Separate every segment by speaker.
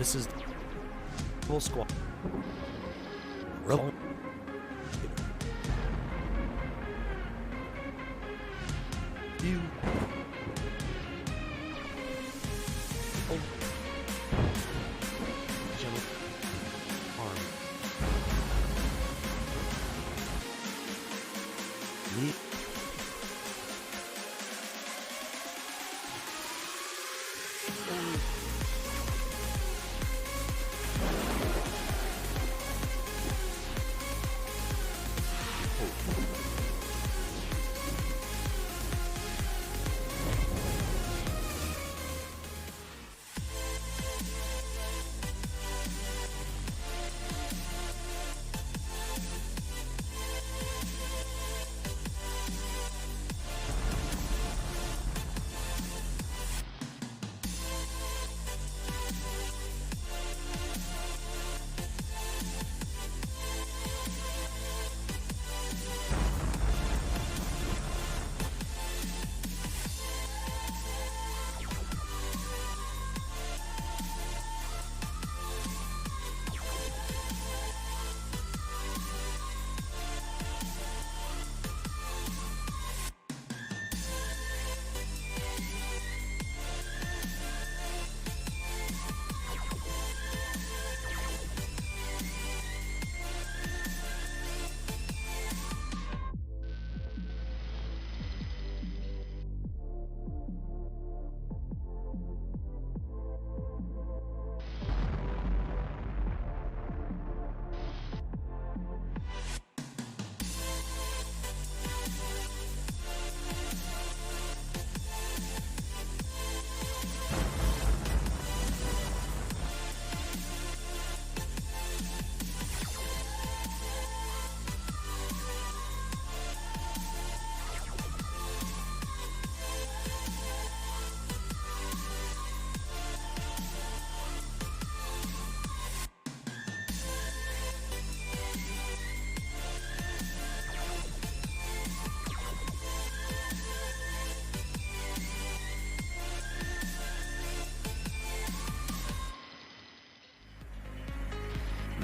Speaker 1: This is full squad.
Speaker 2: Roll.
Speaker 1: You. Oh. Gentle. Arm. Knee.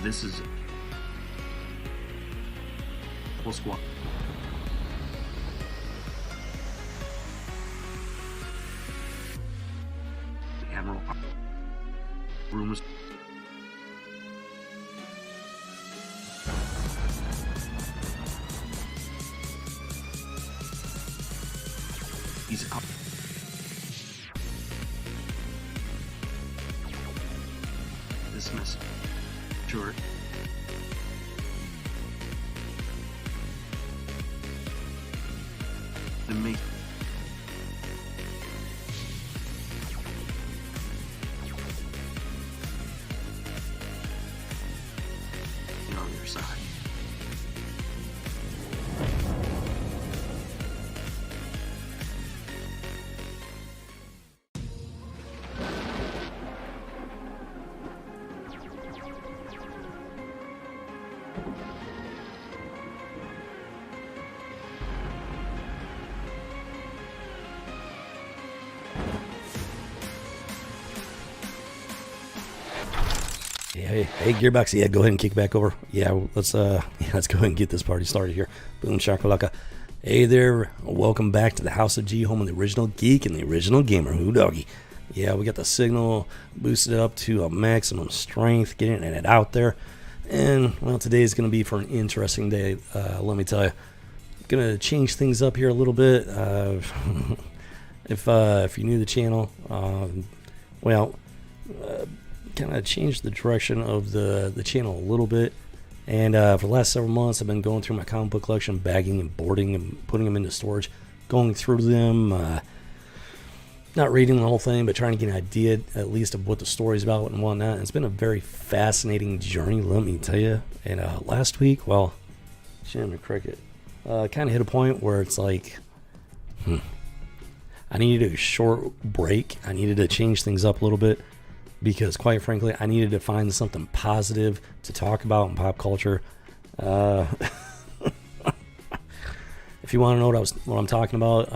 Speaker 1: This is full squad. The Admiral Rumors. He's up. Dismiss. Sure. The make. You're on your side.
Speaker 2: Hey, Gearbox, yeah, go ahead and kick back over. Yeah, let's go ahead and get this party started here. Boom shakalaka. Hey there, welcome back to the House of G, home of the original geek and the original gamer. Who doggy? Yeah, we got the signal boosted up to a maximum strength, getting it out there. And, well, today is going to be for an interesting day, let me tell you. Going to change things up here a little bit. If you're new to the channel, kind of changed the direction of the channel a little bit. And for the last several months, I've been going through my comic book collection, bagging and boarding and putting them into storage, going through them, not reading the whole thing, but trying to get an idea at least of what the story's about and whatnot. And it's been a very fascinating journey, let me tell you. And last week, well, Jim the Cricket kind of hit a point where it's like, I needed a short break. I needed to change things up a little bit because, quite frankly, I needed to find something positive to talk about in pop culture. If you want to know what I'm talking about,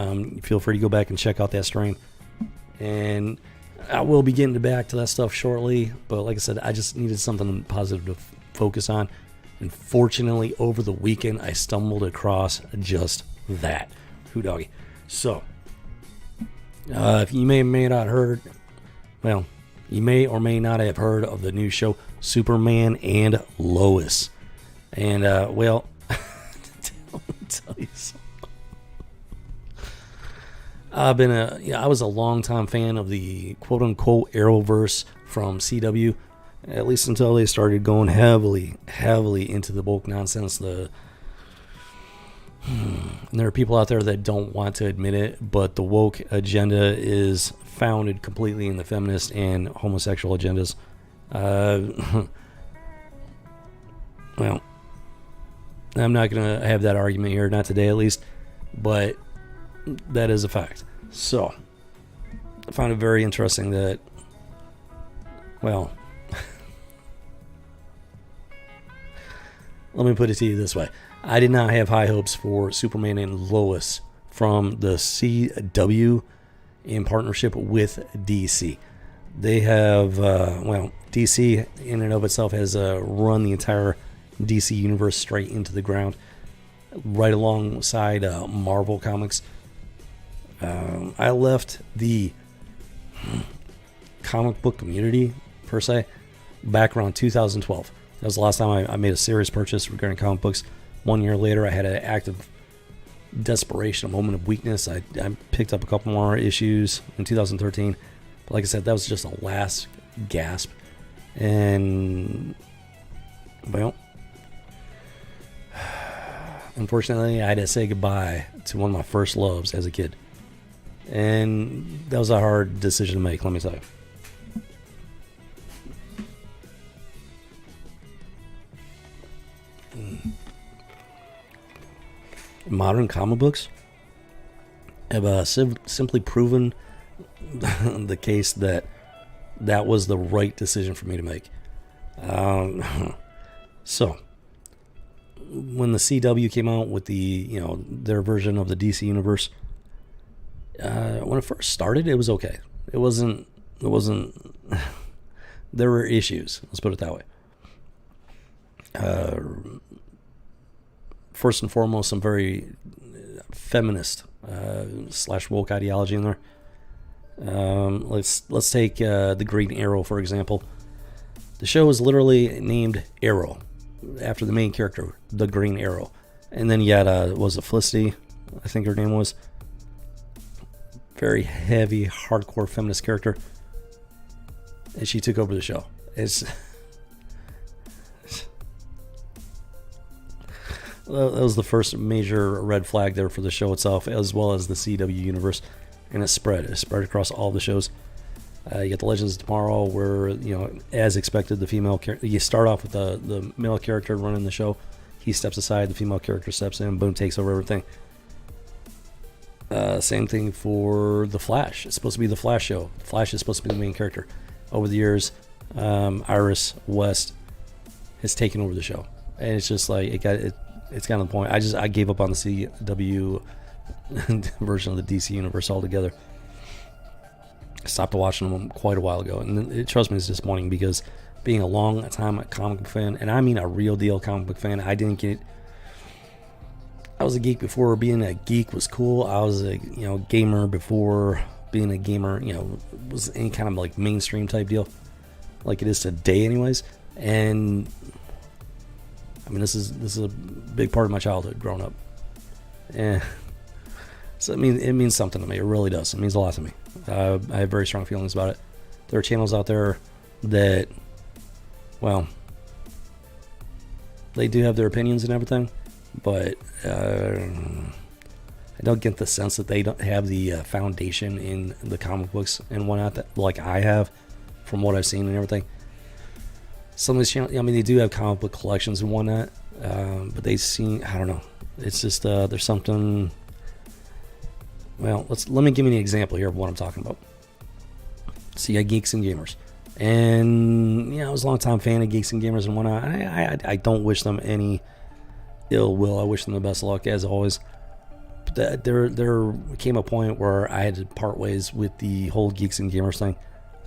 Speaker 2: feel free to go back and check out that stream. And I will be getting back to that stuff shortly, but like I said, I just needed something positive to focus on. And fortunately, over the weekend, I stumbled across just that. Who doggy? So, if you may or may not heard, well, you may or may not have heard of the new show, Superman and Lois. And, well, let me tell you something. I was a longtime fan of the quote-unquote Arrowverse from CW, at least until they started going heavily into the woke nonsense. And there are people out there that don't want to admit it, but the woke agenda is founded completely in the feminist and homosexual agendas. Well, I'm not going to have that argument here, not today at least, but that is a fact. So, I found it very interesting that, well, let me put it to you this way. I did not have high hopes for Superman and Lois from the CW in partnership with DC. They have, DC in and of itself has run the entire DC universe straight into the ground, right alongside Marvel Comics. I left the comic book community, per se, back around 2012. That was the last time I made a serious purchase regarding comic books. 1 year later, I had an act of desperation, a moment of weakness. I picked up a couple more issues in 2013. But like I said, that was just a last gasp. And, well, unfortunately, I had to say goodbye to one of my first loves as a kid. And that was a hard decision to make, let me tell you. Modern comic books have simply proven the case that was the right decision for me to make. So, when the CW came out with their version of the DC universe, when it first started, it was okay. It wasn't. There were issues. Let's put it that way. First and foremost, some very feminist / woke ideology in there. Let's take the Green Arrow, for example. The show is literally named Arrow after the main character, the Green Arrow. And then you had, was it Felicity? I think her name was. Very heavy, hardcore feminist character. And she took over the show. That was the first major red flag there for the show itself, as well as the CW universe. And it spread across all the shows. You get the Legends of Tomorrow, where, as expected, the female character, you start off with the male character running the show. He steps aside, the female character steps in, boom, takes over everything. Same thing for The Flash. It's supposed to be the Flash show. The Flash is supposed to be the main character. Over the years, Iris West has taken over the show. And it's just like, it's kind of the point. I gave up on the CW version of the DC universe altogether. I stopped watching them quite a while ago, and trust me, it's disappointing, because being a long time comic book fan, and I mean a real deal comic book fan, I was a geek before being a geek was cool. I was a gamer before being a gamer was any kind of like mainstream type deal, like it is today anyways. And I mean, this is a big part of my childhood growing up. And so it means something to me. It really does. It means a lot to me. I have very strong feelings about it. There are channels out there that, well, they do have their opinions and everything, but I don't get the sense that they don't have the foundation in the comic books and whatnot that, like I have, from what I've seen and everything. Some of these channels, they do have comic book collections and whatnot, but they seem, I don't know. It's just there's something. Well, let me give you an example here of what I'm talking about. So you got Geeks and Gamers, and I was a long time fan of Geeks and Gamers and whatnot. I don't wish them any ill will. I wish them the best of luck as always. But there came a point where I had to part ways with the whole Geeks and Gamers thing.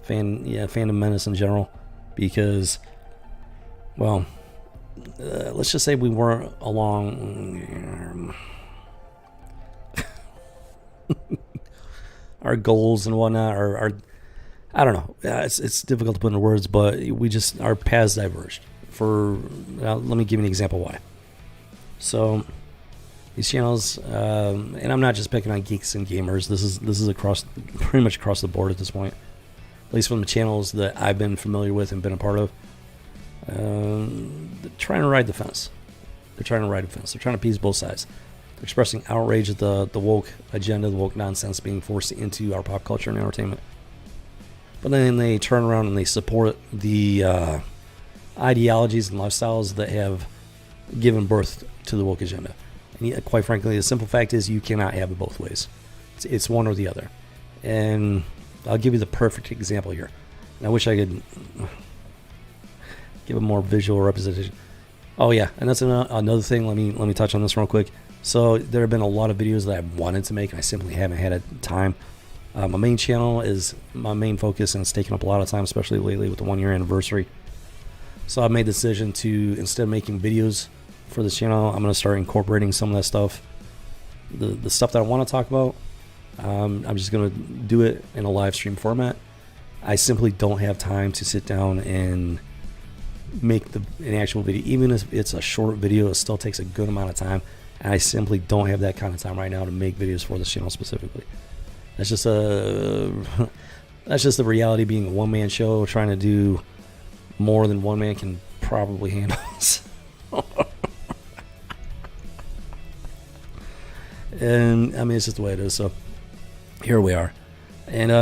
Speaker 2: fandom menace in general, because, well, let's just say we weren't along our goals and whatnot, or I don't know. It's difficult to put into words, but our paths diverged. Let me give you an example why. So these channels, and I'm not just picking on geeks and gamers. This is pretty much across the board at this point. At least from the channels that I've been familiar with and been a part of. They're trying to ride the fence. They're trying to appease both sides. They're expressing outrage at the woke agenda, the woke nonsense being forced into our pop culture and entertainment. But then they turn around and they support the ideologies and lifestyles that have given birth to the woke agenda. And quite frankly, the simple fact is you cannot have it both ways. It's one or the other. And I'll give you the perfect example here. And I wish I could give a more visual representation. Oh yeah, and that's another thing. Let me touch on this real quick. So there have been a lot of videos that I've wanted to make, and I simply haven't had time. My main channel is my main focus, and it's taken up a lot of time, especially lately with the 1 year anniversary. So I've made the decision to, instead of making videos for this channel, I'm going to start incorporating some of that stuff. The stuff that I want to talk about, I'm just going to do it in a live stream format. I simply don't have time to sit down and make an actual video. Even if it's a short video, it still takes a good amount of time, and I simply don't have that kind of time right now to make videos for this channel specifically. That's just the reality being a one-man show. Trying to do more than one man can probably handle. And I mean, it's just the way it is. So here we are. And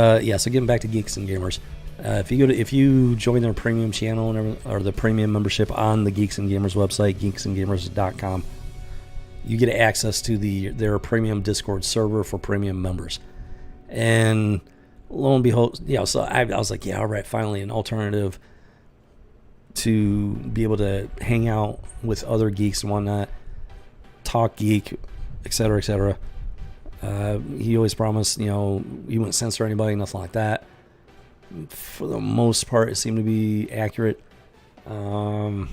Speaker 2: so getting back to geeks and gamers, if you join their premium channel or the premium membership on the Geeks and Gamers website, geeksandgamers.com, you get access to their premium Discord server for premium members. And lo and behold, so I was like, all right, finally an alternative to be able to hang out with other geeks and whatnot, talk geek, etc., etc. He always promised, he wouldn't censor anybody, nothing like that. For the most part, it seemed to be accurate. Then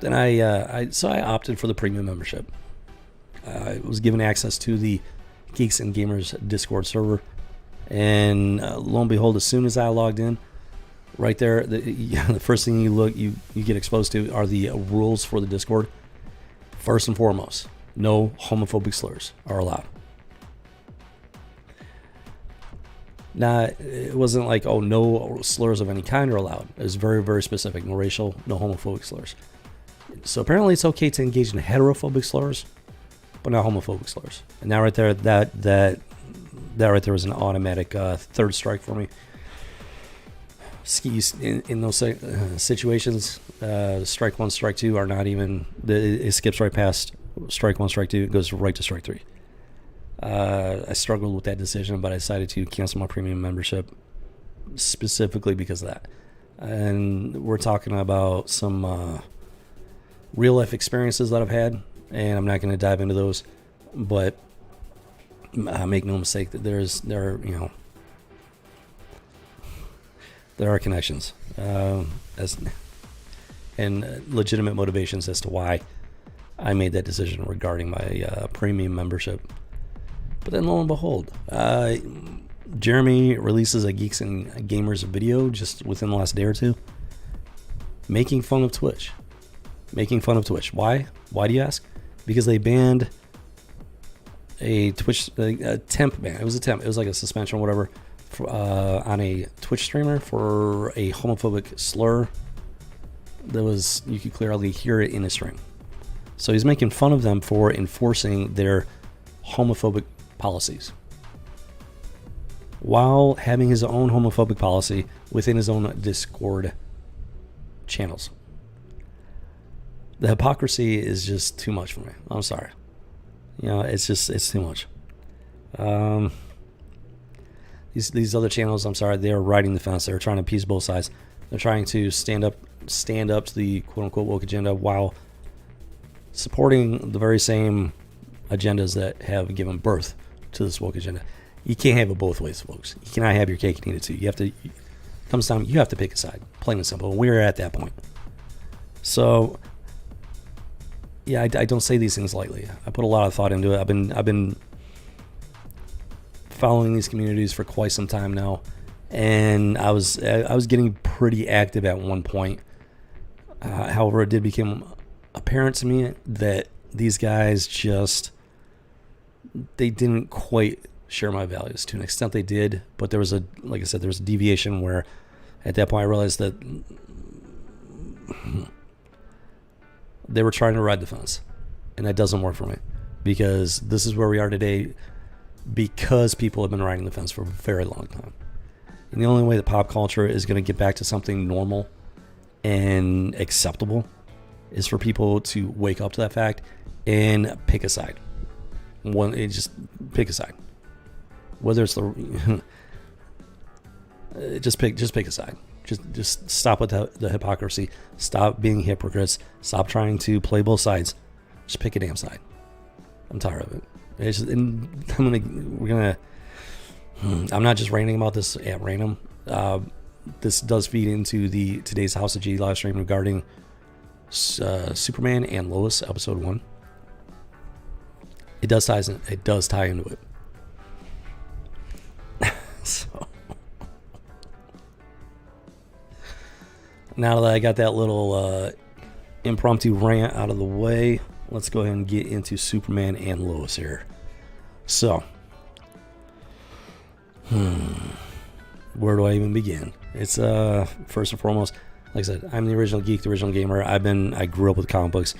Speaker 2: I opted for the premium membership. I was given access to the Geeks and Gamers Discord server, and lo and behold, as soon as I logged in, right there, the first thing you get exposed to are the rules for the Discord. First and foremost, no homophobic slurs are allowed. Now, it wasn't like, no slurs of any kind are allowed. It was very, very specific. No racial, no homophobic slurs. So apparently it's okay to engage in heterophobic slurs, but not homophobic slurs. And that right there, that right there was an automatic third strike for me. In those situations, strike one, strike two are not even, it skips right past strike one, strike two, it goes right to strike three. I struggled with that decision, but I decided to cancel my premium membership specifically because of that. And we're talking about some real life experiences that I've had, and I'm not going to dive into those, but make no mistake that there are connections and legitimate motivations as to why I made that decision regarding my premium membership. But then lo and behold, Jeremy releases a Geeks and Gamers video just within the last day or two, making fun of Twitch. Why? Why do you ask? Because they banned a Twitch a temp ban. It was a temp. It was like a suspension or whatever on a Twitch streamer for a homophobic slur. You could clearly hear it in his stream. So he's making fun of them for enforcing their homophobic policies while having his own homophobic policy within his own Discord channels. The hypocrisy is just too much for me. I'm sorry. It's too much. These other channels, I'm sorry, they're riding the fence. They're trying to appease both sides. They're trying to stand up to the quote unquote woke agenda while supporting the very same agendas that have given birth to this woke agenda. You can't have it both ways, folks. You cannot have your cake and eat it too. You have to. Comes time, you have to pick a side. Plain and simple. We're at that point. So, yeah, I don't say these things lightly. I put a lot of thought into it. I've been following these communities for quite some time now, and I was getting pretty active at one point. However, it did become apparent to me that these guys they didn't quite share my values. To an extent they did, but there was like I said, there was a deviation where at that point I realized that they were trying to ride the fence, and that doesn't work for me, because this is where we are today because people have been riding the fence for a very long time. And the only way that pop culture is going to get back to something normal and acceptable is for people to wake up to that fact and pick a side. Just pick a side. Whether it's just pick a side. Just stop with the hypocrisy. Stop being hypocrites. Stop trying to play both sides. Just pick a damn side. I'm tired of it. I'm not just ranting about this at random. This does feed into today's House of G live stream regarding Superman and Lois episode 1. It does tie into it. So now that I got that little impromptu rant out of the way, let's go ahead and get into Superman and Lois here. So, where do I even begin? It's first and foremost, like I said, I'm the original geek, the original gamer. I grew up with comic books.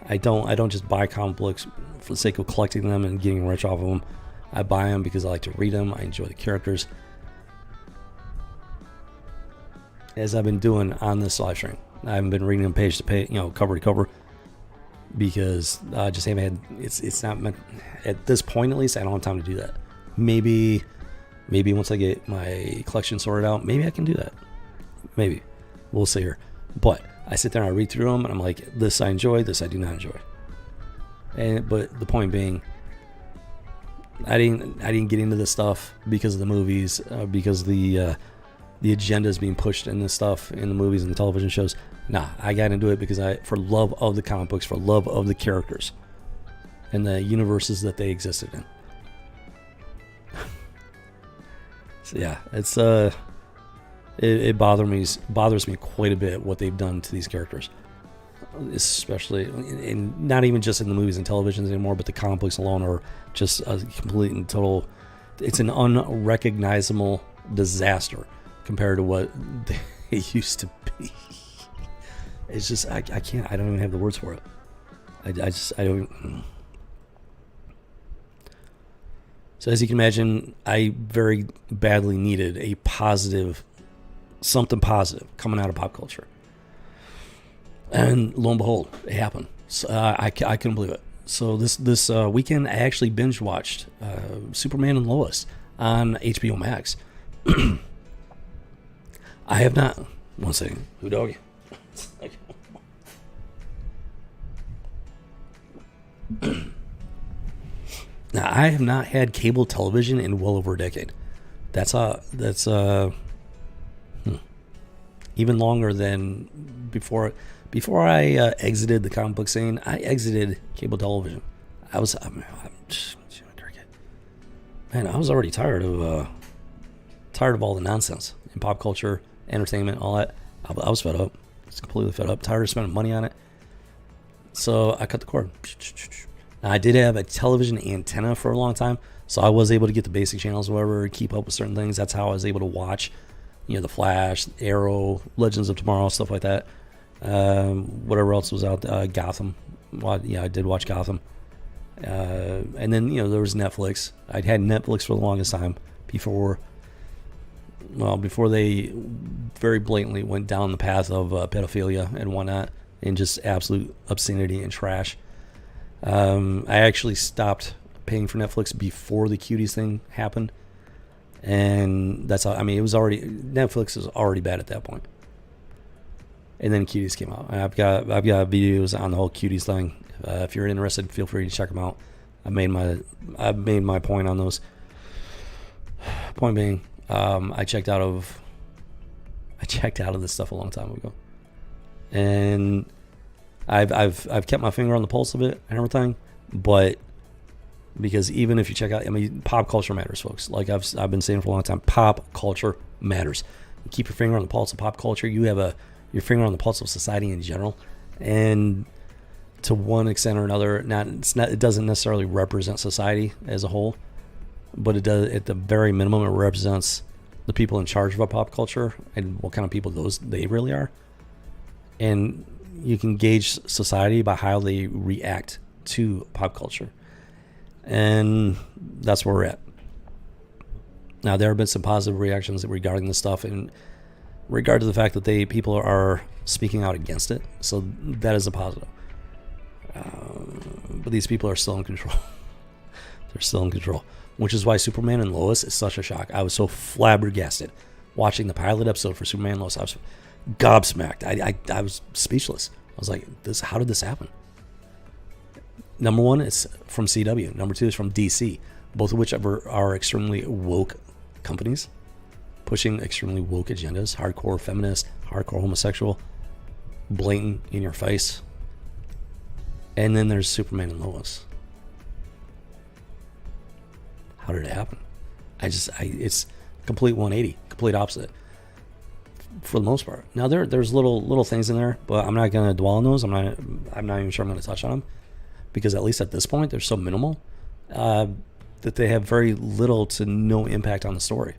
Speaker 2: I don't just buy comic books for the sake of collecting them and getting rich off of them. I buy them because I like to read them. I enjoy the characters. As I've been doing on this live stream, I haven't been reading them page to page, cover to cover, because I just haven't had. It's not meant at this point, at least. I don't have time to do that. Maybe once I get my collection sorted out, maybe I can do that. Maybe we'll see here. But I sit there and I read through them, and I'm like, this I enjoy, this I do not enjoy. But the point being, I didn't get into this stuff because of the movies, because the agenda is being pushed in this stuff in the movies and the television shows. Nah, I got into it because for love of the comic books, for love of the characters and the universes that they existed in. So yeah, it's it bothers me quite a bit what they've done to these characters, especially, and not even just in the movies and televisions anymore, but the comic books alone are just a complete and total. It's an unrecognizable disaster compared to what they used to be. It's just I can't. I don't even have the words for it. I don't. So as you can imagine, I very badly needed a positive, something positive coming out of pop culture. And lo and behold, it happened. So, I couldn't believe it. So this weekend, I actually binge watched Superman and Lois on HBO Max. I have not. One second. Who doggy? Now, I have not had cable television in well over a decade. That's even longer than before. Before I exited the comic book scene, I exited cable television. I was already tired of all the nonsense in pop culture, entertainment, all that. I was fed up. I was completely fed up. Tired of spending money on it. So I cut the cord. Now, I did have a television antenna for a long time, so I was able to get the basic channels, whatever, keep up with certain things. That's how I was able to watch, The Flash, Arrow, Legends of Tomorrow, stuff like that. Whatever else was out, Gotham. Well, yeah, I did watch Gotham. And then, there was Netflix. I'd had Netflix for the longest time before they very blatantly went down the path of pedophilia and whatnot, and just absolute obscenity and trash. I actually stopped paying for Netflix before the Cuties thing happened, and that's how. It was already, Netflix was already bad at that point. And then Cuties came out. I've got videos on the whole Cuties thing. If you're interested, feel free to check them out. I've made my point on those. Point being, I checked out of I checked out of this stuff a long time ago, and I've kept my finger on the pulse of it and everything, but because even if you check out, I mean, pop culture matters, folks. Like I've been saying for a long time, pop culture matters. You keep your finger on the pulse of pop culture. You have your finger on the pulse of society in general, and to one extent or another, it doesn't necessarily represent society as a whole, but it does, at the very minimum, it represents the people in charge of a pop culture and what kind of people they really are. And you can gauge society by how they react to pop culture. And that's where we're at. Now, there have been some positive reactions regarding this stuff in regard to the fact that people are speaking out against it. So that is a positive. But these people are still in control. They're still in control. Which is why Superman and Lois is such a shock. I was so flabbergasted watching the pilot episode for Superman and Lois. I was gobsmacked. I was speechless. I was like, how did this happen? Number one, it's from CW. Number two is from DC. Both of which are extremely woke companies, pushing extremely woke agendas. Hardcore feminist, hardcore homosexual, blatant in your face. And then there's Superman and Lois. How did it happen? It's complete 180, complete opposite for the most part. Now there's little things in there, but I'm not going to dwell on those. I'm not even sure I'm going to touch on them, because at least at this point they're so minimal that they have very little to no impact on the story,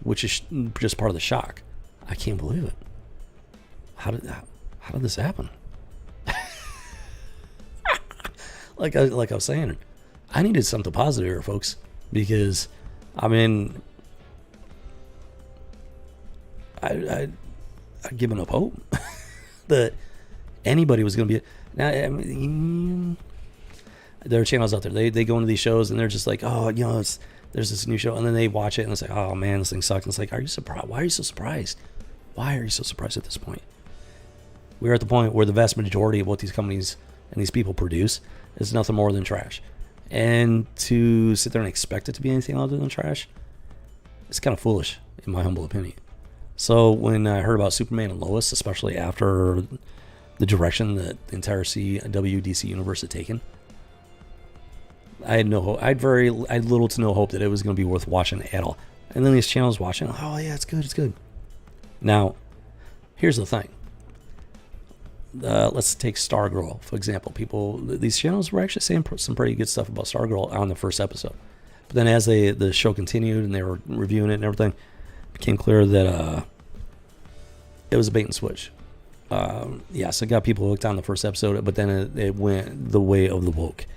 Speaker 2: which is just part of the shock. I can't believe it. How did this happen? Like I was saying, I needed something positive here, folks, because I mean, I'd given up hope that anybody was going to be. Now, I mean, there are channels out there. They go into these shows and they're just like, oh, there's this new show, and then they watch it and it's like, oh man, this thing sucks. And it's like, are you surprised? Why are you so surprised? Why are you so surprised at this point? We're at the point where the vast majority of what these companies and these people produce is nothing more than trash. And to sit there and expect it to be anything other than trash, it's kind of foolish, in my humble opinion. So when I heard about Superman and Lois, especially after the direction that the entire CW/DC universe had taken, I had no hope. I had little to no hope that it was going to be worth watching at all. And then these channels watching, oh yeah, it's good. Now, here's the thing. Let's take Stargirl, for example. These channels were actually saying some pretty good stuff about Stargirl on the first episode. But then as the show continued and they were reviewing it and everything, it became clear that it was a bait and switch. So it got people hooked on the first episode, but then it went the way of the woke.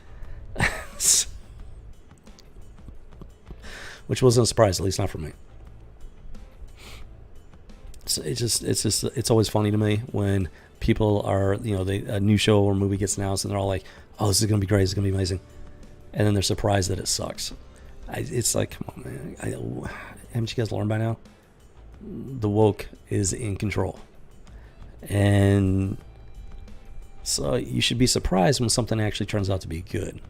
Speaker 2: Which wasn't a surprise, at least not for me. So it's always funny to me when people are, a new show or movie gets announced and they're all like, oh, this is going to be great, this is going to be amazing. And then they're surprised that it sucks. It's like, come on, man. Haven't you guys learned by now? The woke is in control. And so you should be surprised when something actually turns out to be good.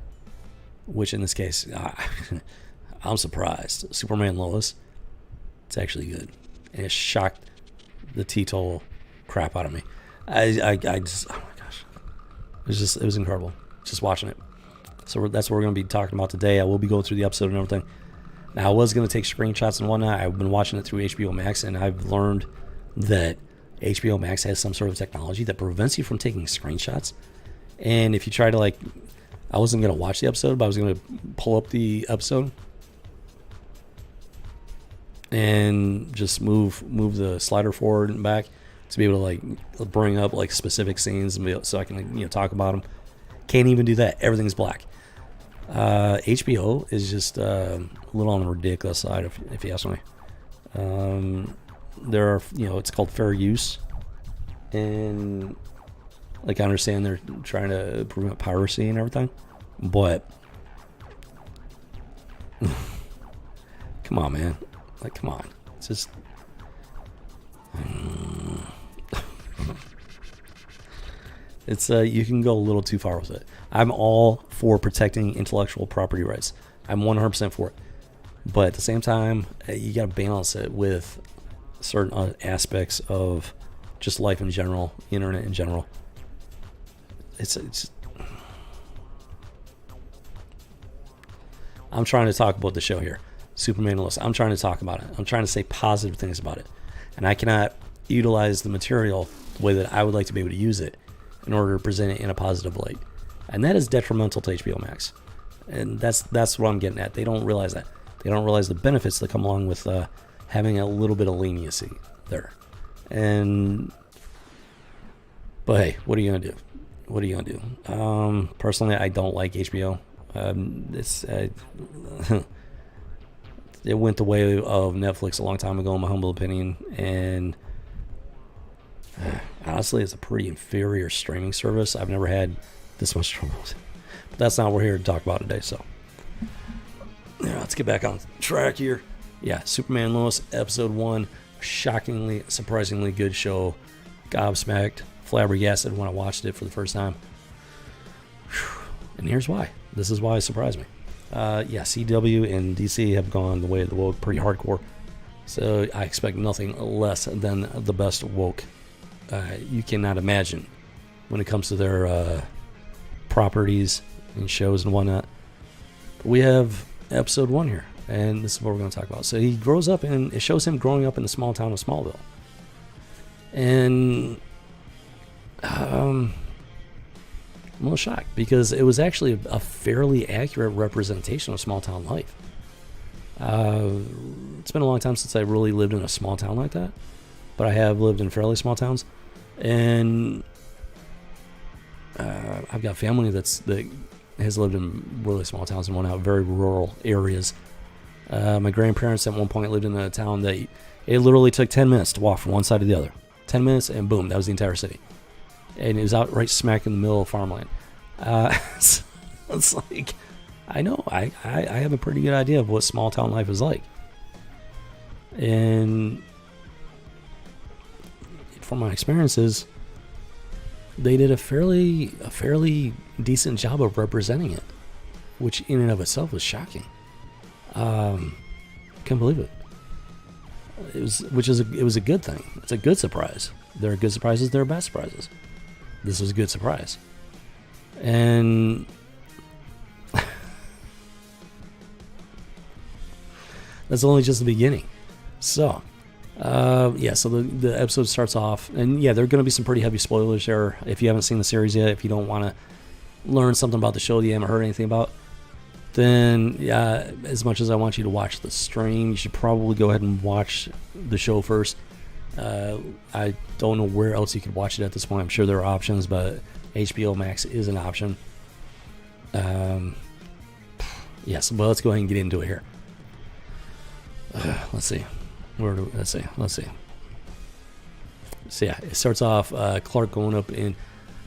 Speaker 2: Which in this case, I'm surprised. Superman and Lois, it's actually good. And it shocked the teetotal crap out of me. I just, oh my gosh. It was incredible. Just watching it. So that's what we're going to be talking about today. I will be going through the episode and everything. Now, I was going to take screenshots and whatnot. I've been watching it through HBO Max, and I've learned that HBO Max has some sort of technology that prevents you from taking screenshots. And if you try to, I wasn't going to watch the episode, but I was going to pull up the episode and just move the slider forward and back to be able to bring up specific scenes and so I can talk about them. Can't even do that. Everything's black. HBO is just a little on the ridiculous side, if you ask me. There are, it's called fair use, and I understand they're trying to prevent piracy and everything, but come on, man. Come on. It's just it's you can go a little too far with it. I'm all for protecting intellectual property rights. I'm 100% for it. But at the same time, you got to balance it with certain aspects of just life in general, internet in general. It's I'm trying to talk about the show here, Superman Lois. I'm trying to talk about it. I'm trying to say positive things about it, and I cannot utilize the material the way that I would like to be able to use it in order to present it in a positive light, and that is detrimental to HBO Max. And that's what I'm getting at. They don't realize that. They don't realize the benefits that come along with having a little bit of leniency there. But hey, what are you gonna do? What are you gonna do? Personally, I don't like HBO. It went the way of Netflix a long time ago, in my humble opinion, and honestly, it's a pretty inferior streaming service. I've never had this much trouble with it. But that's not what we're here to talk about today. So, yeah, let's get back on track here. Yeah, Superman Lois, episode 1, shockingly, surprisingly good show. Gobsmacked, flabbergasted when I watched it for the first time. And here's why. This is why it surprised me. Yeah, CW and DC have gone the way of the woke pretty hardcore. So I expect nothing less than the best woke you cannot imagine when it comes to their properties and shows and whatnot. But we have episode 1 here, and this is what we're going to talk about. So he grows up, and it shows him growing up in the small town of Smallville. And I'm a little shocked because it was actually a fairly accurate representation of small town life. It's been a long time since I really lived in a small town like that, but I have lived in fairly small towns, and I've got family that has lived in really small towns and whatnot, very rural areas. My grandparents at one point lived in a town that it literally took 10 minutes to walk from one side to the other. 10 minutes and boom, that was the entire city. And it was out right smack in the middle of farmland. So it's like, I know, I have a pretty good idea of what small town life is like. And from my experiences, they did a fairly decent job of representing it, which in and of itself was shocking. Can't believe it. It was a good thing. It's a good surprise. There are good surprises, there are bad surprises. This was a good surprise. And that's only just the beginning. So, so the episode starts off, and yeah, there are going to be some pretty heavy spoilers there. If you haven't seen the series yet, if you don't want to learn something about the show that you haven't heard anything about, then yeah, as much as I want you to watch the stream, you should probably go ahead and watch the show first. I don't know where else you could watch it at this point. I'm sure there are options, but HBO Max is an option. Yes, well, let's go ahead and get into it here. Let's see. Let's see. So yeah, it starts off Clark going up in.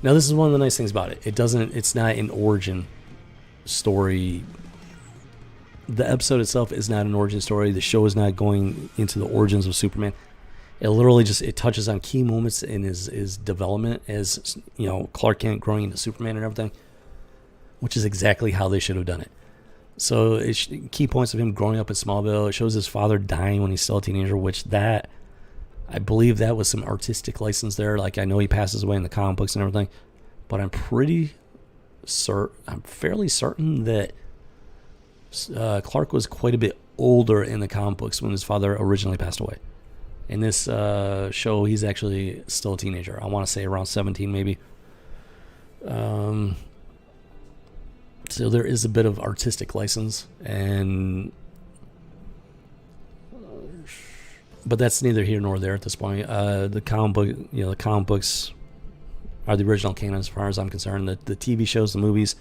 Speaker 2: Now this is one of the nice things about it. It's not an origin story. The episode itself is not an origin story. The show is not going into the origins of Superman. It literally it touches on key moments in his development as, you know, Clark Kent growing into Superman and everything, which is exactly how they should have done it. So key points of him growing up in Smallville. It shows his father dying when he's still a teenager, which I believe that was some artistic license there. Like, I know he passes away in the comic books and everything, but I'm fairly certain that Clark was quite a bit older in the comic books when his father originally passed away. In this show, he's actually still a teenager. I want to say around 17 maybe. So there is a bit of artistic license, but that's neither here nor there at this point. The comic books are the original canon as far as I'm concerned. The TV shows, the movies,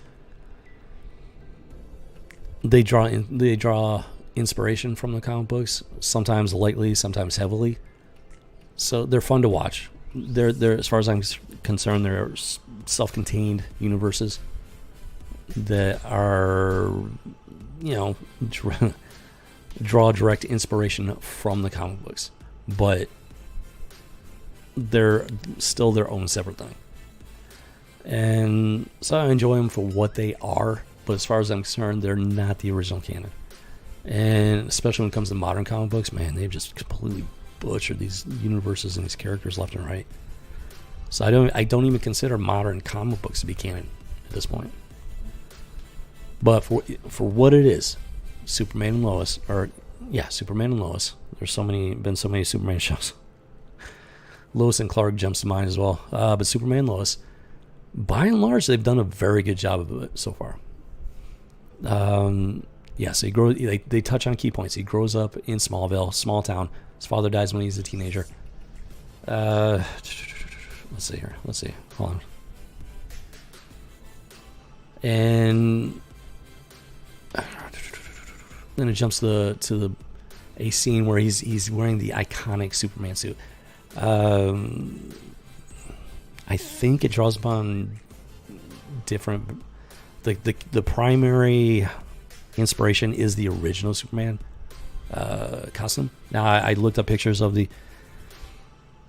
Speaker 2: they draw inspiration from the comic books, sometimes lightly, sometimes heavily. So they're fun to watch. They're as far as I'm concerned, they're self-contained universes that are, you know, draw direct inspiration from the comic books, but they're still their own separate thing. And so I enjoy them for what they are, but as far as I'm concerned, they're not the original canon. And especially when it comes to modern comic books, man, they've just completely butchered these universes and these characters left and right. So I don't even consider modern comic books to be canon at this point. But for what it is, Superman and Lois, Superman and Lois. There's been so many Superman shows. Lois and Clark jumps to mind as well. But Superman and Lois, by and large, they've done a very good job of it so far. So they touch on key points. He grows up in Smallville, small town. His father dies when he's a teenager. Let's see here. Hold on. And then it jumps to a scene where he's wearing the iconic Superman suit. I think it draws upon different. The primary inspiration is the original Superman costume. Now I looked up pictures of the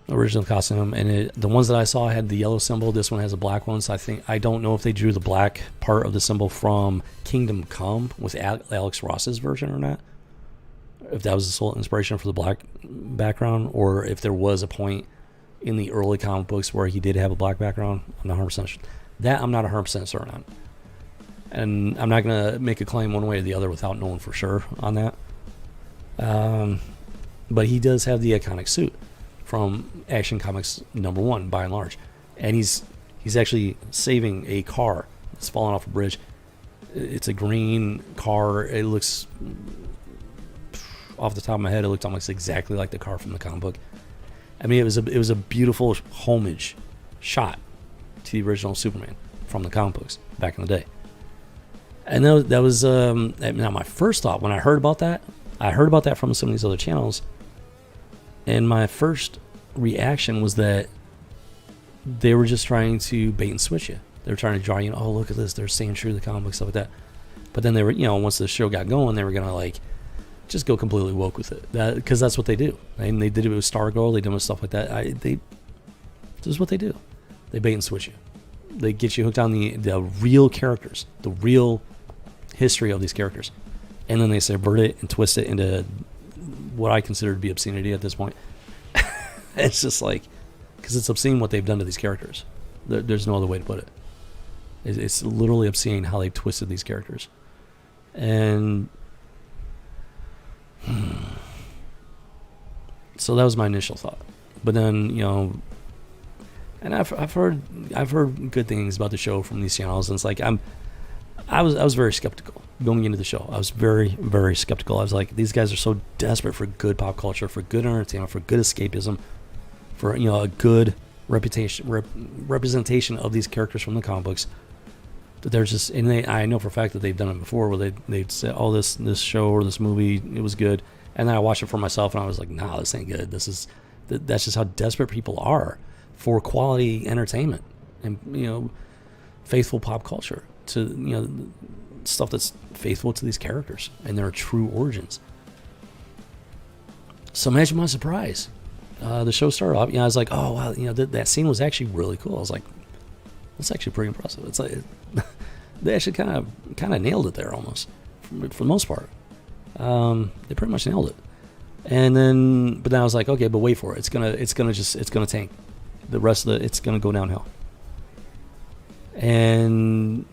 Speaker 2: original costume, and the ones that I saw had the yellow symbol. This one has a black one, so I don't know if they drew the black part of the symbol from Kingdom Come with Alex Ross's version or not. If that was the sole inspiration for the black background, or if there was a point in the early comic books where he did have a black background. I'm not 100% that I'm not 100% certain on, and I'm not gonna make a claim one way or the other without knowing for sure on that. But he does have the iconic suit from Action Comics #1 by and large, and he's actually saving a car that's fallen off a bridge. It's a green car. It looks, off the top of my head, it looked almost exactly like the car from the comic book. I mean, it was a beautiful homage shot to the original Superman from the comic books back in the day. And that was now my first thought when I heard about that. I heard about that from some of these other channels, and my first reaction was that they were just trying to bait and switch you. They were trying to draw you, oh, look at this, they're staying true to the comic book, stuff like that. But then they were, once the show got going, they were gonna just go completely woke with it, because that's what they do. And they did it with Stargirl, they did it with stuff like that. This is what they do. They bait and switch you. They get you hooked on the real characters, the real history of these characters, and then they subvert it and twist it into what I consider to be obscenity at this point. It's just because it's obscene what they've done to these characters. There's no other way to put it. It's literally obscene how they've twisted these characters. And so that was my initial thought. But then, and I've heard good things about the show from these channels, and it's I was very skeptical going into the show. I was very, very skeptical. I was like, these guys are so desperate for good pop culture, for good entertainment, for good escapism, for a good representation of these characters from the comic books. That they're just, and I know for a fact that they've done it before, where they'd say, oh, this show or this movie, it was good, and then I watched it for myself, and I was like, nah, this ain't good. That's just how desperate people are for quality entertainment and faithful pop culture to stuff that's faithful to these characters and their true origins. So imagine my surprise. The show started off, I was like, oh wow, that scene was actually really cool. I was like, that's actually pretty impressive. It's like they actually kind of nailed it there almost for the most part. They pretty much nailed it. And then, but then I was like, okay, but wait for it. It's gonna tank. The rest of it's gonna go downhill. And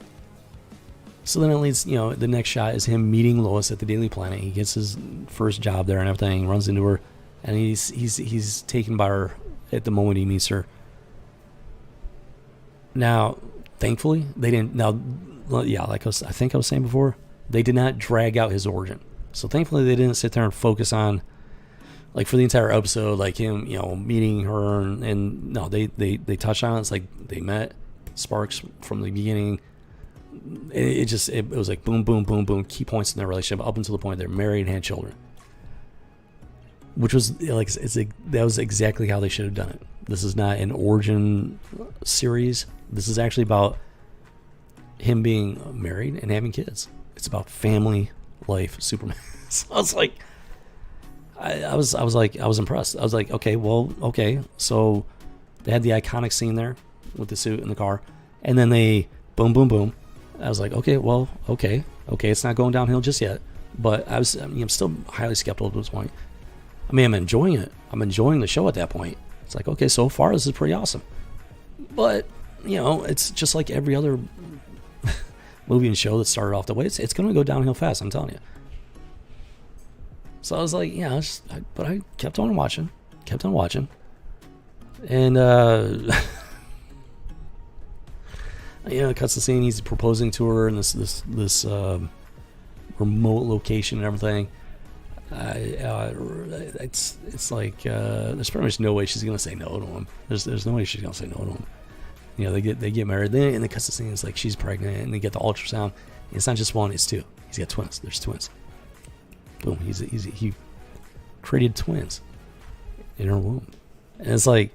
Speaker 2: so then it leads, the next shot is him meeting Lois at the Daily Planet. He gets his first job there and everything. He runs into her, and he's taken by her at the moment he meets her. Now, thankfully, they didn't. Now, I think I was saying before, they did not drag out his origin. So thankfully, they didn't sit there and focus on, for the entire episode, him, meeting her, and no, they touched on it. It's like they met, sparks from the beginning. It was like boom, boom, boom, boom, key points in their relationship up until the point they're married and had children, which was that was exactly how they should have done it. This is not an origin series. This is actually about him being married and having kids. It's about family life, Superman. So I was like, I was impressed. I was like, okay. So they had the iconic scene there with the suit in the car, and then they boom, boom, boom. I was like, okay. It's not going downhill just yet, but I'm still highly skeptical at this point. I mean, I'm enjoying it, I'm enjoying the show at that point. It's like, okay, so far this is pretty awesome. But, you know, it's just like every other movie and show that started off the way. It's going to go downhill fast, I'm telling you. So I was like, yeah, but I kept on watching. And, you know, it cuts the scene. He's proposing to her in this remote location and everything. It's like there's pretty much no way she's gonna say no to him. There's no way she's gonna say no to him. You know, they get married. Then and they cut the scene. It's like she's pregnant, and they get the ultrasound. It's not just one; it's two. He's got twins. There's twins. Boom. He created twins in her womb, and it's like,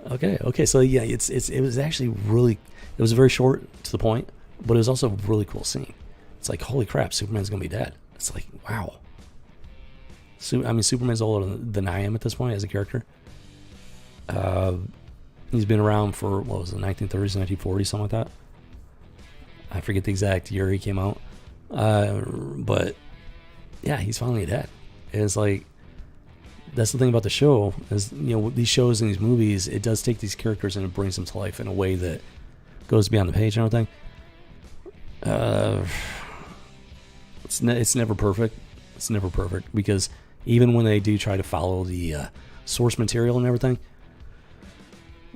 Speaker 2: okay. So yeah, it was actually really. It was very short to the point, but it was also a really cool scene. It's like, holy crap, Superman's gonna be dead. It's like, wow. I mean, Superman's older than I am at this point as a character. He's been around for, what was it, 1930s, 1940s, something like that. I forget the exact year he came out. But, yeah, he's finally dead. And it's like, that's the thing about the show, is, you know, these shows and these movies, it does take these characters and it brings them to life in a way that goes beyond the page and everything. It's never perfect. It's never perfect because even when they do try to follow the source material and everything,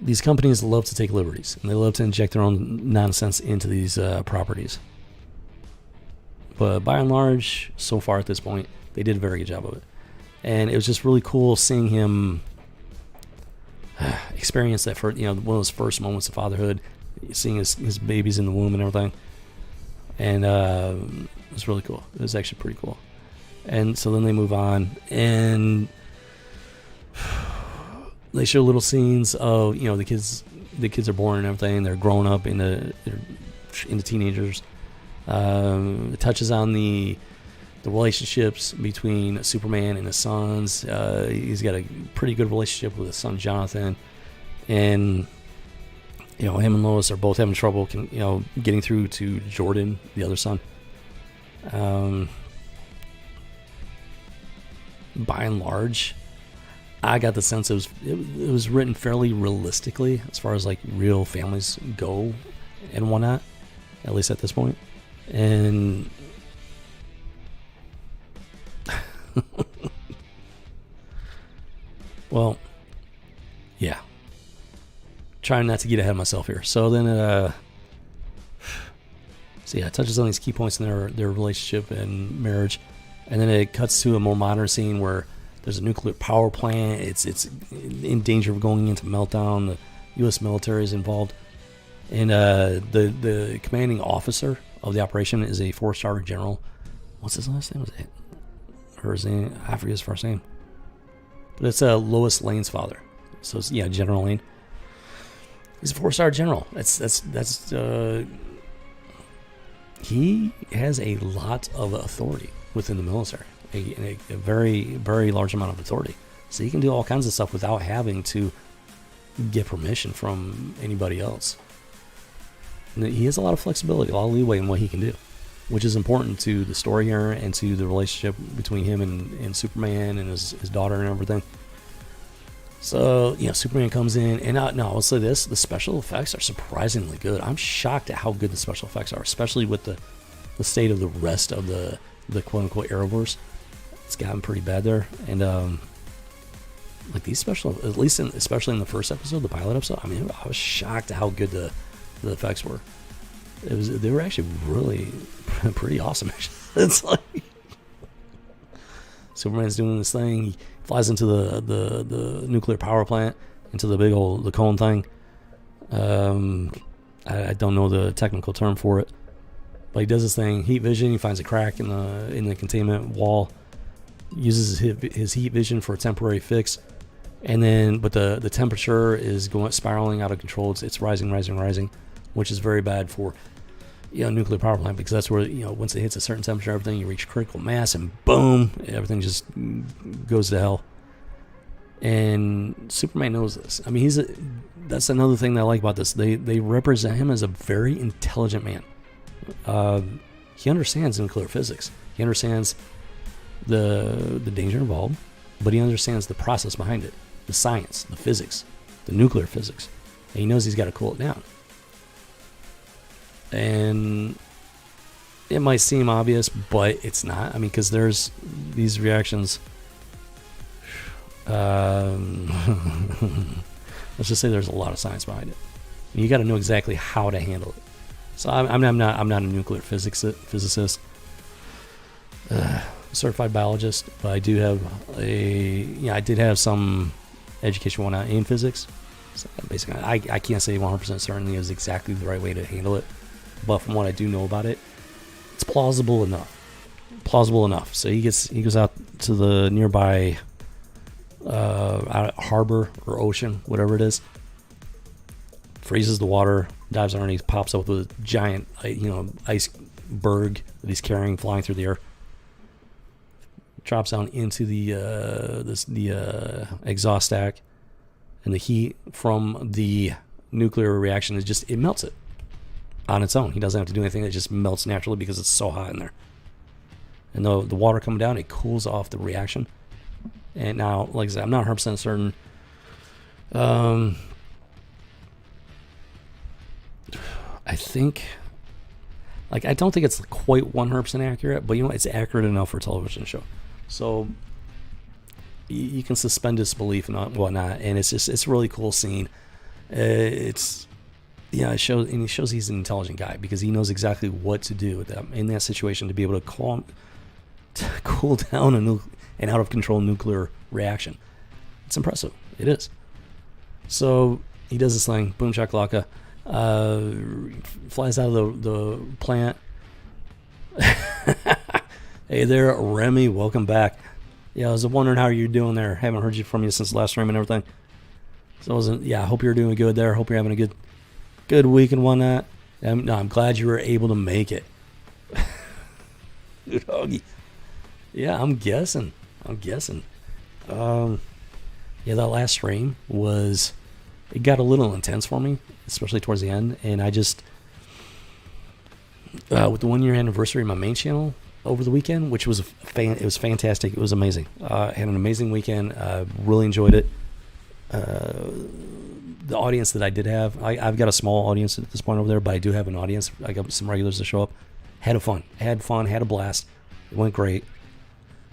Speaker 2: these companies love to take liberties and they love to inject their own nonsense into these properties. But by and large, so far at this point, they did a very good job of it. And it was just really cool seeing him experience that for, you know, one of those first moments of fatherhood, seeing his babies in the womb and everything. And it was really cool. It was actually pretty cool. And so then they move on, and they show little scenes of, you know, the kids are born and everything. They're growing up into teenagers. It touches on the relationships between Superman and his sons. He's got a pretty good relationship with his son Jonathan, and you know, him and Lois are both having trouble, getting through to Jordan, the other son. By and large, I got the sense it was written fairly realistically as far as like real families go and whatnot, at least at this point. And well, yeah. Trying not to get ahead of myself here. So then it touches on these key points in their relationship and marriage. And then it cuts to a more modern scene where there's a nuclear power plant. It's in danger of going into meltdown. The U.S. military is involved. And the commanding officer of the operation is a 4-star general. What's his last name? Was it her name? I forget his first name. But it's Lois Lane's father. So it's, yeah, General Lane. He's a 4-star general. He has a lot of authority within the military, a very, very large amount of authority. So he can do all kinds of stuff without having to get permission from anybody else. And he has a lot of flexibility, a lot of leeway in what he can do, which is important to the story here and to the relationship between him and Superman and his daughter and everything. So, Superman comes in, and I'll say this, the special effects are surprisingly good. I'm shocked at how good the special effects are, especially with the state of the rest of the quote-unquote Arrowverse. It's gotten pretty bad there, and like these special, at least especially in the first episode, the pilot episode, I mean, I was shocked at how good the effects were. They were actually really pretty awesome, actually. It's like Superman's doing this thing, he flies into the nuclear power plant, into the big old the cone thing. I don't know the technical term for it, but he does this thing, heat vision. He finds a crack in the containment wall, uses his heat vision for a temporary fix, and then but the temperature is spiraling out of control. It's rising, which is very bad for nuclear power plant, because that's where once it hits a certain temperature, everything, you reach critical mass, and boom, everything just goes to hell. And Superman knows this. I mean, that's another thing that I like about this. They represent him as a very intelligent man. He understands nuclear physics. He understands the danger involved. but he understands the process behind it, the science, the physics, the nuclear physics, and he knows he's got to cool it down. And it might seem obvious, but it's not. I mean, because there's these reactions. Let's just say there's a lot of science behind it. You got to know exactly how to handle it. So I'm not a nuclear physicist, certified biologist, but I do have I did have some education went out in physics. So basically, I can't say 100% certainly is exactly the right way to handle it, but from what I do know about it, it's plausible enough. So he goes out to the nearby harbor or ocean, whatever it is, freezes the water, dives underneath, pops up with a giant, iceberg that he's carrying, flying through the air, drops down into the exhaust stack, and the heat from the nuclear reaction it melts it on its own. He doesn't have to do anything. It just melts naturally because it's so hot in there. And the water coming down, it cools off the reaction. And now, like I said, I'm not 100% certain. I think, I don't think it's quite 100% accurate, but it's accurate enough for a television show. So you can suspend disbelief and whatnot, and it's a really cool scene. It shows he's an intelligent guy because he knows exactly what to do with them in that situation to be able to cool down an out of control nuclear reaction. It's impressive. It is. So he does this thing, boom shakalaka, flies out of the plant. Hey there, Remy, welcome back. Yeah, I was wondering how you're doing there. Haven't heard from you since the last stream and everything. So I hope you're doing good there. Hope you're having a good week and whatnot. I'm glad you were able to make it. Good doggy. Yeah, I'm guessing. That last stream it got a little intense for me, especially towards the end. And I just, with the 1 year anniversary of my main channel over the weekend, which was it was fantastic. It was amazing. Had an amazing weekend. Really enjoyed it. The audience that I did have, I've got a small audience at this point over there, but I do have an audience. I got some regulars to show up. Had a blast. It went great.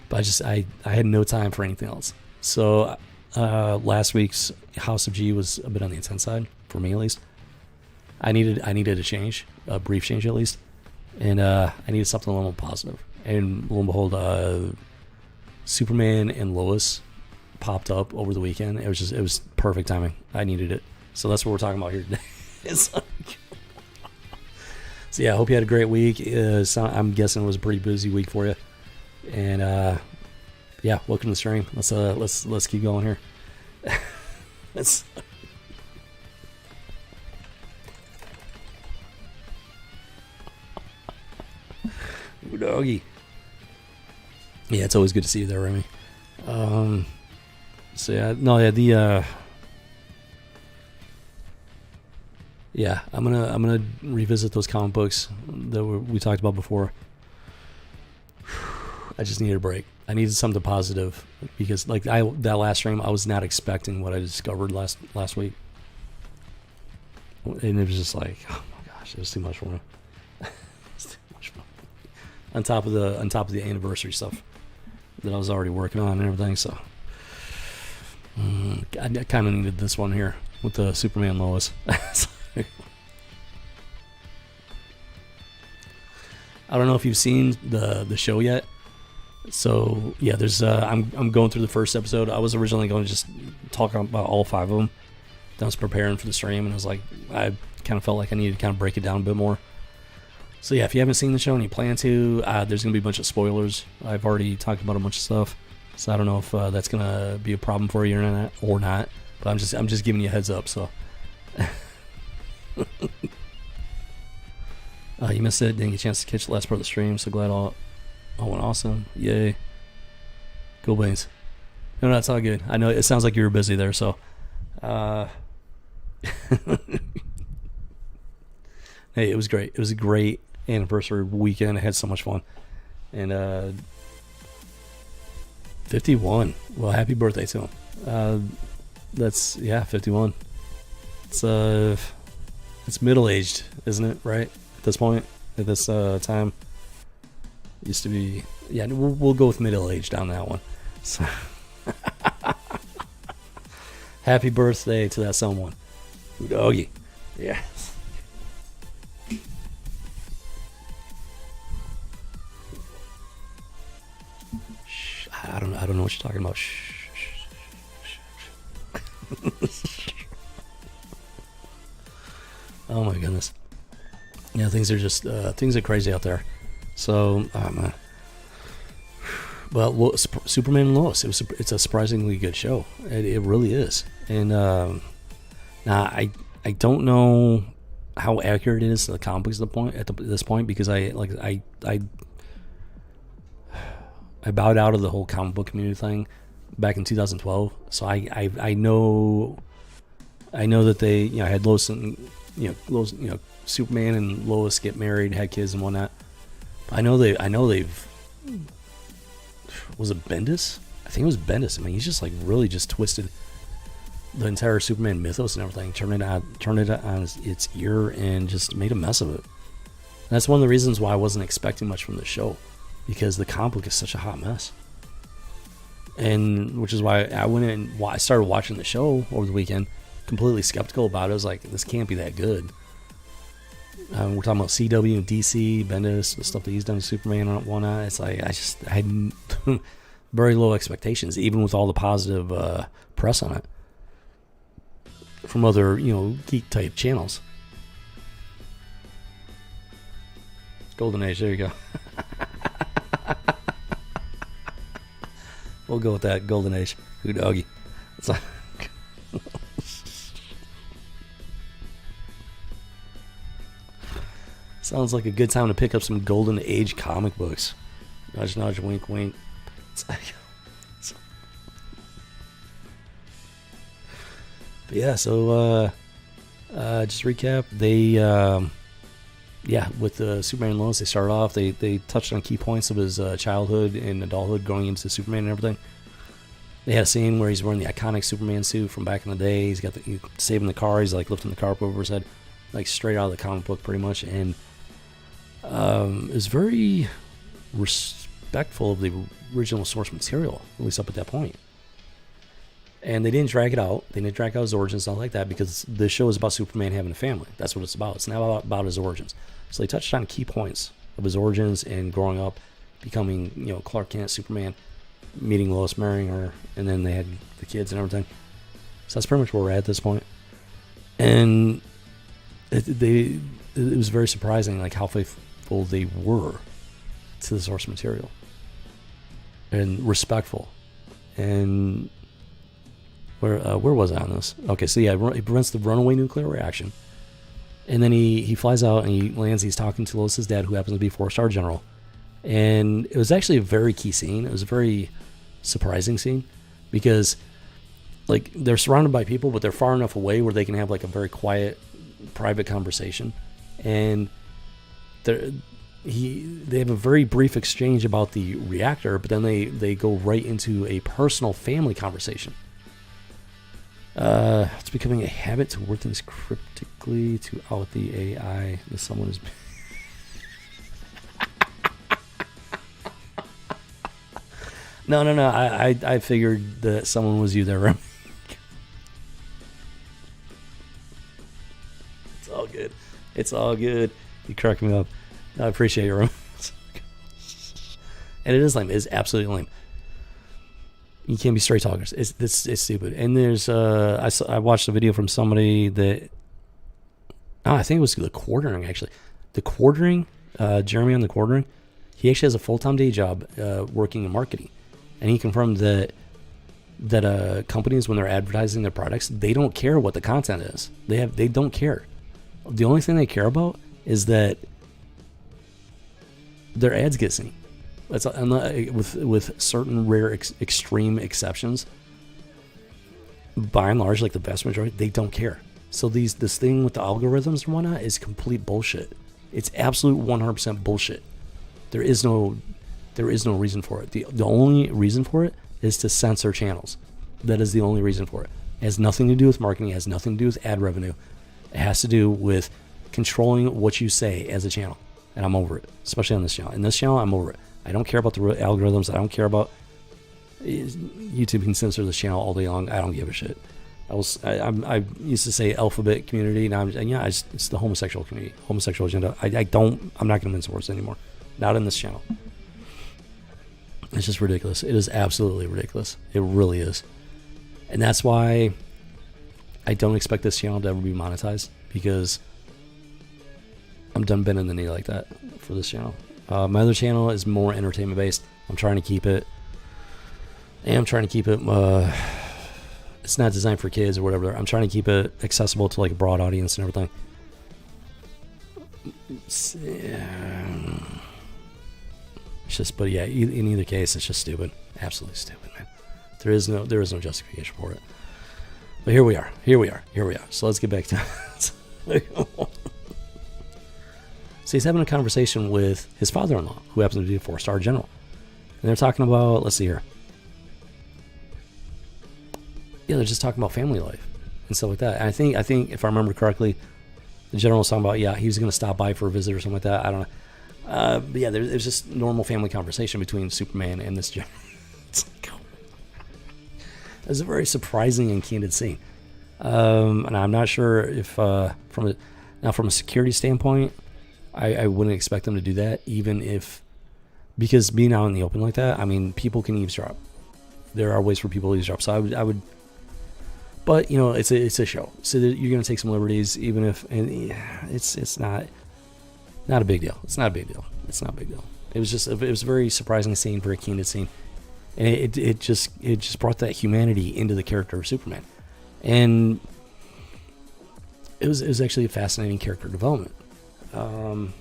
Speaker 2: But I had no time for anything else. So last week's House of G was a bit on the intense side, for me at least. I needed a change, a brief change at least. And I needed something a little positive. And lo and behold, Superman and Lois popped up over the weekend. It was perfect timing. I needed it. So that's what we're talking about here today. So yeah, I hope you had a great week. I'm guessing it was a pretty busy week for you. And welcome to the stream. Let's keep going here. Ooh, doggy. Yeah, it's always good to see you there, Remy. I'm gonna revisit those comic books that we talked about before. I just needed a break. I needed something positive because that last stream, I was not expecting what I discovered last week, and it was just like, oh my gosh, it was too much for me. It's too much for me. On top of the anniversary stuff that I was already working on and everything, so I kind of needed this one here with the Superman Lois. I don't know if you've seen the show yet. So yeah, there's I'm going through the first episode. I was originally going to just talk about all 5 of them. Then I was preparing for the stream, and I kind of felt like I needed to kind of break it down a bit more. So yeah, if you haven't seen the show and you plan to, there's going to be a bunch of spoilers. I've already talked about a bunch of stuff, so I don't know if that's going to be a problem for you or not. But I'm just giving you a heads up. So you missed it. Didn't get a chance to catch the last part of the stream. So glad all went awesome. Yay. Cool beans. No, that's all good. I know it sounds like you were busy there, so hey, it was great. It was a great anniversary weekend. I had so much fun. And 51. Well, happy birthday to him. That's 51. It's middle aged, isn't it? Right at this point, at this time, used to be. Yeah, we'll go with middle aged on that one. So happy birthday to that someone. Doggy. Yeah. I don't know what you're talking about. Oh my goodness. Yeah, things are crazy out there. So, well, Superman and Lois. It's a surprisingly good show. It really is. And now I don't know how accurate it is to the comic books at this point because I bowed out of the whole comic book community thing back in 2012. So I know that they had Lois and Superman and Lois get married, had kids and whatnot. But I know they've was it Bendis? I think it was Bendis. I mean, he's just really just twisted the entire Superman mythos and everything, turned it on its ear and just made a mess of it. And that's one of the reasons why I wasn't expecting much from the show, because the comic book is such a hot mess. And which is why I went in and I started watching the show over the weekend, completely skeptical about it. I was like, this can't be that good. We're talking about CW and DC, Bendis, the stuff that he's done with Superman and whatnot. It's like I had very low expectations, even with all the positive press on it from other geek type channels. Golden Age, there you go. We'll go with that, Golden Age. Who doggy? It's like sounds like a good time to pick up some Golden Age comic books. Nudge, nudge, wink, wink. But yeah, so just recap. They, with Superman and Lois, they started off. They touched on key points of his childhood and adulthood, growing into Superman and everything. They had a scene where he's wearing the iconic Superman suit from back in the day. He's saving the car. He's like lifting the car up over his head, like straight out of the comic book, pretty much. And is very respectful of the original source material, at least up at that point. And they didn't drag it out. They didn't drag out his origins, not like that, because the show is about Superman having a family. That's what it's about. It's not about his origins. So they touched on key points of his origins and growing up, becoming Clark Kent, Superman, meeting Lois, marrying her, and then they had the kids and everything. So that's pretty much where we're at this point. And it was very surprising, like how faithful they were to the source material and respectful. And where was I on this? Okay, so yeah, he prevents the runaway nuclear reaction, and then he flies out and he lands. He's talking to Lois's dad, who happens to be a 4-star general, and it was actually a very key scene. It was a very surprising scene because like they're surrounded by people, but they're far enough away where they can have like a very quiet, private conversation, and they have a very brief exchange about the reactor, but then they go right into a personal family conversation. It's becoming a habit to word things cryptically to out the AI that someone is. No. I figured that someone was you there, Remy. It's all good. You cracked me up. I appreciate you, Remy. And it is lame. It is absolutely lame. You can't be straight talkers. It's stupid. And there's I watched a video from somebody that I think it was the quartering actually. The quartering, Jeremy on the quartering, he actually has a full-time day job working in marketing, and he confirmed that companies, when they're advertising their products, they don't care what the content is. They don't care. The only thing they care about is that their ads get seen. That's with certain rare extreme exceptions. By and large, like the vast majority, they don't care. So this thing with the algorithms and whatnot is complete bullshit. It's absolute 100% bullshit. There is no reason for it. The only reason for it is to censor channels. That is the only reason for it. It has nothing to do with marketing. It has nothing to do with ad revenue. It has to do with controlling what you say as a channel. And I'm over it, especially on this channel. In this channel, I'm over it. I don't care about the algorithms. I don't care about YouTube can censor this channel all day long. I don't give a shit. I used to say alphabet community. Now it's the homosexual community, homosexual agenda. I'm not going to mince words anymore. Not in this channel. It's just ridiculous. It is absolutely ridiculous. It really is. And that's why I don't expect this channel to ever be monetized, because I'm done bending the knee like that for this channel. My other channel is more entertainment based. I'm trying to keep it. It's not designed for kids or whatever. I'm trying to keep it accessible to like a broad audience and everything. It's just, but yeah, in either case, it's just stupid. Absolutely stupid, man. There is no justification for it. But here we are. So let's get back to it. So he's having a conversation with his father-in-law, who happens to be a 4-star general. And they're talking about, let's see here. Yeah, they're just talking about family life and stuff like that. And I think if I remember correctly, the general was talking about, he was going to stop by for a visit or something like that. I don't know. But yeah, there's just normal family conversation between Superman and this general. It's like, oh. It was a very surprising and candid scene. And I'm not sure if from a security standpoint, I wouldn't expect them to do that, even if, because being out in the open like that, I mean, people can eavesdrop. There are ways for people to eavesdrop. So I would, but it's a show, so you're going to take some liberties, even if, and it's not a big deal. It's not a big deal. It was a very surprising scene, very candid scene, and it just brought that humanity into the character of Superman, and it was actually a fascinating character development. So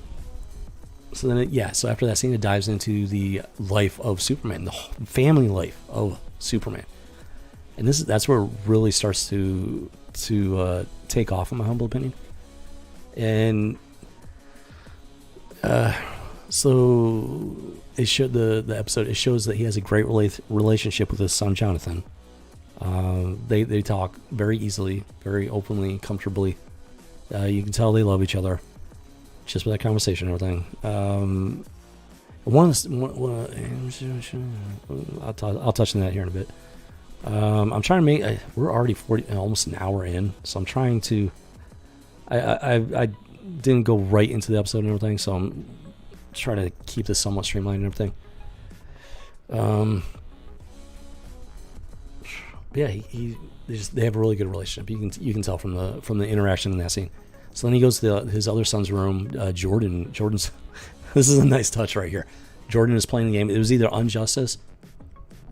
Speaker 2: after that scene, it dives into the life of Superman, the family life of Superman, and that's where it really starts to take off, in my humble opinion. And so it showed the episode. It shows that he has a great relationship with his son Jonathan. They talk very easily, very openly, comfortably. You can tell they love each other. Just with that conversation and everything. I'll touch on that here in a bit. I'm trying to make. We're already almost an hour in, so I'm trying to. I didn't go right into the episode and everything, so I'm trying to keep this somewhat streamlined and everything. They have a really good relationship. You can tell from the interaction in that scene. So then he goes to his other son's room, Jordan. Jordan's. This is a nice touch right here. Jordan is playing the game. It was either Injustice,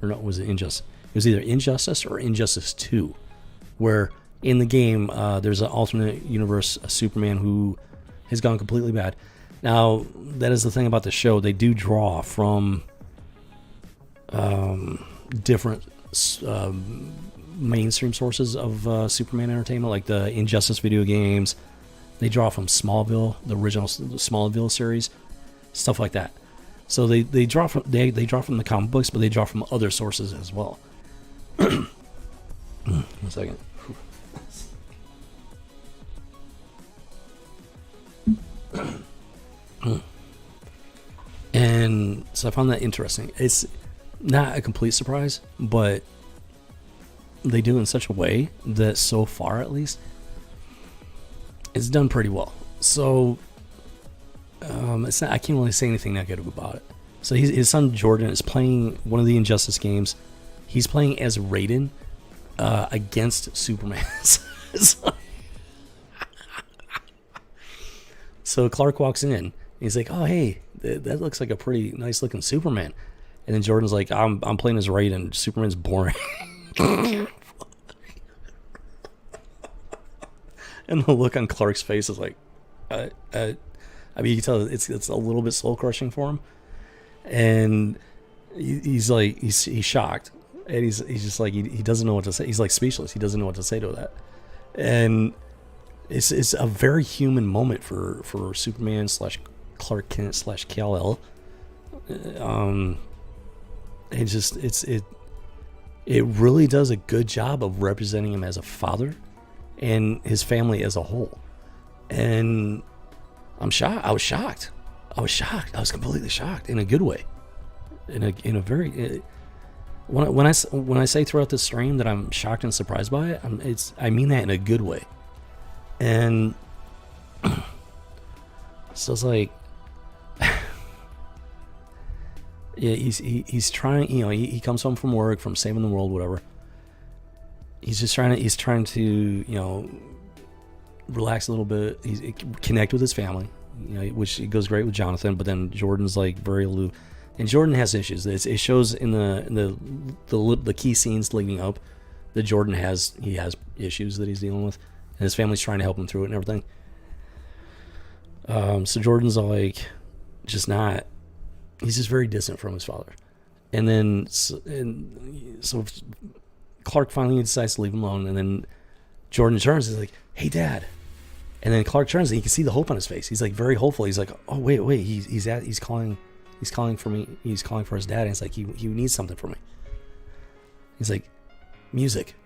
Speaker 2: or no, was it Injustice? It was either Injustice or Injustice 2, where in the game there's an alternate universe, a Superman who has gone completely bad. Now, that is the thing about the show. They do draw from different mainstream sources of Superman entertainment, like the Injustice video games. They draw from Smallville, the original Smallville series, stuff like that. So they draw from the comic books, but they draw from other sources as well. 1 second. And so I found that interesting. It's not a complete surprise, but they do it in such a way that so far, at least, it's done pretty well. So it's not. I can't really say anything negative about it. So his son Jordan is playing one of the Injustice games. He's playing as Raiden against Superman. So Clark walks in. And he's like, "Oh, hey, that looks like a pretty nice looking Superman." And then Jordan's like, "I'm playing as Raiden. Superman's boring." And the look on Clark's face is like, I mean, you can tell it's a little bit soul crushing for him, and he's shocked, and he's just like he doesn't know what to say. He's like speechless. He doesn't know what to say to that, and it's a very human moment for Superman / Clark Kent / Kal-El. It it really does a good job of representing him as a father and his family as a whole. And I'm shocked. I was shocked. I was completely shocked in a good way. In a very when I say throughout this stream that I'm shocked and surprised by it, I mean that in a good way. And so it's like, yeah, he's trying. He comes home from work, from saving the world, whatever. He's trying to relax a little bit. He's connect with his family, which it goes great with Jonathan. But then Jordan's like very aloof, and Jordan has issues. It shows in the key scenes leading up that Jordan has issues that he's dealing with, and his family's trying to help him through it and everything. So Jordan's like just not. He's just very distant from his father, and then so Clark finally decides to leave him alone, and then Jordan turns and is like, "Hey, Dad," and then Clark turns and you can see the hope on his face. He's like very hopeful. He's like, "Oh wait, he's calling for me. He's calling for his dad." And it's like he needs something from me. He's like, music,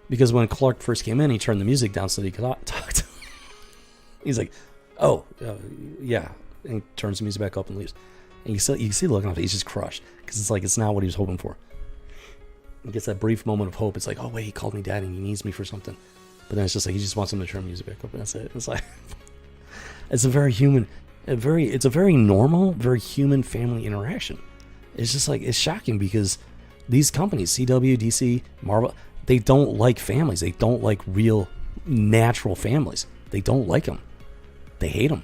Speaker 2: because when Clark first came in, he turned the music down so that he could talk to him. He's like, "Oh, yeah," and he turns the music back up and leaves. And you can see the look on his face. He's just crushed because it's like it's not what he was hoping for. He gets that brief moment of hope. It's like, oh wait, he called me dad and he needs me for something. But then it's just like he just wants him to turn music back up, and that's it. It's like it's a very normal, very human family interaction. It's just like it's shocking because these companies, CW, DC, Marvel, they don't like families. They don't like real natural families. They don't like them. They hate them.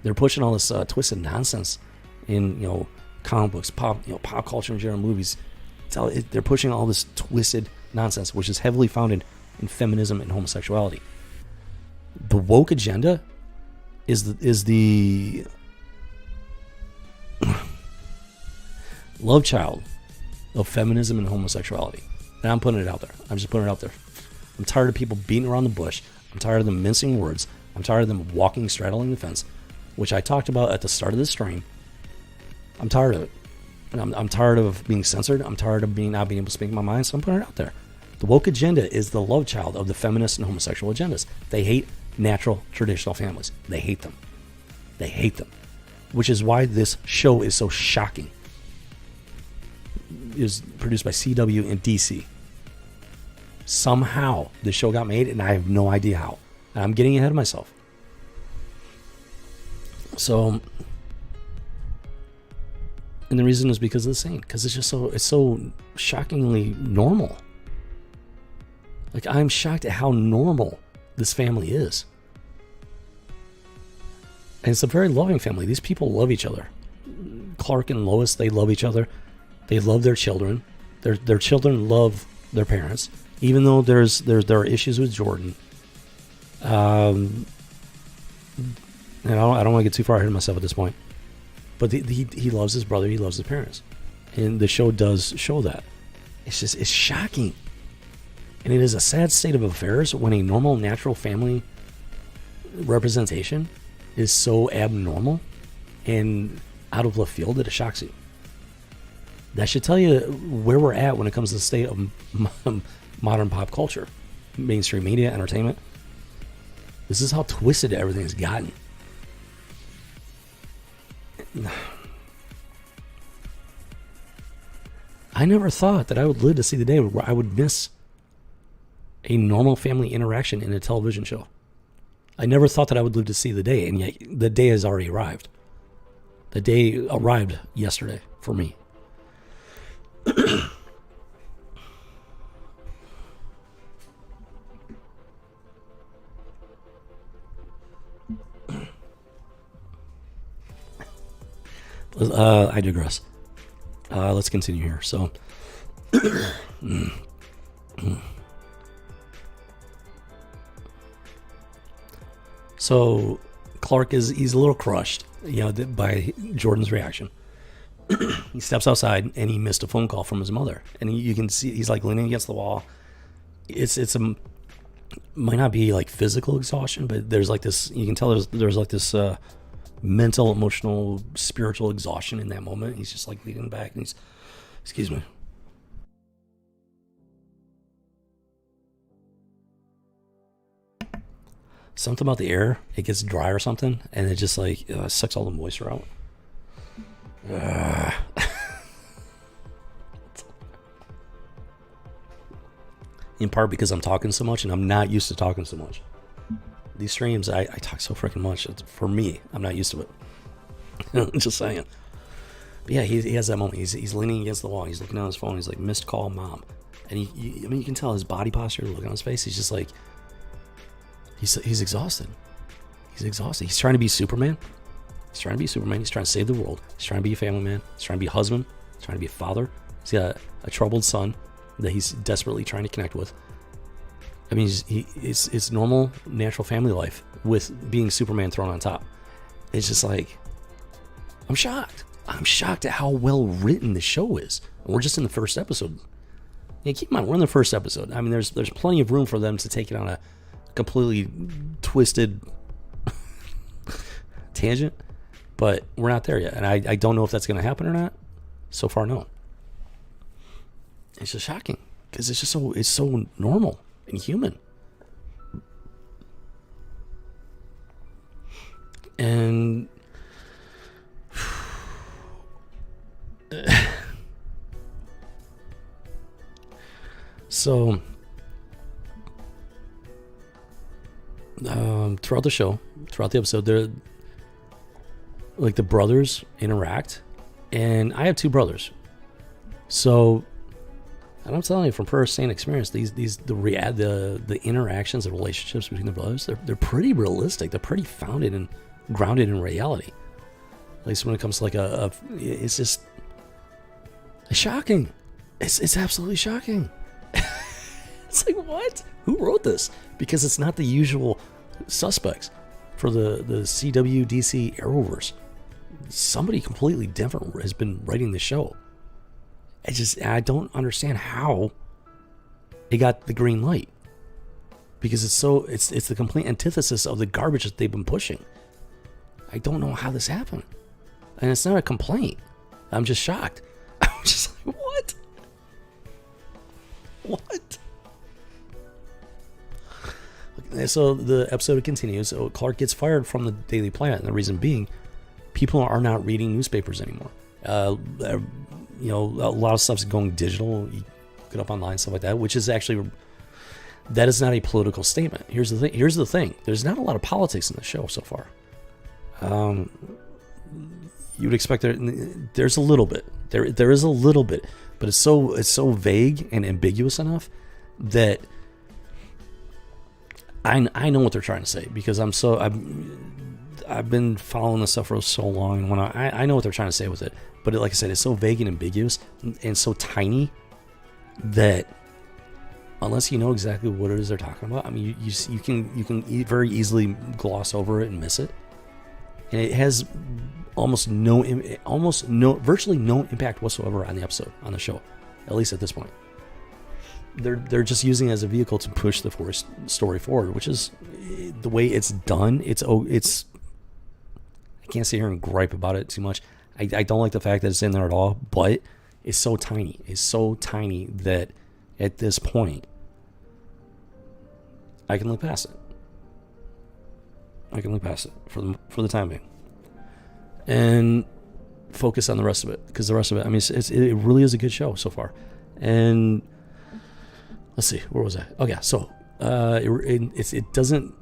Speaker 2: They're pushing all this twisted nonsense in comic books, pop culture, and general movies. They're pushing all this twisted nonsense, which is heavily founded in feminism and homosexuality. The woke agenda is the love child of feminism and homosexuality. And I'm putting it out there. I'm just putting it out there. I'm tired of people beating around the bush. I'm tired of them mincing words. I'm tired of them straddling the fence, which I talked about at the start of this stream. I'm tired of it. And I'm tired of being censored. I'm tired of not being able to speak my mind, so I'm putting it out there. The woke agenda is the love child of the feminist and homosexual agendas. They hate natural, traditional families. They hate them. They hate them. Which is why this show is so shocking. It was produced by CW and DC. Somehow, this show got made, and I have no idea how. And I'm getting ahead of myself. So... And the reason is because of the same. Because it's so shockingly normal. Like, I'm shocked at how normal this family is. And it's a very loving family. These people love each other. Clark and Lois, they love each other. They love their children. Their children love their parents. Even though there are issues with Jordan. And I don't want to get too far ahead of myself at this point. But he loves his brother. He loves his parents. And the show does show that. It's shocking. And it is a sad state of affairs when a normal, natural family representation is so abnormal and out of left field that it shocks you. That should tell you where we're at when it comes to the state of modern pop culture, mainstream media, entertainment. This is how twisted everything has gotten. I never thought that I would live to see the day where I would miss a normal family interaction in a television show. I never thought that I would live to see the day, and yet the day has already arrived. The day arrived yesterday for me. I digress. Let's continue here. So, so Clark he's a little crushed, by Jordan's reaction. He steps outside and he missed a phone call from his mother, and you can see he's like leaning against the wall. Might not be like physical exhaustion, but there's like this. You can tell there's like this. Mental, emotional, spiritual exhaustion in that moment. He's just like leaning back and excuse me. something about the air, it gets dry or something, and it just like sucks all the moisture out. In part because I'm talking so much and I'm not used to talking so much. These streams, I talk so freaking much. For me, I'm not used to it. Just saying. But yeah, he has that moment. He's leaning against the wall. He's looking on his phone. He's like, missed call, mom. And I mean, you can tell his body posture, look on his face. He's just like, he's exhausted. He's exhausted. He's trying to be Superman. He's trying to be Superman. He's trying to save the world. He's trying to be a family man. He's trying to be a husband. He's trying to be a father. He's got a troubled son that he's desperately trying to connect with. I mean, it's normal, natural family life with being Superman thrown on top. It's just like, I'm shocked. I'm shocked at how well written the show is. And we're just in the first episode. Yeah, keep in mind, we're in the first episode. I mean, there's plenty of room for them to take it on a completely twisted tangent, but we're not there yet. And I don't know if that's going to happen or not. So far, no. It's just shocking because it's so normal and human. And so throughout the show, throughout the episode, they're like the brothers interact, and I have two brothers, so. And I'm telling you from first-hand experience, the interactions, the relationships between the brothers, they're pretty realistic. They're pretty founded and grounded in reality. At least when it comes to like it's just shocking. It's absolutely shocking. It's like, what? Who wrote this? Because it's not the usual suspects for the CW, DC, Arrowverse. Somebody completely different has been writing the show. I don't understand how it got the green light, because it's the complete antithesis of the garbage that they've been pushing. I don't know how this happened, and it's not a complaint. I'm just shocked. I'm just like, what? So the episode continues. So Clark gets fired from the Daily Planet, and the reason being, people are not reading newspapers anymore. A lot of stuff's going digital. You look it up online, stuff like that, which is actually, that is not a political statement. Here's the thing. There's not a lot of politics in the show so far. You would expect there's a little bit. There is a little bit, but it's so vague and ambiguous enough that I know what they're trying to say, because I've been following this stuff for so long, and when I know what they're trying to say with it. But like I said, it's so vague and ambiguous and so tiny that unless you know exactly what it is they're talking about, I mean, you can very easily gloss over it and miss it. And it has virtually no impact whatsoever on the episode, on the show, at least at this point. They're just using it as a vehicle to push the story forward, which is the way it's done. I can't sit here and gripe about it too much. I don't like the fact that it's in there at all, but it's so tiny. It's so tiny that at this point, I can look past it. I can look past it for the time being, and focus on the rest of it, because the rest of it, I mean, it really is a good show so far. And let's see, where was I? Oh yeah, so it doesn't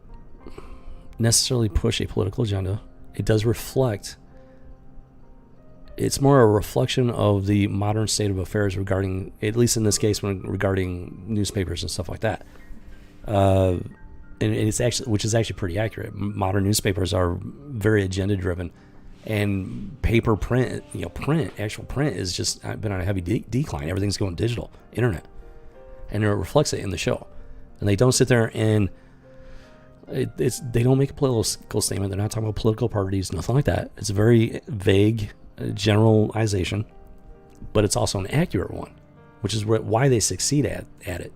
Speaker 2: necessarily push a political agenda. It does reflect. It's more a reflection of the modern state of affairs regarding, at least in this case, regarding newspapers and stuff like that. And it's actually, which is actually pretty accurate. Modern newspapers are very agenda driven, and paper print, actual print is just been on a heavy decline. Everything's going digital, internet, and it reflects it in the show. And they don't sit there and they don't make a political statement. They're not talking about political parties, nothing like that. It's a very vague generalization, but it's also an accurate one, which is why they succeed at it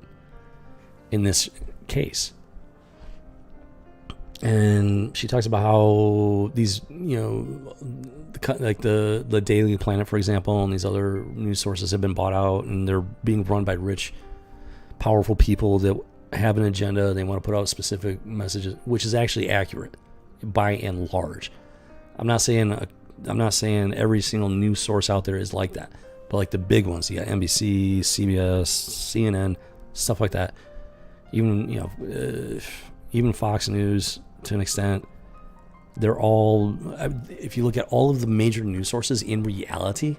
Speaker 2: in this case. And she talks about how these, like the Daily Planet, for example, and these other news sources have been bought out, and they're being run by rich, powerful people that have an agenda. They want to put out specific messages, which is actually accurate by and large. I'm not saying every single news source out there is like that, but like the big ones, you got NBC, CBS, CNN, stuff like that. Even Fox News to an extent. They're all, if you look at all of the major news sources in reality,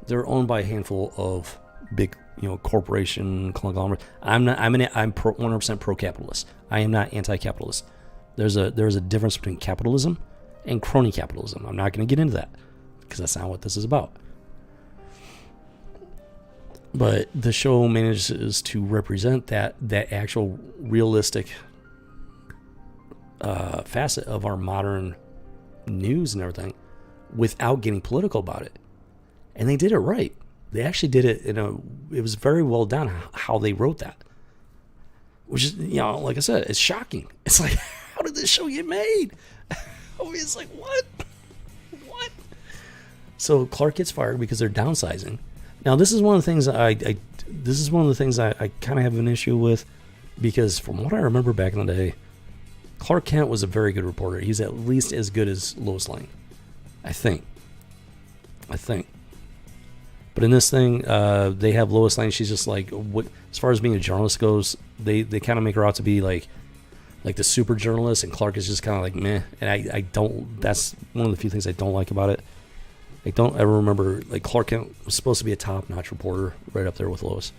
Speaker 2: they're owned by a handful of big, corporation conglomerates. I'm 100% pro-capitalist. I am not anti-capitalist. There's a difference between capitalism and crony capitalism. I'm not going to get into that because that's not what this is about. But the show manages to represent that actual realistic facet of our modern news and everything without getting political about it. And they did it right. They actually did it it was very well done how they wrote that. Which is, like I said, it's shocking. It's like, how did this show get made? It's like, what? So Clark gets fired because they're downsizing. Now, this is one of the things I kind of have an issue with, because from what I remember back in the day, Clark Kent was a very good reporter. He's at least as good as Lois Lane, I think. But in this thing, they have Lois Lane. She's just like, what, as far as being a journalist goes, they kind of make her out to be like the super journalist, and Clark is just kind of like meh. And I don't. That's one of the few things I don't like about it. I don't ever remember, like, Clark Kent was supposed to be a top-notch reporter right up there with Lois.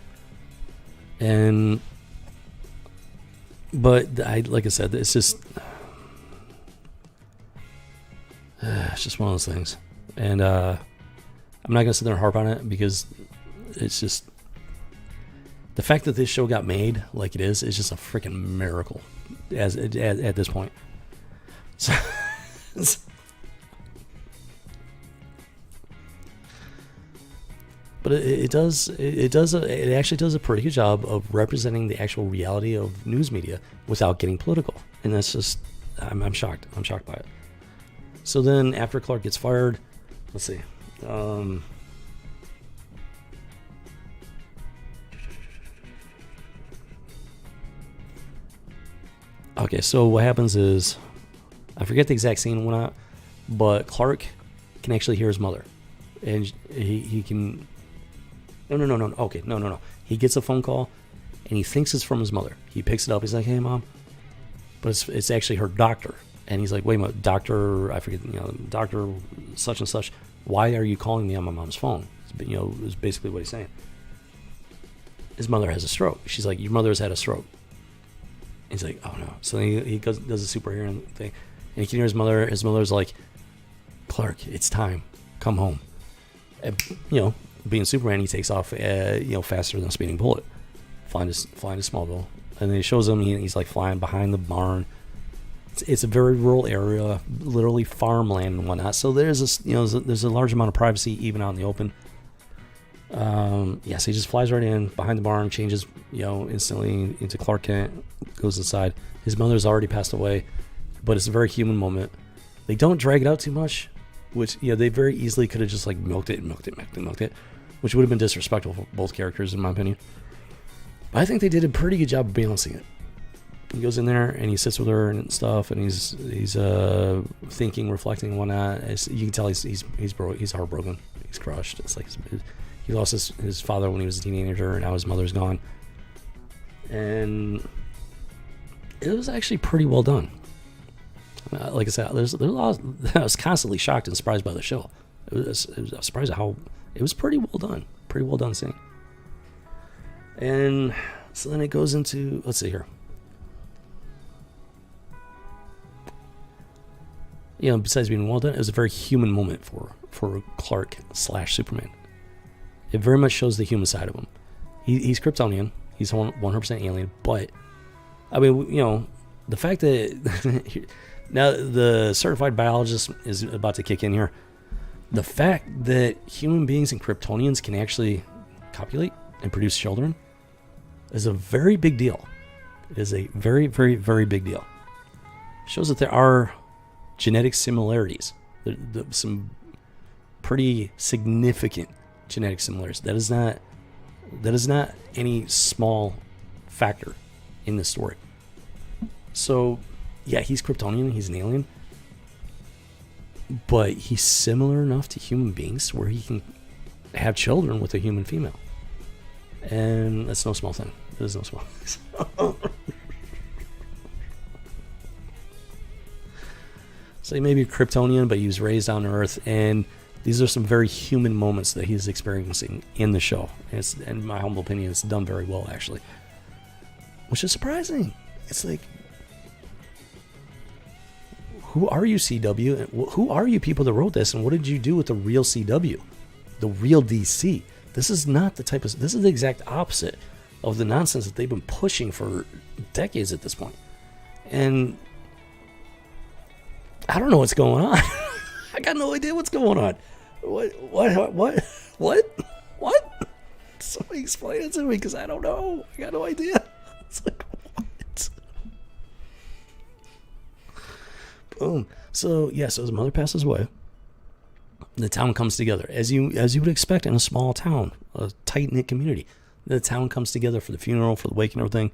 Speaker 2: But like I said, it's just one of those things. And I'm not going to sit there and harp on it, because it's just, the fact that this show got made like it is just a freaking miracle at this point. So, but it actually does a pretty good job of representing the actual reality of news media without getting political. And that's just, I'm shocked. I'm shocked by it. So then after Clark gets fired, let's see. Okay, so what happens is, I forget the exact scene and whatnot, but Clark can actually hear his mother. And he can... No. Okay, no. He gets a phone call, and he thinks it's from his mother. He picks it up. He's like, "Hey, Mom," but it's actually her doctor. And he's like, "Wait a minute, doctor, I forget, doctor such and such. Why are you calling me on my mom's phone?" Is basically what he's saying. His mother has a stroke. She's like, "Your mother has had a stroke." He's like, "Oh no!" So then he does a superhero thing, and he can hear his mother. His mother's like, "Clark, it's time. Come home." And, being Superman, he takes off, faster than a speeding bullet, flying to Smallville. And then he shows him, he's like flying behind the barn. It's a very rural area, literally farmland and whatnot. So there's there's a large amount of privacy even out in the open. So he just flies right in behind the barn, changes, instantly into Clark Kent, goes inside. His mother's already passed away, but it's a very human moment. They don't drag it out too much, which, they very easily could have just like milked it, which would have been disrespectful for both characters, in my opinion. But I think they did a pretty good job of balancing it. He goes in there and he sits with her and stuff, and he's thinking, reflecting, and whatnot. You can tell he's heartbroken, he's crushed. It's like he lost his father when he was a teenager, and now his mother's gone. And it was actually pretty well done. Like I said, there's a lot. I was constantly shocked and surprised by the show. I was surprised at how it was pretty well done scene. And so then it goes into, let's see here. Besides being well done, it was a very human moment for Clark / Superman. It very much shows the human side of him. He's Kryptonian. He's 100% alien. But I mean, the fact that now the certified biologist is about to kick in here. The fact that human beings and Kryptonians can actually copulate and produce children is a very big deal. It is a very, very, very big deal. It shows that there are genetic similarities. Some pretty significant genetic similarities. That is not any small factor in the story. So, yeah, he's Kryptonian, he's an alien, but he's similar enough to human beings where he can have children with a human female. And that's no small thing. It is no small thing. So he may be Kryptonian, but he was raised on Earth, and these are some very human moments that he's experiencing in the show. And in my humble opinion, it's done very well, actually. Which is surprising. It's like, who are you, CW? Who are you people that wrote this, and what did you do with the real CW? The real DC? This is not the type of... This is the exact opposite of the nonsense that they've been pushing for decades at this point. And I don't know what's going on. I got no idea what's going on. What? Somebody explain it to me, because I don't know. I got no idea. It's like, what? Boom. So, so his mother passes away. The town comes together, as you would expect in a small town, a tight-knit community. The town comes together for the funeral, for the wake and everything.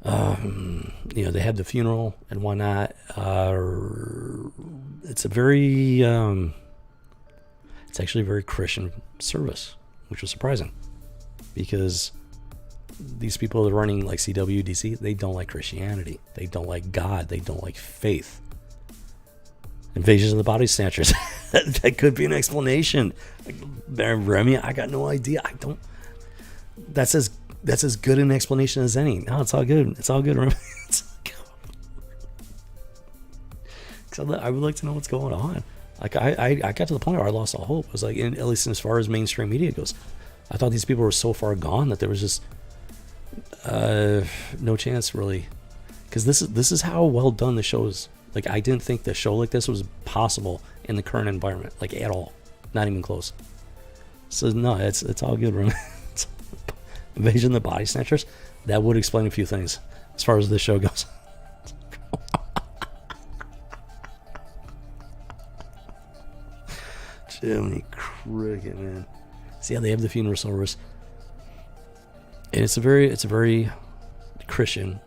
Speaker 2: They have the funeral and whatnot. It's actually a very Christian service, which was surprising, because these people that are running like CW, DC, they don't like Christianity. They don't like God. They don't like faith. Invasions of the Body Snatchers. That could be an explanation. Remy, I got no idea. I don't. That's as good an explanation as any. No, it's all good. It's all good, Remy. I would like to know what's going on. Like I got to the point where I lost all hope. It was like, at least as far as mainstream media goes, I thought these people were so far gone that there was just no chance really. Because this is how well done the show is. Like, I didn't think the show like this was possible in the current environment, like, at all. Not even close. So, no, it's all good, Room. Invasion of the Body Snatchers, that would explain a few things as far as this show goes. Jiminy Cricket, man. See how they have the funeral service. And it's a very Christian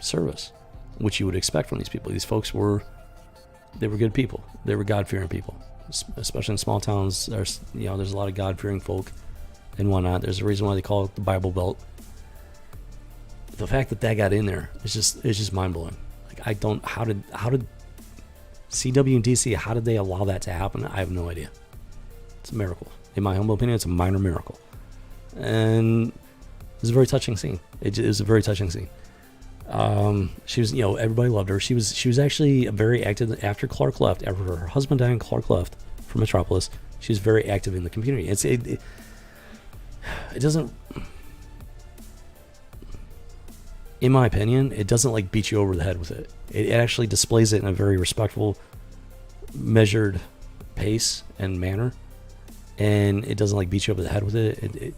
Speaker 2: service, which you would expect from these people. These folks were good people. They were God-fearing people, especially in small towns. There's a lot of God-fearing folk and whatnot. There's a reason why they call it the Bible Belt. The fact that got in there is just mind-blowing. Like, how did CW and DC, how did they allow that to happen? I have no idea. It's a miracle. In my humble opinion, it's a minor miracle. And it was a very touching scene. It was a very touching scene. She was, everybody loved her. She was actually very active after Clark left. After her husband died and Clark left from Metropolis, she was very active in the community. It doesn't, in my opinion, it doesn't like beat you over the head with it. It actually displays it in a very respectful, measured pace and manner, and it doesn't like beat you over the head with it.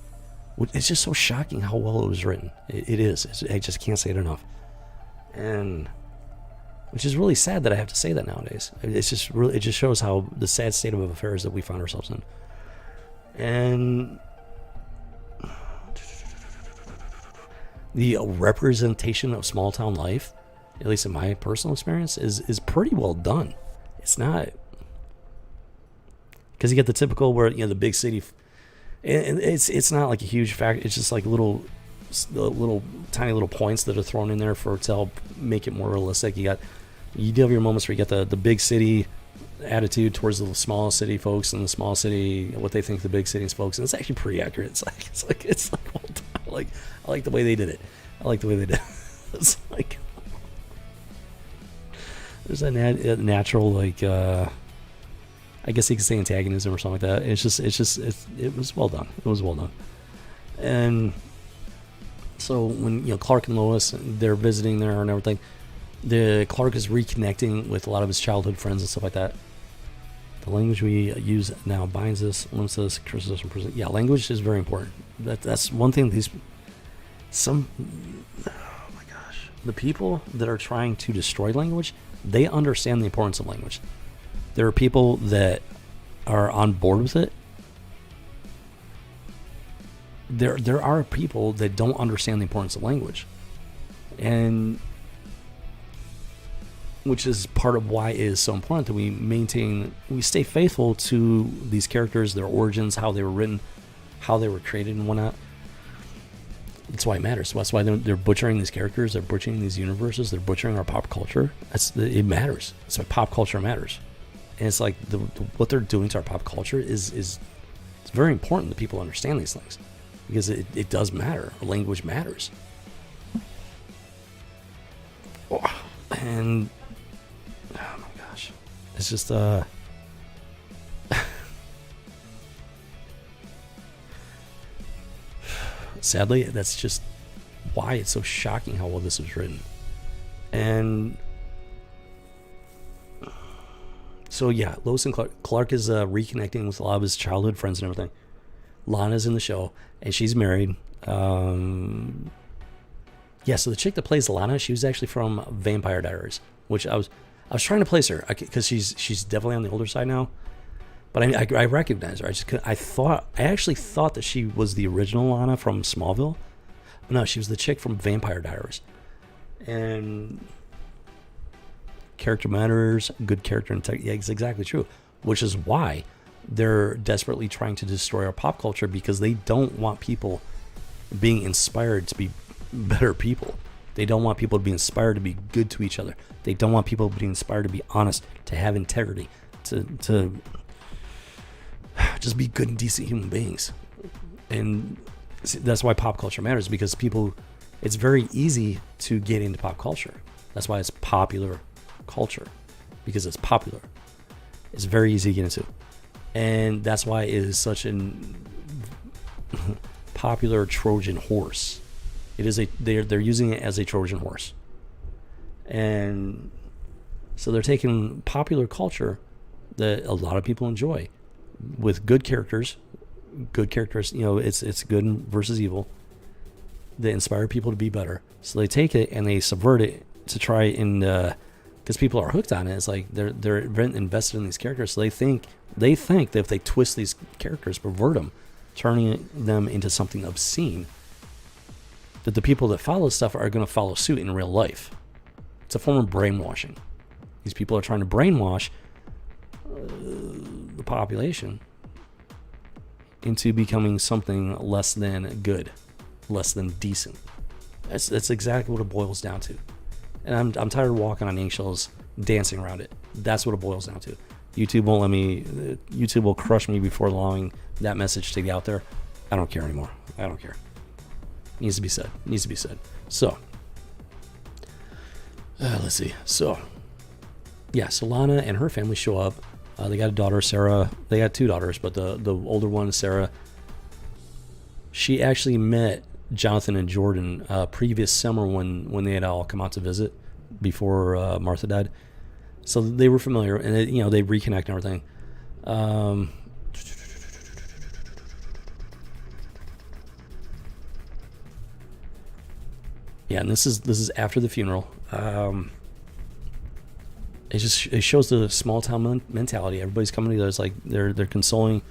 Speaker 2: It's just so shocking how well it was written. It is. I just can't say it enough. And which is really sad that I have to say that nowadays. It just shows how the sad state of affairs that we find ourselves in. And the representation of small town life, at least in my personal experience, is pretty well done. It's not, because you get the typical where the big city, and it's not like a huge factor. It's just like little tiny little points that are thrown in there to help make it more realistic. You do have your moments where you get the big city attitude towards the small city folks, and the small city what they think the big city's folks, and it's actually pretty accurate. It's like well done. I like the way they did it. It's like there's a natural I guess you could say antagonism or something like that. It was well done. It was well done. And so when Clark and Lois, they're visiting there and everything, Clark is reconnecting with a lot of his childhood friends and stuff like that. The language we use now binds us, limits us, curses us, imprisons. Yeah, language is very important. That's one thing. Oh my gosh, the people that are trying to destroy language, they understand the importance of language. There are people that are on board with it there are people that don't understand the importance of language, and which is part of why it is so important that we stay faithful to these characters, their origins, how they were written, how they were created, and whatnot. That's why it matters. That's why they're butchering these characters. They're butchering these universes. They're butchering our pop culture. It matters. That's why pop culture matters. And it's like what they're doing to our pop culture is it's very important that people understand these things, because it does matter. Language matters. And oh my gosh, it's just sadly, that's just why it's so shocking how well this was written. And so yeah, Lois and Clark is reconnecting with a lot of his childhood friends and everything. Lana's in the show, and she's married. Yeah, so the chick that plays Lana, she was actually from Vampire Diaries, which I was trying to place her because she's definitely on the older side now. But I recognize her. I actually thought that she was the original Lana from Smallville. But no, she was the chick from Vampire Diaries. And character matters, good character integrity. Yeah, it's exactly true. Which is why they're desperately trying to destroy our pop culture, because they don't want people being inspired to be better people. They don't want people to be inspired to be good to each other. They don't want people to be inspired to be honest, to have integrity, to just be good and decent human beings. And that's why pop culture matters, because it's very easy to get into pop culture. That's why it's popular culture, because it's popular. It's very easy to get into. And that's why it is such an popular Trojan horse. It is they're using it as a Trojan horse. And so they're taking popular culture that a lot of people enjoy, with good characters, it's good versus evil, that inspire people to be better. So they take it and they subvert it to try and, because people are hooked on it. It's like they're invested in these characters, so they think that if they twist these characters, pervert them, turning them into something obscene, that the people that follow stuff are going to follow suit in real life. It's a form of brainwashing. These people are trying to brainwash the population into becoming something less than good, less than decent. That's exactly what it boils down to. And I'm tired of walking on eggshells, dancing around it. That's what it boils down to. YouTube won't let me. YouTube will crush me before allowing that message to get out there. I don't care anymore. I don't care. Needs to be said. So, let's see. So, yeah. So Lana and her family show up. They got a daughter, Sarah. They got two daughters, but the older one, Sarah, she actually met Jonathan and Jordan previous summer when they had all come out to visit before Martha died. So they were familiar, and they reconnect and everything. Yeah, and this is after the funeral. It shows the small town mentality. Everybody's coming together. It's like they're consoling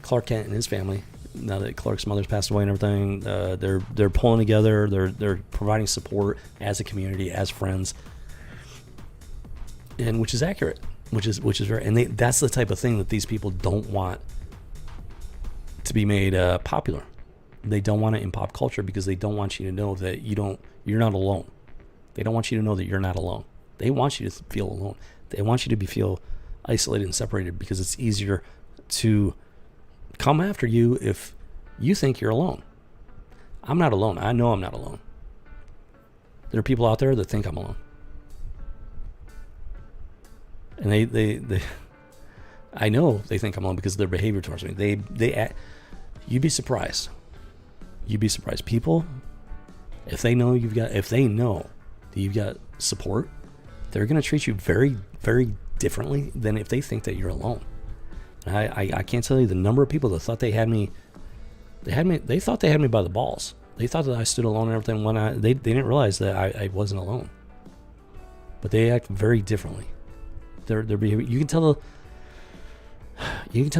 Speaker 2: Clark Kent and his family now that Clark's mother's passed away and everything. They're pulling together. They're providing support as a community, as friends, and which is accurate. Which is very, and that's the type of thing that these people don't want to be made popular. They don't want it in pop culture because they don't want you to know that you're not alone. They don't want you to know that you're not alone. They want you to feel alone. They want you to feel isolated and separated, because it's easier to come after you if you think you're alone. I'm not alone. I know I'm not alone. There are people out there that think I'm alone. And they I know they think I'm alone because of their behavior towards me. They you'd be surprised. You'd be surprised. People, if they know that you've got support, they're going to treat you very, very differently than if they think that you're alone. And I can't tell you the number of people that thought they had me. They thought they had me by the balls. They thought that I stood alone and everything. When they didn't realize that I wasn't alone. But they act very differently. Their behavior. You can tell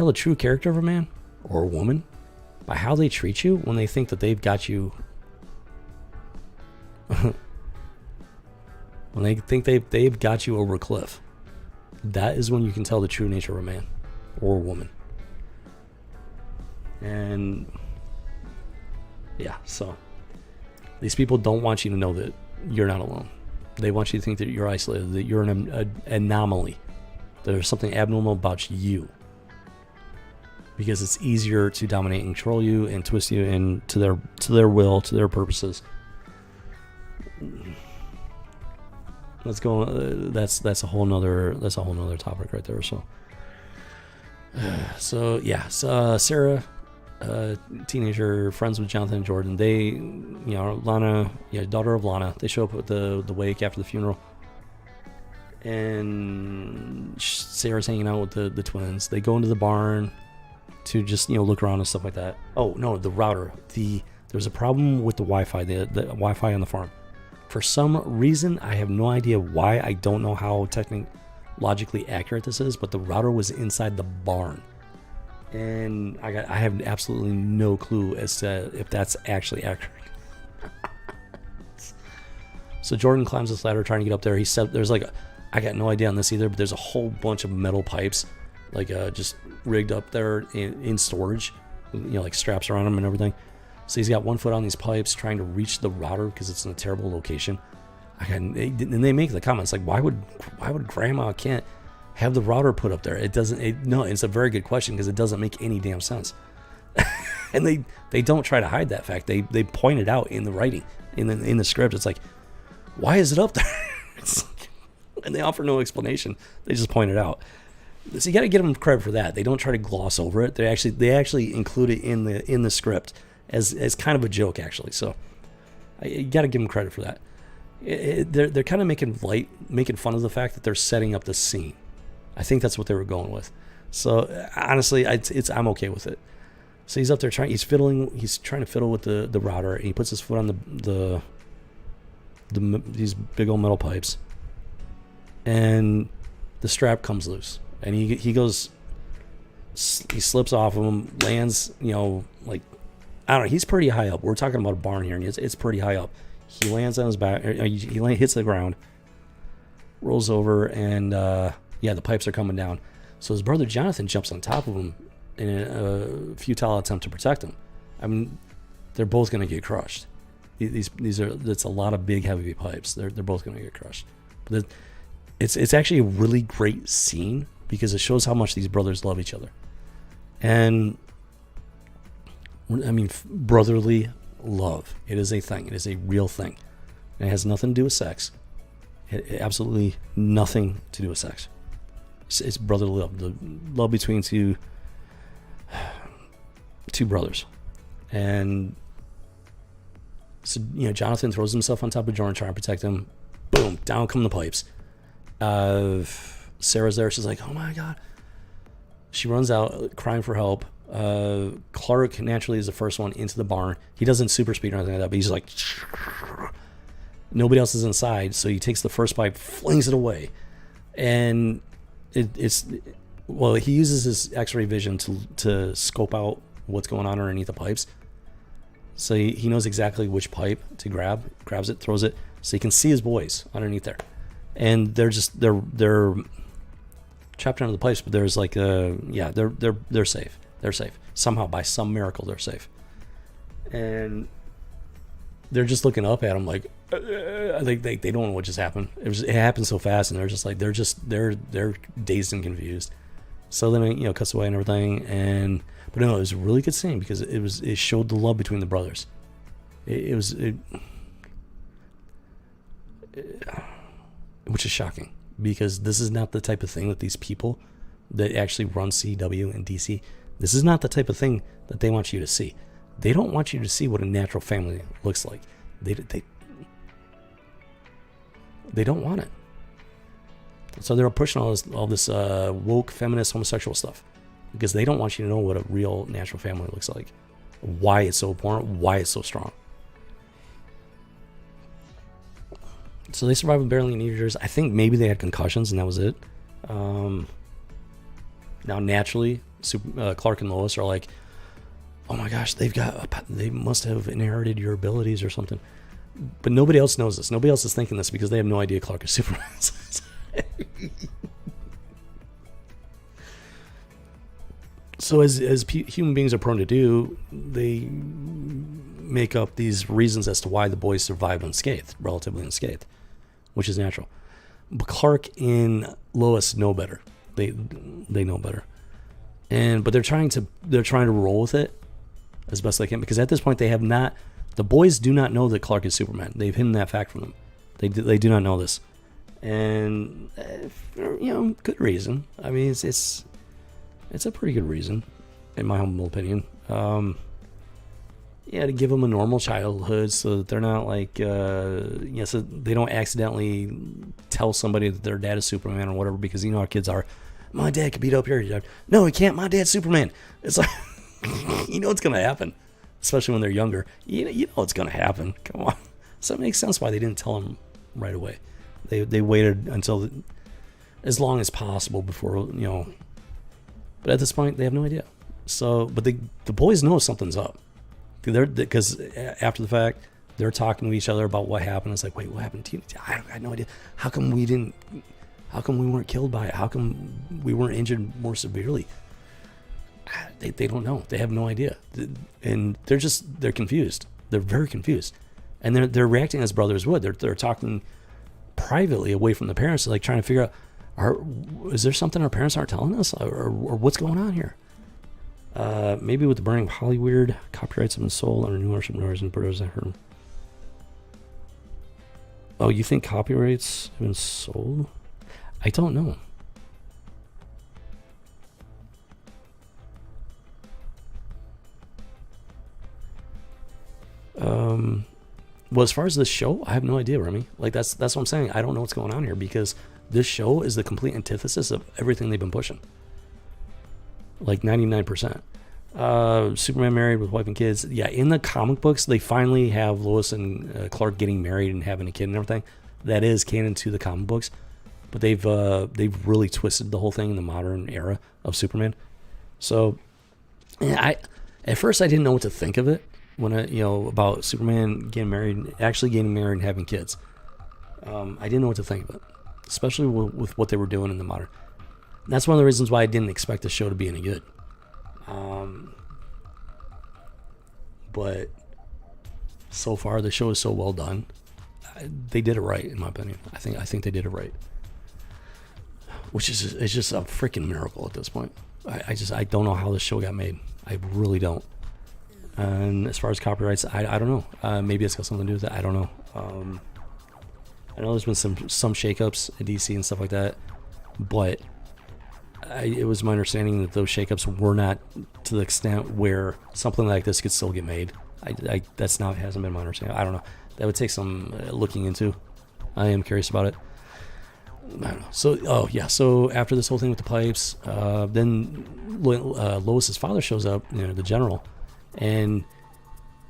Speaker 2: the true character of a man or a woman by how they treat you when they think that they've got you. When they think they've got you over a cliff, that is when you can tell the true nature of a man or a woman. And yeah, so these people don't want you to know that you're not alone. They want you to think that you're isolated, that you're an anomaly. There's something abnormal about you. Because it's easier to dominate and control you and twist you into their will, to their purposes. Let's go. That's a whole nother topic right there. So yeah. Sarah, teenager, friends with Jonathan and Jordan. They, Lana, daughter of Lana. They show up at the wake after the funeral, and Sarah's hanging out with the twins. They go into the barn to just look around and stuff like that. Oh no, the router. There's a problem with the Wi-Fi. The Wi-Fi on the farm. For some reason, I have no idea why. I don't know how logically accurate this is, but the router was inside the barn, and I have absolutely no clue as to if that's actually accurate. So Jordan climbs this ladder trying to get up there. He said, "There's I got no idea on this either, but there's a whole bunch of metal pipes, just rigged up there in storage, like straps around them and everything." So he's got 1 foot on these pipes trying to reach the router because it's in a terrible location. And they make the comments like, why would grandma can't have the router put up there? It's a very good question because it doesn't make any damn sense. And they don't try to hide that fact. They point it out in the writing, in the script. It's like, why is it up there? And they offer no explanation. They just point it out. So you got to give them credit for that. They don't try to gloss over it. They actually include it in the script as kind of a joke, actually. So you got to give them credit for that. They're kind of making fun of the fact that they're setting up the scene. I think that's what they were going with. So honestly, I'm okay with it. So he's up there he's trying to fiddle with the router, and he puts his foot on these big old metal pipes, and the strap comes loose, and he slips off of him, lands, I don't know, he's pretty high up. We're talking about a barn here, and it's pretty high up. He lands on his back, he hits the ground, rolls over, and the pipes are coming down. So his brother Jonathan jumps on top of him in a futile attempt to protect him. I mean, they're both going to get crushed. That's a lot of big, heavy pipes. They're both going to get crushed. But it's actually a really great scene because it shows how much these brothers love each other. And I mean, brotherly love. It is a thing. It is a real thing. And it has nothing to do with sex. Absolutely nothing to do with sex. It's brotherly love. The love between two brothers. And so, Jonathan throws himself on top of Jordan trying to protect him. Boom, down come the pipes. Sarah's there. She's like, oh my God. She runs out crying for help. Clark naturally is the first one into the barn. He doesn't super speed or anything like that, but he's like, nobody else is inside, so he takes the first pipe, flings it away, and he uses his X-ray vision to scope out what's going on underneath the pipes. So he knows exactly which pipe to grabs it, throws it, so he can see his boys underneath there, and they're trapped under the pipes, but there's they're safe. They're safe. Somehow, by some miracle, they're safe. And they're just looking up at him like, they don't know what just happened. It happened so fast, and they're just like, they're dazed and confused. So then it cuts away and everything, but no, it was a really good scene because it showed the love between the brothers. Which is shocking because this is not the type of thing that these people that actually run CW and DC. This is not the type of thing that they want you to see. They don't want you to see what a natural family looks like. They don't want it. So they're pushing all this woke feminist homosexual stuff because they don't want you to know what a real natural family looks like, why it's so important, why it's so strong. So they survived with barely any injuries. I think maybe they had concussions and that was it. Now naturally, Clark and Lois are like, oh my gosh, they must have inherited your abilities or something. But nobody else knows this. Nobody else is thinking this because they have no idea Clark is Superman. So as human beings are prone to do, they make up these reasons as to why the boys survived unscathed, relatively unscathed, which is natural. But Clark and Lois know better. They know better, but they're trying to roll with it as best they can, because at this point they have not. The boys do not know that Clark is Superman. They've hidden that fact from them. They do not know this, and good reason. I mean, it's a pretty good reason, in my humble opinion. To give them a normal childhood so that they're not like, so they don't accidentally tell somebody that their dad is Superman or whatever, because you know how kids are. My dad could beat up your dad. No, he can't. My dad's Superman. It's like, it's going to happen, especially when they're younger. You know it's going to happen. Come on. So it makes sense why they didn't tell them right away. They waited until as long as possible before, But at this point, they have no idea. So, but the boys know something's up. Because after the fact, they're talking to each other about what happened. It's like, wait, what happened to you? I had no idea. How come we weren't killed by it? How come we weren't injured more severely? They don't know. They have no idea. And they're confused. They're very confused. And they're reacting as brothers would. They're talking privately away from the parents, like trying to figure out, is there something our parents aren't telling us? Or what's going on here? Maybe with the burning Hollyweird, copyrights have been sold under new ownership and Brothers. I heard. Oh, you think copyrights have been sold? I don't know. Well, as far as this show, I have no idea, Remy. Like that's what I'm saying. I don't know what's going on here, because this show is the complete antithesis of everything they've been pushing. Like 99%. Superman married with wife and kids. Yeah, in the comic books, they finally have Lois and Clark getting married and having a kid and everything. That is canon to the comic books, but they've really twisted the whole thing in the modern era of Superman. So, at first I didn't know what to think of it when about Superman getting married and having kids. I didn't know what to think of it, especially with what they were doing in the modern. That's one of the reasons why I didn't expect the show to be any good. But so far the show is so well done. They did it right, in my opinion. I think they did it right, which is it's just a freaking miracle at this point. I don't know how this show got made. I really don't. And as far as copyrights, I don't know. Maybe it's got something to do with it. I don't know. I know there's been some shakeups at DC and stuff like that, but it was my understanding that those shakeups were not to the extent where something like this could still get made. Hasn't been my understanding. I don't know. That would take some looking into. I am curious about it. I don't know. So after this whole thing with the pipes, then Lois's father shows up, the general, and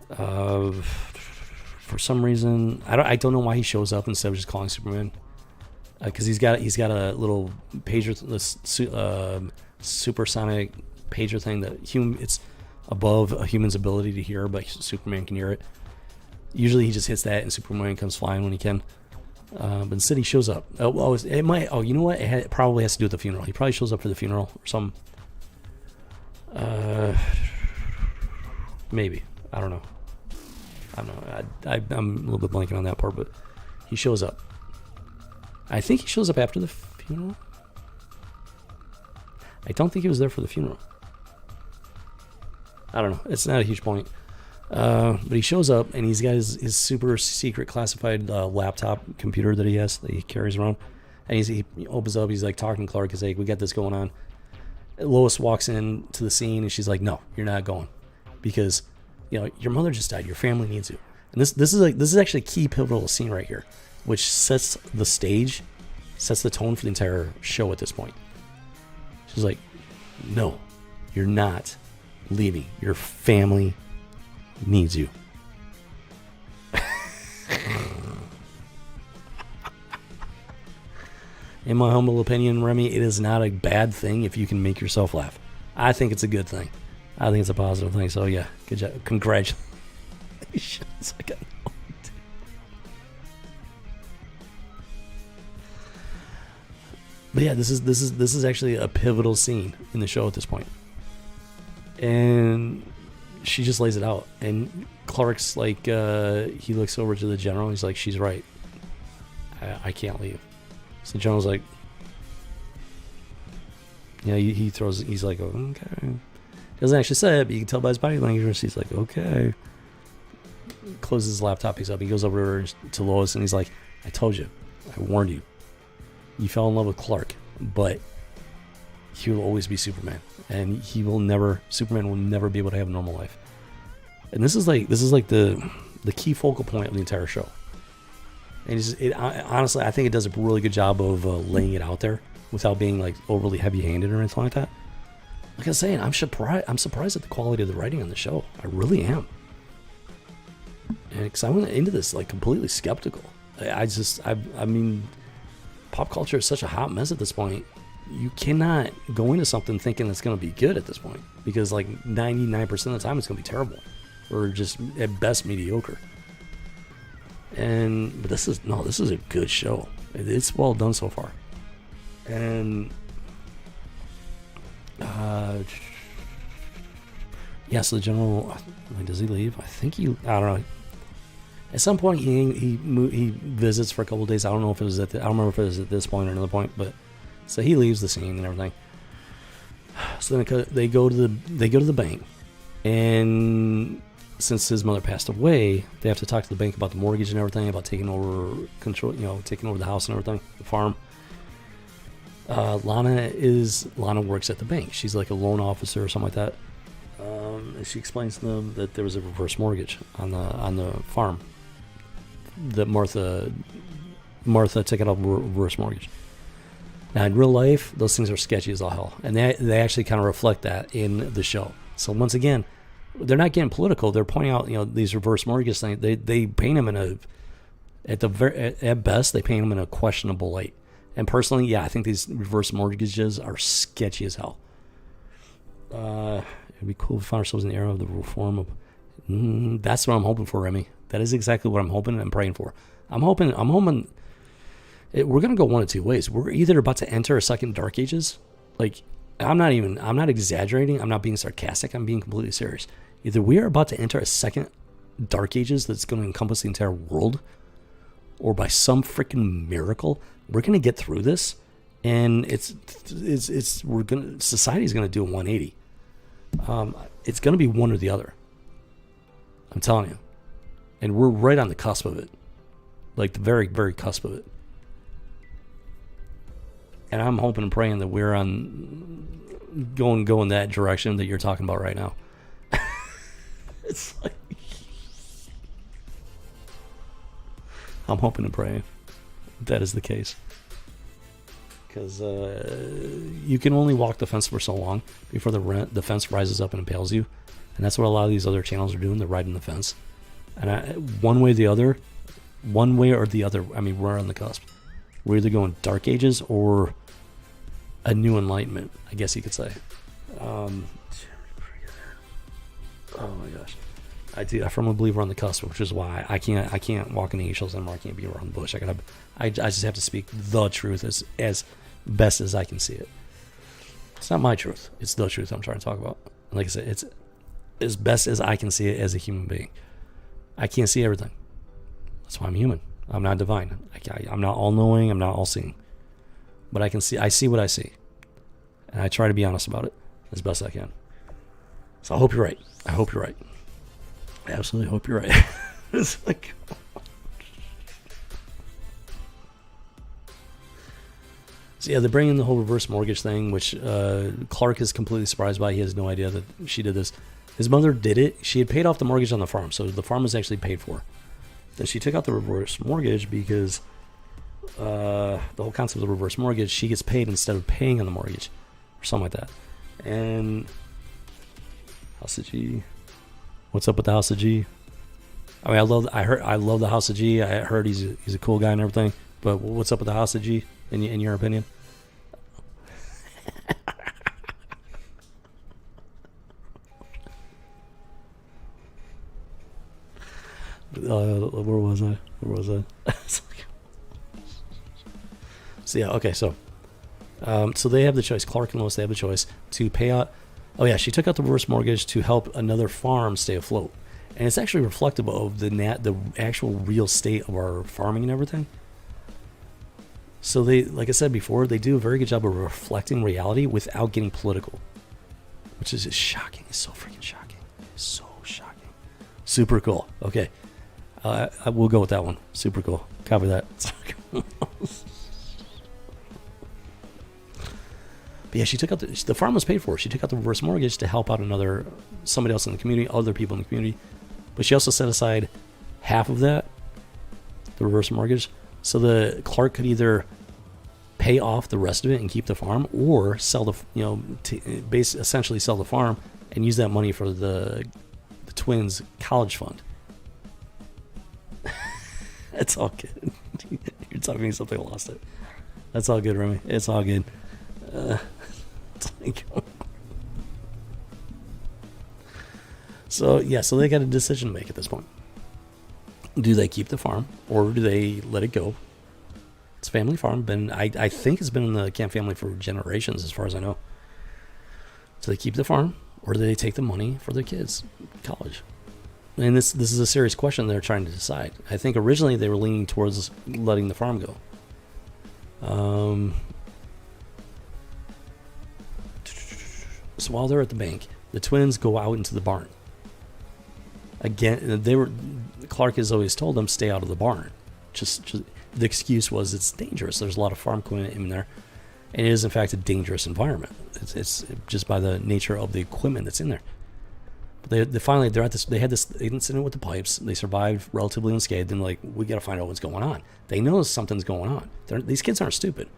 Speaker 2: for some reason, I don't know why he shows up instead of just calling Superman. Because he's got a little pager, this supersonic pager thing that it's above a human's ability to hear, but Superman can hear it. Usually he just hits that and Superman comes flying when he can. But instead he shows up. You know what? It probably has to do with the funeral. He probably shows up for the funeral or something. Maybe. I don't know. I'm a little bit blanking on that part, but he shows up. I think he shows up after the funeral. I don't think he was there for the funeral. I don't know. It's not a huge point. But he shows up, and he's got his super secret classified laptop computer that he carries around. And he opens up. He's like talking to Clark. He's like, "We got this going on." Lois walks in to the scene, and she's like, "No, you're not going, because your mother just died. Your family needs you." And this is actually a key pivotal scene right here, which sets the stage, sets the tone for the entire show at this point. She's like, "No, you're not leaving. Your family needs you." In my humble opinion, Remy, it is not a bad thing if you can make yourself laugh. I think it's a good thing. I think it's a positive thing. So yeah, good job. Congratulations. I got But yeah, this is actually a pivotal scene in the show at this point. And she just lays it out. And Clark's like, he looks over to the general. He's like, she's right. I can't leave. So the general's like, yeah, he throws, he's like, okay. Doesn't actually say it, but you can tell by his body language. He's like, okay. Closes his laptop, picks up. He goes over to Lois and he's like, I told you. I warned you. You fell in love with Clark, but he will always be Superman. And Superman will never be able to have a normal life. And this is like the key focal point of the entire show. And honestly, I think it does a really good job of laying it out there without being like overly heavy-handed or anything like that. Like I was saying, I'm surprised at the quality of the writing on the show. I really am. And because I went into this like completely skeptical. I mean, pop culture is such a hot mess at this point. You cannot go into something thinking it's going to be good at this point, because like 99% of the time it's going to be terrible or just at best mediocre. But this is a good show. It's well done so far. And yeah, so the general, like, does he leave? I don't know. At some point he visits for a couple of days. I don't know if it was I don't remember if it was at this point or another point, but so he leaves the scene and everything. So then they go to the bank, and since his mother passed away, they have to talk to the bank about the mortgage and everything, about taking over control, taking over the house and everything, the farm. Lana works at the bank. She's like a loan officer or something like that. And she explains to them that there was a reverse mortgage on the farm. That Martha took out a reverse mortgage. Now in real life, those things are sketchy as all hell, and they actually kind of reflect that in the show. So once again, they're not getting political. They're pointing out, these reverse mortgage things. They paint them at best, they paint them in a questionable light. And personally, yeah, I think these reverse mortgages are sketchy as hell. It'd be cool if we found ourselves in the era of the reform of. That's what I'm hoping for, Remy. That is exactly what I'm hoping and praying for. I'm hoping. We're gonna go one of two ways. We're either about to enter a second Dark Ages. Like, I'm not exaggerating. I'm not being sarcastic. I'm being completely serious. Either we are about to enter a second Dark Ages that's going to encompass the entire world, or by some freaking miracle, we're going to get through this, and society's going to do a 180. It's going to be one or the other. I'm telling you. And we're right on the cusp of it. Like the very, very cusp of it. And I'm hoping and praying that we're on going that direction that you're talking about right now. It's like, I'm hoping and praying that is the case. Because you can only walk the fence for so long before the fence rises up and impales you. And that's what a lot of these other channels are doing. They're riding the fence. And one way or the other, I mean, we're on the cusp. We're either going Dark Ages or a new enlightenment, I guess you could say. Oh my gosh. I firmly believe we're on the cusp, which is why I can't walk in the eggshells anymore. I can't be around the bush. I just have to speak the truth as best as I can see it. It's not my truth. It's the truth I'm trying to talk about. Like I said, it's as best as I can see it as a human being. I can't see everything. That's why I'm human. I'm not divine. I'm not all-knowing. I'm not all-seeing. But I see what I see. And I try to be honest about it as best I can. So I hope you're right. I absolutely hope you're right. It's like, so yeah, they're bringing the whole reverse mortgage thing, which Clark is completely surprised by. He has no idea that she did this. His mother did it. She had paid off the mortgage on the farm, so the farm was actually paid for. Then she took out the reverse mortgage because the whole concept of the reverse mortgage, she gets paid instead of paying on the mortgage or something like that. And House of G. What's up with the House of G? I mean, I love the House of G. I heard he's a cool guy and everything. But what's up with the House of G in your opinion? where was I? So yeah, okay, so they have the choice. Clark and Lois, they have the choice to pay out. Oh yeah, she took out the reverse mortgage to help another farm stay afloat, and it's actually reflective of the actual real state of our farming and everything. So they, like I said before, they do a very good job of reflecting reality without getting political, which is just shocking. It's so freaking shocking. So shocking. Super cool. Okay, I will go with that one. Super cool. Copy that. But yeah, she took out the farm was paid for. She took out the reverse mortgage to help out somebody else in the community, other people in the community. But she also set aside half of that, the reverse mortgage, so the Clark could either pay off the rest of it and keep the farm, or sell essentially sell the farm and use that money for the twins' college fund. It's all good. You're talking me something, I lost it. That's all good, Remy. It's all good. So they got a decision to make at this point. Do they keep the farm or do they let it go? It's a family farm. I think it's been in the Camp family for generations, as far as I know. So they keep the farm, or do they take the money for their kids' college? And this is a serious question they're trying to decide. I think originally they were leaning towards letting the farm go. So while they're at the bank, the twins go out into the barn. Again, Clark has always told them, stay out of the barn. Just the excuse was it's dangerous. There's a lot of farm equipment in there, and it is in fact a dangerous environment. It's just by the nature of the equipment that's in there. But they're at this. They had this incident with the pipes. They survived relatively unscathed, and like, we got to find out what's going on. They know something's going on. These kids aren't stupid.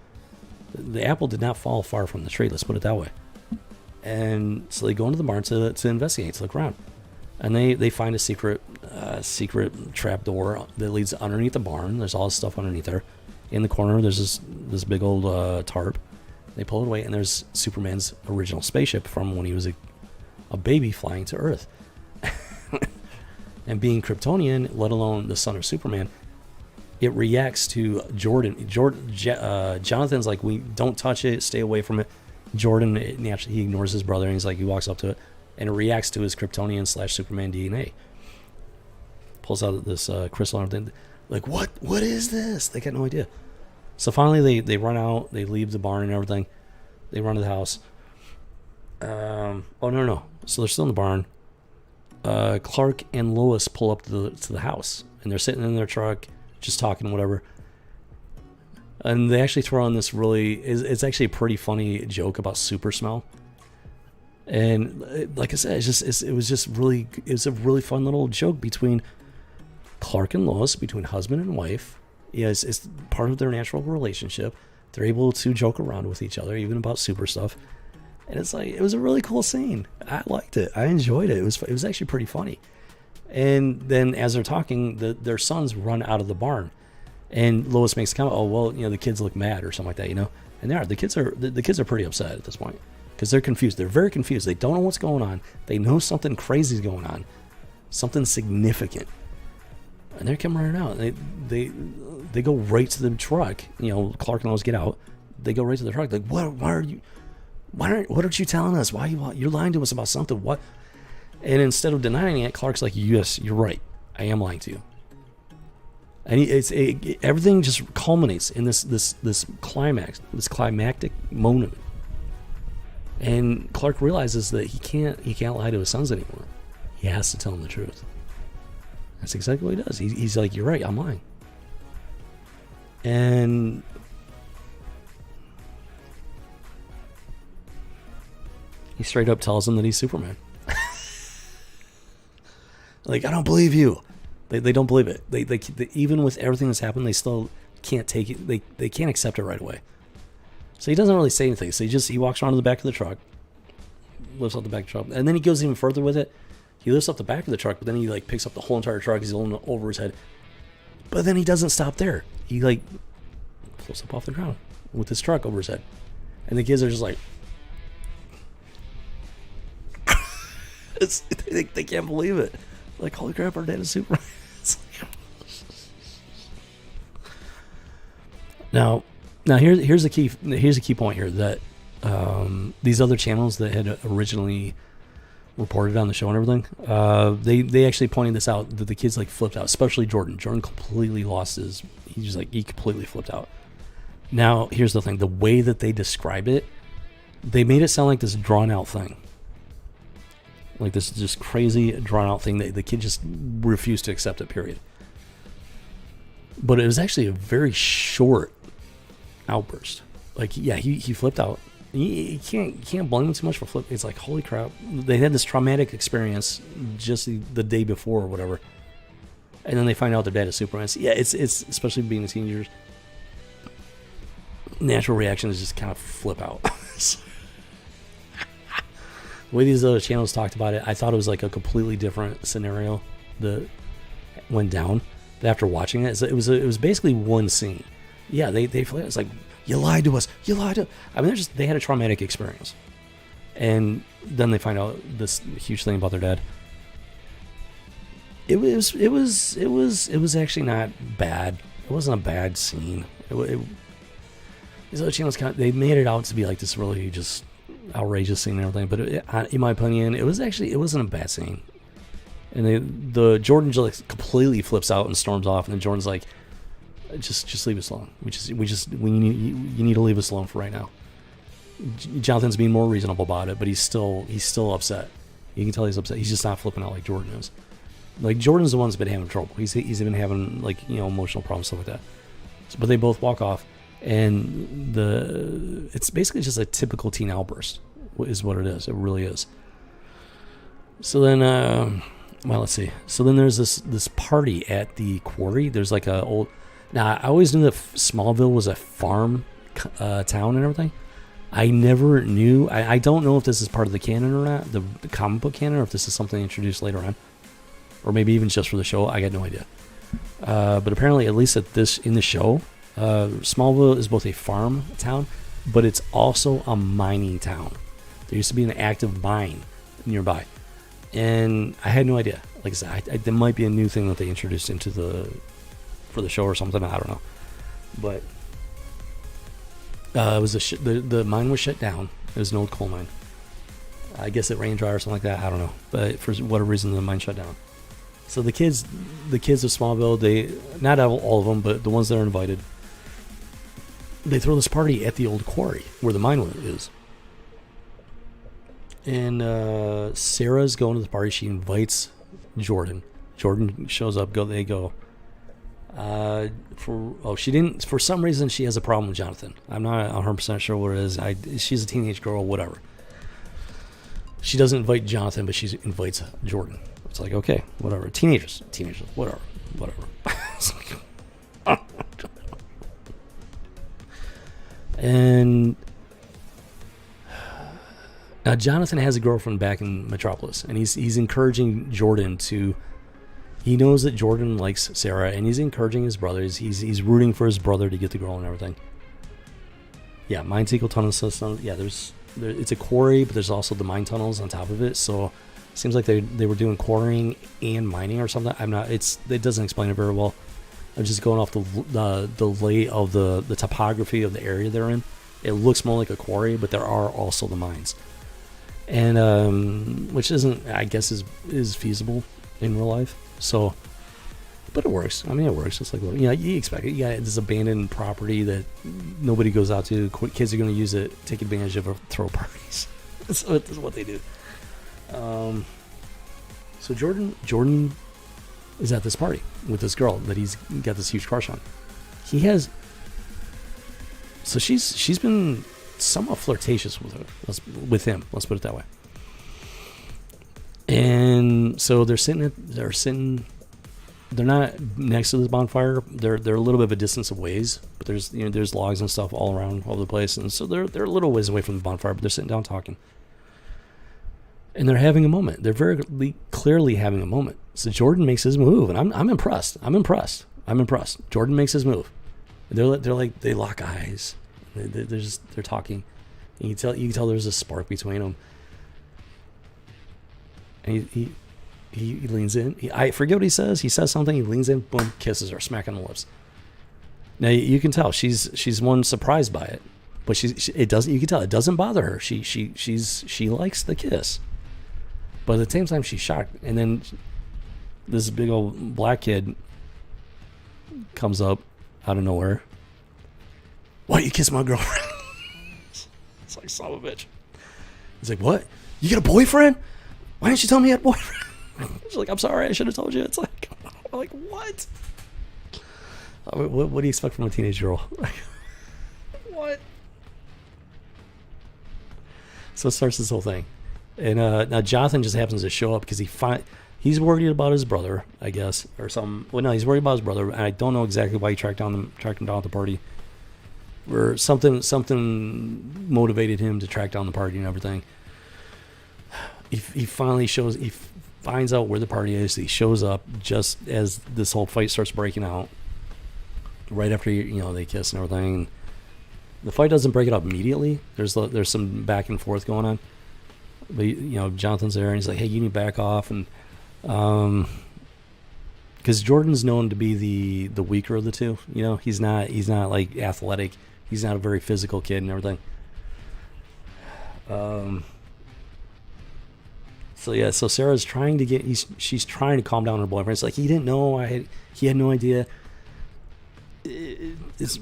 Speaker 2: The apple did not fall far from the tree. Let's put it that way. And so they go into the barn to investigate, to look around. And they find a secret trap door that leads underneath the barn. There's all this stuff underneath there. In the corner, there's this big old tarp. They pull it away, and there's Superman's original spaceship from when he was a baby flying to Earth. And being Kryptonian, let alone the son of Superman, it reacts to Jordan. Jonathan's like, we don't touch it, stay away from it. Jordan, naturally, he ignores his brother, and he's like, he walks up to it, and it reacts to his Kryptonian / Superman DNA. Pulls out this crystal and everything. Like, what is this? They got no idea. So finally they run out, they leave the barn and everything. They run to the house. No. So they're still in the barn. Clark and Lois pull up to the house, and they're sitting in their truck, just talking, whatever. And they actually throw in this it's actually a pretty funny joke about super smell. And like I said, it was a really fun little joke between Clark and Lois, between husband and wife. Yeah, it's part of their natural relationship. They're able to joke around with each other, even about super stuff. And it's like, it was a really cool scene. I liked it. I enjoyed it. It was actually pretty funny. And then as they're talking, their sons run out of the barn. And Lois makes a comment, oh, well, the kids look mad or something like that, And they are. The kids are pretty upset at this point because they're confused. They're very confused. They don't know what's going on. They know something crazy is going on, something significant. And they're coming running out. They go right to the truck. Clark and Lois get out. They go right to the truck. Like, what aren't you telling us? Why you're lying to us about something? What? And instead of denying it, Clark's like, yes, you're right. I am lying to you. And everything just culminates in this climax, this climactic moment. And Clark realizes that he can't lie to his sons anymore. He has to tell them the truth. That's exactly what he does. He's like, you're right, I'm lying. And he straight up tells them that he's Superman. Like, I don't believe you. They don't believe it. They even with everything that's happened, they still can't take it. They can't accept it right away. So he doesn't really say anything. So he walks around to the back of the truck, lifts up the back of the truck, and then he goes even further with it. He lifts up the back of the truck, but then he like picks up the whole entire truck. He's holding it over his head. But then he doesn't stop there. He like floats up off the ground with his truck over his head, and the kids are just like, they can't believe it. Like, holy crap, our dad is Superman. Now here's a key point here that these other channels that had originally reported on the show and everything, they actually pointed this out, that the kids like flipped out, especially Jordan. Jordan completely lost his. He completely flipped out. Now here's the thing: the way that they describe it, they made it sound like this drawn out thing, like this just crazy drawn out thing that the kid just refused to accept it. Period. But it was actually a very short outburst. Like, yeah, he flipped out. You can't blame him too much for flipping. It's like, holy crap, they had this traumatic experience just the day before or whatever, and then they find out their dad is Superman. So yeah, it's especially being teenagers, natural reaction is just kind of flip out. The way these other channels talked about it, I thought it was like a completely different scenario that went down. But after watching it, it was basically one scene. Yeah, it's like, you lied to us. You lied to. I mean, they had a traumatic experience, and then they find out this huge thing about their dad. It was actually not bad. It wasn't a bad scene. These other channels they made it out to be like this really just outrageous scene and everything. But in my opinion, it wasn't a bad scene. And the Jordan just completely flips out and storms off, and then Jordan's like, just leave us alone. You need to leave us alone for right now. Jonathan's being more reasonable about it, but he's still upset. You can tell he's upset. He's just not flipping out like Jordan is. Like, Jordan's the one that's been having trouble. He's been having, like, emotional problems, stuff like that. But they both walk off, and it's basically just a typical teen outburst is what it is. It really is. So then, well, let's see. So then there's this party at the quarry. There's like a old. Now, I always knew that Smallville was a farm town and everything. I never knew. I don't know if this is part of the canon or not, the comic book canon, or if this is something introduced later on, or maybe even just for the show. I got no idea. But apparently, at least in the show, Smallville is both a farm town, but it's also a mining town. There used to be an active mine nearby, and I had no idea. Like I said, there might be a new thing that they introduced for the show or something. I don't know, but it was the mine was shut down. It was an old coal mine. I guess it rained dry or something like that. I don't know, but for whatever reason, the mine shut down. So the kids of Smallville, not all of them, but the ones that are invited, they throw this party at the old quarry where the mine is. And Sarah's going to the party. She invites Jordan. Jordan shows up. They go. She didn't. For some reason, she has a problem with Jonathan. I'm not 100% sure what it is. She's a teenage girl, whatever. She doesn't invite Jonathan, but she invites Jordan. It's like, okay, whatever. Teenagers, whatever. And now Jonathan has a girlfriend back in Metropolis, and he's encouraging Jordan to. He knows that Jordan likes Sarah, and he's encouraging his brothers. He's rooting for his brother to get the girl and everything. Yeah, mine sequel tunnel system. Yeah, it's a quarry, but there's also the mine tunnels on top of it. So it seems like they were doing quarrying and mining or something. It doesn't explain it very well. I'm just going off the lay of the topography of the area they're in. It looks more like a quarry, but there are also the mines, and which isn't, I guess, is feasible in real life. So, but it works. I mean, it works. It's like, you expect it. You got this abandoned property that nobody goes out to. Kids are going to use it, take advantage of, or throw parties. So that's what they do. So Jordan is at this party with this girl that he's got this huge crush on. So she's been somewhat flirtatious with him. Let's put it that way. And so they're not next to this bonfire. They're a little bit of a distance away, but there's logs and stuff all around all over the place, and so they're a little ways away from the bonfire, but they're sitting down talking. And they're having a moment. They're very clearly having a moment. So Jordan makes his move, and I'm impressed. Jordan makes his move. They're like, they lock eyes. They're talking. And you can tell there's a spark between them. And he leans in. I forget what he says. He says something. He leans in. Boom, kisses her, smack on the lips. Now you can tell she's one surprised by it, but it doesn't. You can tell it doesn't bother her. She likes the kiss, but at the same time she's shocked. And then this big old black kid comes up out of nowhere. Why you kiss my girlfriend? It's like, son of a bitch. He's like, what? You got a boyfriend? Why didn't you tell me you had a boyfriend? She's like, I'm sorry, I should have told you. It's like what? What do you expect from a teenage girl? What? So it starts this whole thing. And now Jonathan just happens to show up because he's worried about his brother, I guess, or something. Well, no, he's worried about his brother. And I don't know exactly why he tracked him down at the party. Or something motivated him to track down the party and everything. He finds out where the party is. He shows up just as this whole fight starts breaking out. Right after they kiss and everything. The fight doesn't break it up immediately. There's some back and forth going on. But Jonathan's there and he's like, hey, you need to back off, and because Jordan's known to be the weaker of the two. He's not like athletic. He's not a very physical kid and everything. So Sarah's trying to she's trying to calm down her boyfriend. It's like, he didn't know. He had no idea. It's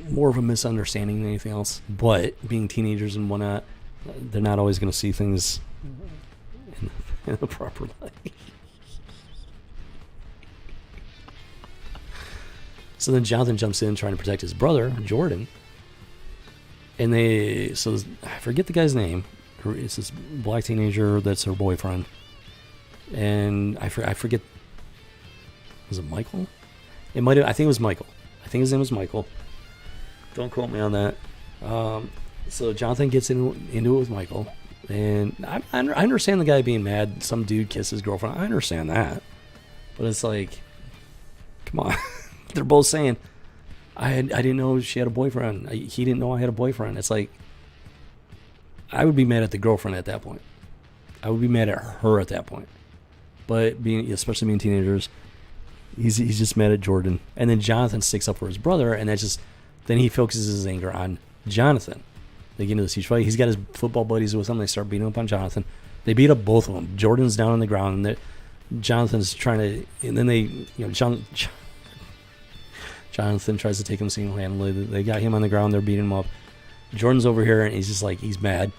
Speaker 2: more of a misunderstanding than anything else. But being teenagers and whatnot, they're not always going to see things in the proper light. So then Jonathan jumps in trying to protect his brother, Jordan. And I forget the guy's name. It's this black teenager that's her boyfriend. And I forget. Was it Michael? I think it was Michael. I think his name was Michael. Don't quote me on that. So Jonathan gets into it with Michael. And I understand the guy being mad. Some dude kissed his girlfriend. I understand that. But it's like, come on. They're both saying, I didn't know she had a boyfriend. He didn't know I had a boyfriend. It's like, I would be mad at the girlfriend at that point. I would be mad at her at that point. But especially being teenagers, he's just mad at Jordan. And then Jonathan sticks up for his brother, and then he focuses his anger on Jonathan. They get into this huge fight. He's got his football buddies with him. They start beating up on Jonathan. They beat up both of them. Jordan's down on the ground, and Jonathan's trying to, and then Jonathan tries to take him single-handedly. They got him on the ground. They're beating him up. Jordan's over here, and he's just like, he's mad.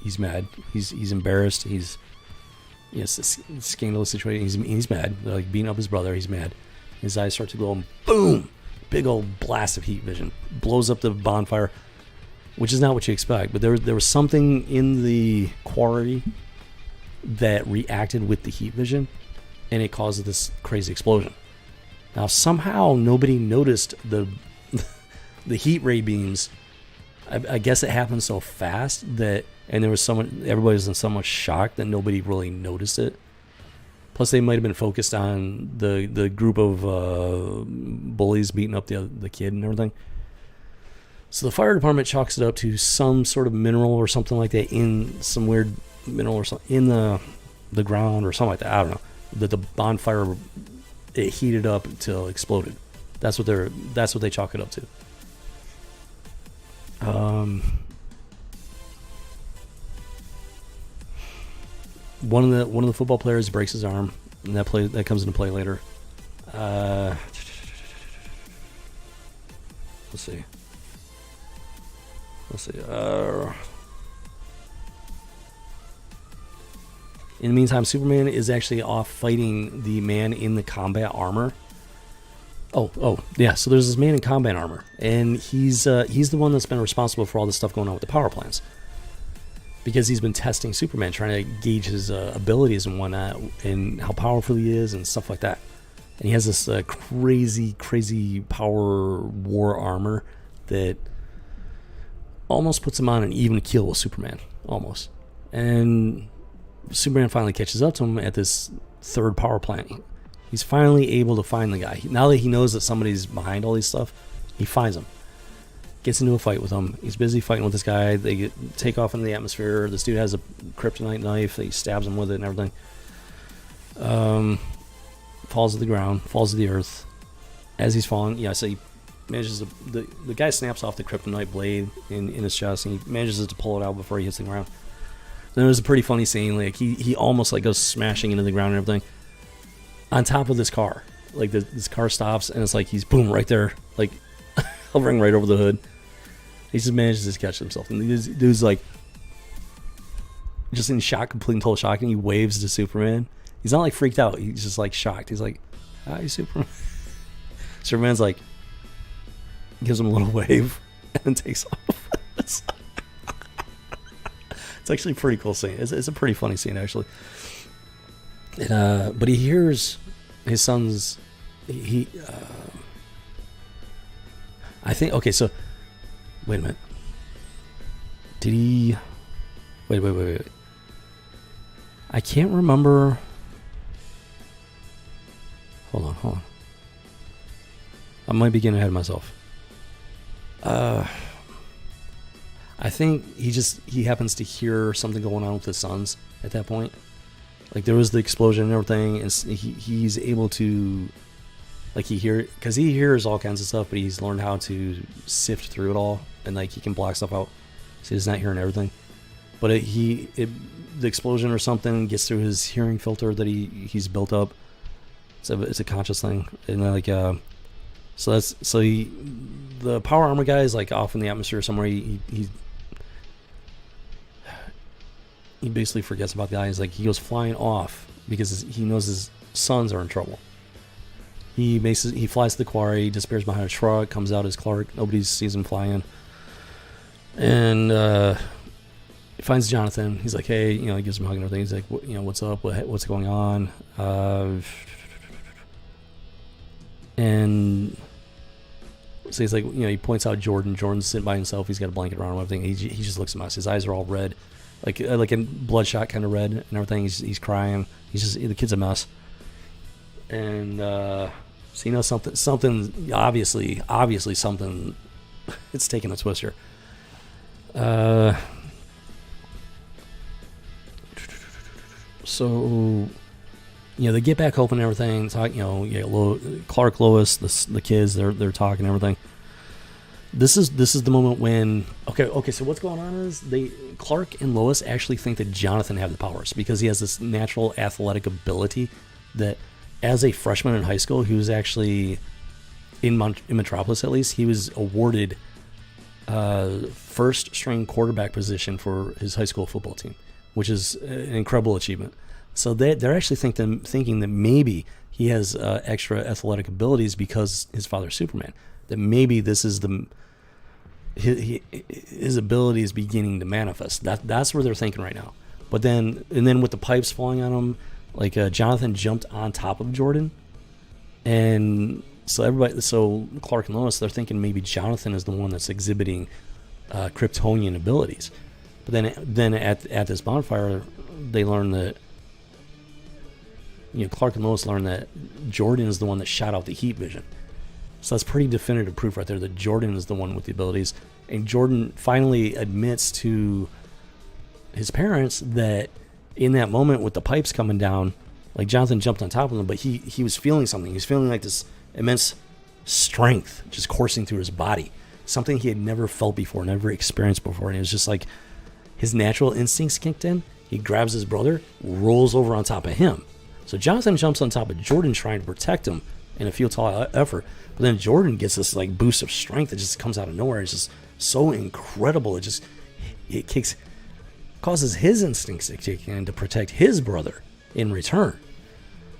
Speaker 2: He's mad. He's embarrassed. It's a scandalous situation. He's mad. They're like beating up his brother. He's mad. His eyes start to glow, and boom! Big old blast of heat vision. Blows up the bonfire, which is not what you expect. But there was something in the quarry that reacted with the heat vision, and it caused this crazy explosion. Now, somehow, nobody noticed the heat ray beams. I guess it happened so fast that, and everybody was in so much shock that nobody really noticed it. Plus, they might have been focused on the group of bullies beating up the kid and everything. So the fire department chalks it up to some sort of mineral or something like that, in some weird mineral or something in the ground or something like that. I don't know. That the bonfire, it heated up until it exploded. That's what they chalk it up to. One of the football players breaks his arm, and that comes into play later. Let's see. In the meantime, Superman is actually off fighting the man in the combat armor. Oh, yeah. So there's this man in combat armor, and he's the one that's been responsible for all this stuff going on with the power plants, because he's been testing Superman, trying to gauge his abilities and whatnot, and how powerful he is and stuff like that. And he has this crazy power war armor that almost puts him on an even keel with Superman, almost. And Superman finally catches up to him at this third power plant. He's finally able to find the guy. Now that he knows that somebody's behind all these stuff, he finds him. Gets into a fight with him. He's busy fighting with this guy. They take off into the atmosphere. This dude has a kryptonite knife. He stabs him with it and everything. Falls to the ground. Falls to the earth. As he's falling, so manages to, the guy snaps off the kryptonite blade in his chest, and he manages to pull it out before he hits the ground. Then it was a pretty funny scene. Like he almost like goes smashing into the ground and everything on top of this car. Like this car stops, and it's like he's boom right there, like hovering right over the hood. He just manages to catch himself, and the dude's like just in shock, complete and total shock, and he waves to Superman. He's not like freaked out. He's just like shocked. He's like, "Hi, Superman." Superman's like, gives him a little wave and then takes off. It's actually a pretty cool scene. It's a pretty funny scene, actually. And, but he hears his son's. I think. Okay, so wait a minute. Did he? Wait. I can't remember. Hold on. I might be getting ahead of myself. I think he happens to hear something going on with his sons at that point. Like there was the explosion and everything, and he's able to, like he hears all kinds of stuff, but he's learned how to sift through it all, and like he can block stuff out, so he's not hearing everything. But the explosion or something gets through his hearing filter that he's built up. It's a conscious thing, and like the power armor guy is like off in the atmosphere somewhere. He basically forgets about the guy. He's like he goes flying off because he knows his sons are in trouble. He flies to the quarry, disappears behind a truck, comes out as Clark. Nobody sees him flying, and he finds Jonathan. He's like, hey, he gives him a hug and everything. He's like, what's up? What's going on? And so he's like, he points out Jordan. Jordan's sitting by himself. He's got a blanket around him and everything. He just looks a mess. His eyes are all red, like a bloodshot kind of red and everything. He's crying. The kid's a mess. And so something obviously something. It's taking a twist here. So they get back home and everything. Talk, Clark, Lois, the kids, they're talking and everything. This is the moment when okay. So what's going on is Clark and Lois actually think that Jonathan have the powers because he has this natural athletic ability that, as a freshman in high school, he was actually in Metropolis. At least he was awarded first string quarterback position for his high school football team, which is an incredible achievement. So they're actually thinking that maybe he has extra athletic abilities because his father's Superman. That maybe this is his ability is beginning to manifest. That's where they're thinking right now. But then with the pipes falling on him, like Jonathan jumped on top of Jordan, and so Clark and Lois, they're thinking maybe Jonathan is the one that's exhibiting Kryptonian abilities. But then at this bonfire, they learn that Clark and Lois learn that Jordan is the one that shot out the heat vision. So that's pretty definitive proof right there that Jordan is the one with the abilities. And Jordan finally admits to his parents that in that moment with the pipes coming down, like Jonathan jumped on top of them, but he was feeling something. He was feeling like this immense strength just coursing through his body. Something he had never felt before, never experienced before. And it was just like his natural instincts kicked in. He grabs his brother, rolls over on top of him. So Jonathan jumps on top of Jordan trying to protect him in a futile effort. But then Jordan gets this like boost of strength that just comes out of nowhere. It's just so incredible. It causes his instincts to kick in to protect his brother in return.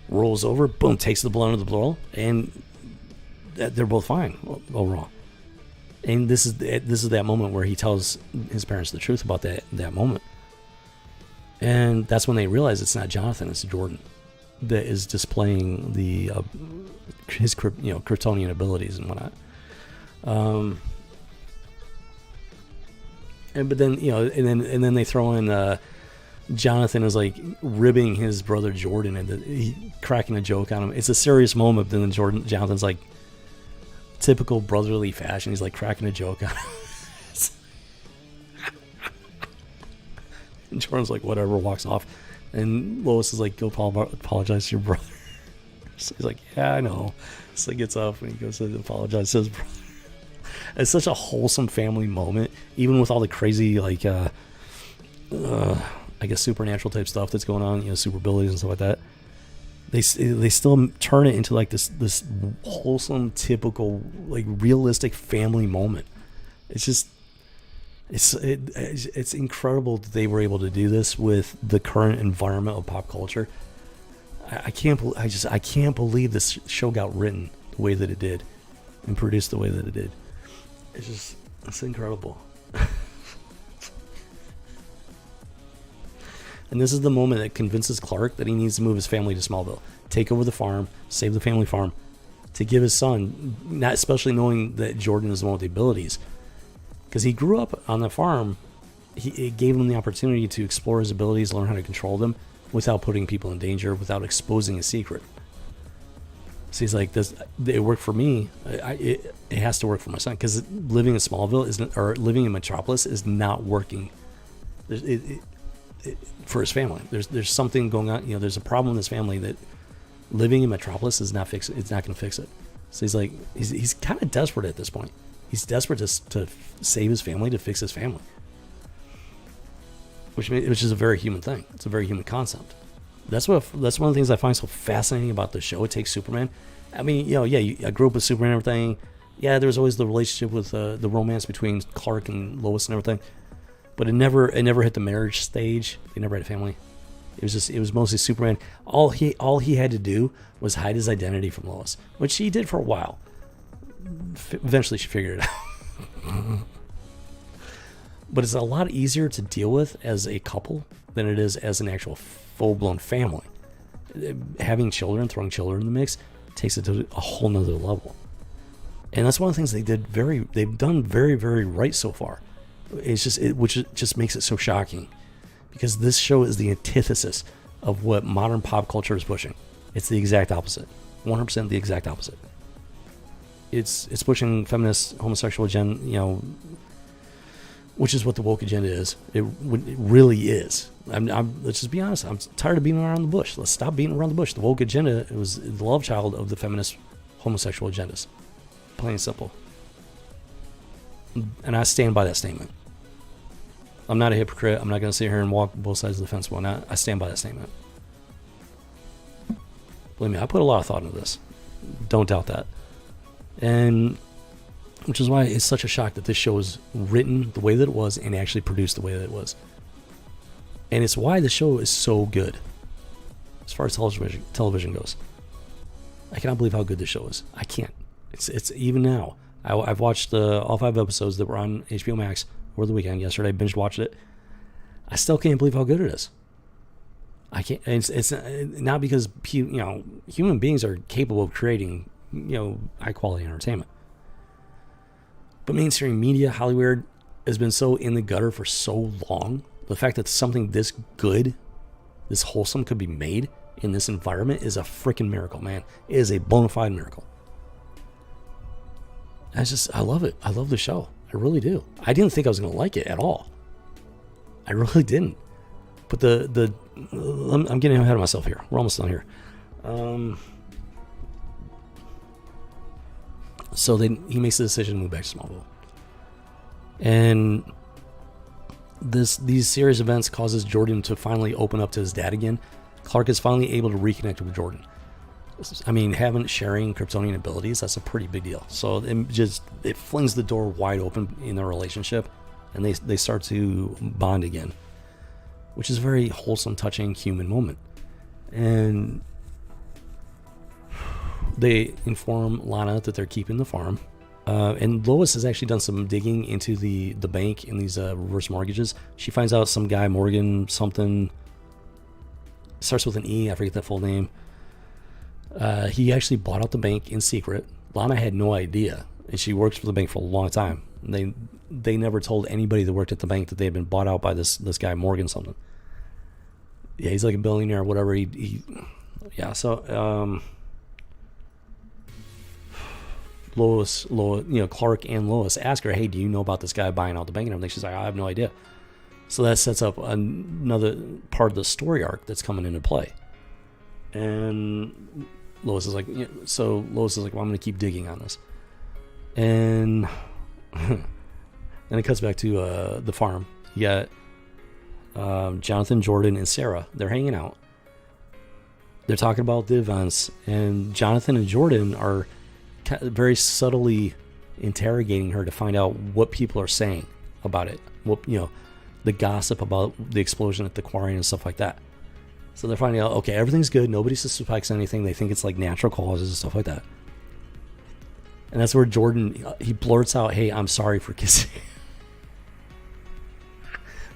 Speaker 2: Rolls over, boom, takes the blow under the blow, and they're both fine overall. And this is that moment where he tells his parents the truth about that moment. And that's when they realize it's not Jonathan, it's Jordan that is displaying his Kryptonian abilities and whatnot. But then they throw in Jonathan is like ribbing his brother Jordan and cracking a joke on him. It's a serious moment. But then Jonathan's like typical brotherly fashion. He's like cracking a joke on him. And Jordan's like whatever, walks off. And Lois is like, go apologize to your brother. So he's like, yeah, I know. So he gets up and he goes to apologize to his brother. It's such a wholesome family moment, even with all the crazy, like, I guess supernatural type stuff that's going on, super abilities and stuff like that. They still turn it into like this wholesome, typical, like realistic family moment. It's just it's incredible that they were able to do this with the current environment of pop culture. I can't believe this show got written the way that it did and produced the way that it did. It's incredible. And this is the moment that convinces Clark that he needs to move his family to Smallville, take over the farm, save the family farm, to give his son, not especially knowing that Jordan is the one with the abilities, because he grew up on the farm. It gave him the opportunity to explore his abilities, learn how to control them without putting people in danger, without exposing a secret. So he's like, it worked for me. It has to work for my son, because living in Smallville or living in Metropolis is not working. For his family, there's something going on. There's a problem in this family that living in Metropolis is not fix. It's not going to fix it. So he's like, he's kind of desperate at this point. He's desperate to save his family, to fix his family, which is a very human thing. It's a very human concept. That's one of the things I find so fascinating about the show. It takes Superman. I mean, I grew up with Superman and everything. Yeah, there was always the relationship with the romance between Clark and Lois and everything. But it never hit the marriage stage. They never had a family. It was mostly Superman. All he had to do was hide his identity from Lois, which he did for a while. Eventually, she figured it out. But it's a lot easier to deal with as a couple than it is as an actual full-blown family. Having children, throwing children in the mix, takes it to a whole nother level. And that's one of the things they've done very, very right so far. Which just makes it so shocking, because this show is the antithesis of what modern pop culture is pushing. It's the exact opposite, 100% the exact opposite. It's pushing feminist, homosexual agenda, which is what the woke agenda is. It really is. Let's just be honest. I'm tired of beating around the bush. Let's stop beating around the bush. The woke agenda was the love child of the feminist, homosexual agendas, plain and simple. And I stand by that statement. I'm not a hypocrite. I'm not going to sit here and walk both sides of the fence. I stand by that statement. Believe me, I put a lot of thought into this. Don't doubt that. And which is why it's such a shock that this show was written the way that it was and actually produced the way that it was. And it's why the show is so good as far as television goes. I cannot believe how good this show is. I can't. It's even now. I've watched all 5 episodes that were on HBO Max over the weekend. Yesterday, I binge watched it. I still can't believe how good it is. I can't. It's not because human beings are capable of creating high quality entertainment, but mainstream media, Hollywood, has been so in the gutter for so long. The fact that something this good, this wholesome, could be made in this environment is a freaking miracle, man. It is a bona fide miracle. I love it. I love the show. I really do. I didn't think I was going to like it at all. I really didn't. But I'm getting ahead of myself here. We're almost done here. So then he makes the decision to move back to Smallville. And these series of events causes Jordan to finally open up to his dad again. Clark is finally able to reconnect with Jordan. I mean, sharing Kryptonian abilities, that's a pretty big deal. So it flings the door wide open in their relationship, and they start to bond again, which is a very wholesome, touching, human moment. And they inform Lana that they're keeping the farm. And Lois has actually done some digging into the bank in these reverse mortgages. She finds out some guy, Morgan something, starts with an E, I forget that full name. He actually bought out the bank in secret. Lana had no idea, and she works for the bank for a long time. They never told anybody that worked at the bank that they had been bought out by this guy Morgan something. Yeah, he's like a billionaire or whatever. So Lois, Clark and Lois ask her, "Hey, do you know about this guy buying out the bank and everything?" She's like, "I have no idea." So that sets up another part of the story arc that's coming into play. And Lois is like, well, I'm going to keep digging on this. And Then it cuts back to the farm. You got Jonathan, Jordan, and Sarah. They're hanging out. They're talking about the events, and Jonathan and Jordan are very subtly interrogating her to find out what people are saying about it. What, the gossip about the explosion at the quarry and stuff like that. So they're finding out, okay, everything's good. Nobody suspects anything. They think it's like natural causes and stuff like that. And that's where Jordan, he blurts out, "Hey, I'm sorry for kissing."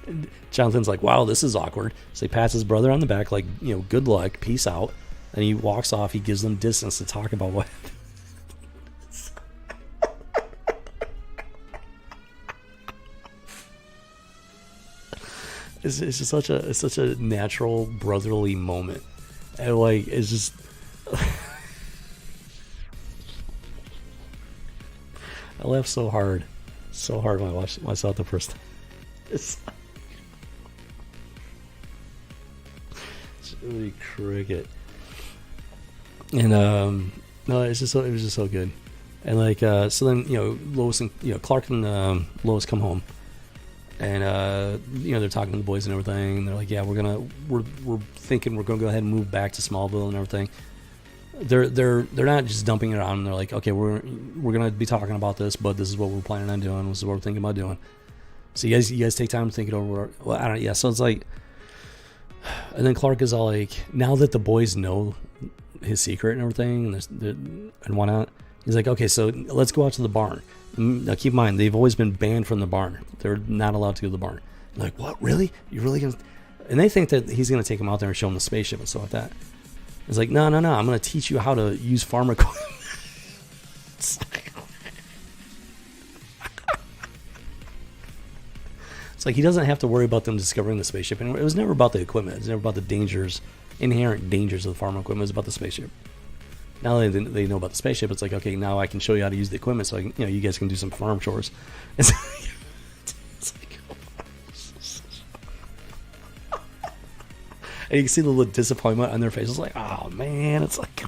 Speaker 2: And Jonathan's like, "Wow, this is awkward." So he pats his brother on the back, like, good luck, peace out. And he walks off. He gives them distance to talk about what happened. It's just such a natural brotherly moment, and like it's just. I laughed so hard when I saw it the first time. It's really cricket, and no, it was just so good, and like so then Lois and Clark and Lois come home. And they're talking to the boys and everything. And they're like, "Yeah, we're thinking we're gonna go ahead and move back to Smallville and everything." They're not just dumping it on them. They're like, "Okay, we're gonna be talking about this, but this is what we're planning on doing. This is what we're thinking about doing." So you guys take time to think it over. Well, I don't. Yeah. So it's like, and then Clark is all like, now that the boys know his secret and everything, and whatnot, he's like, "Okay, so let's go out to the barn." Now keep in mind, they've always been banned from the barn. They're not allowed to go to the barn. They're like, "What? Really? You're really gonna?" And they think that he's gonna take them out there and show them the spaceship and stuff like that. It's like, no. I'm gonna teach you how to use farm equipment. It's like he doesn't have to worry about them discovering the spaceship anymore. It was never about the equipment. It was never about the inherent dangers of the farm equipment. It was about the spaceship. Now that they know about the spaceship, it's like, okay, now I can show you how to use the equipment, so you guys can do some farm chores. It's like, and you can see the little disappointment on their faces, like, oh man, it's like,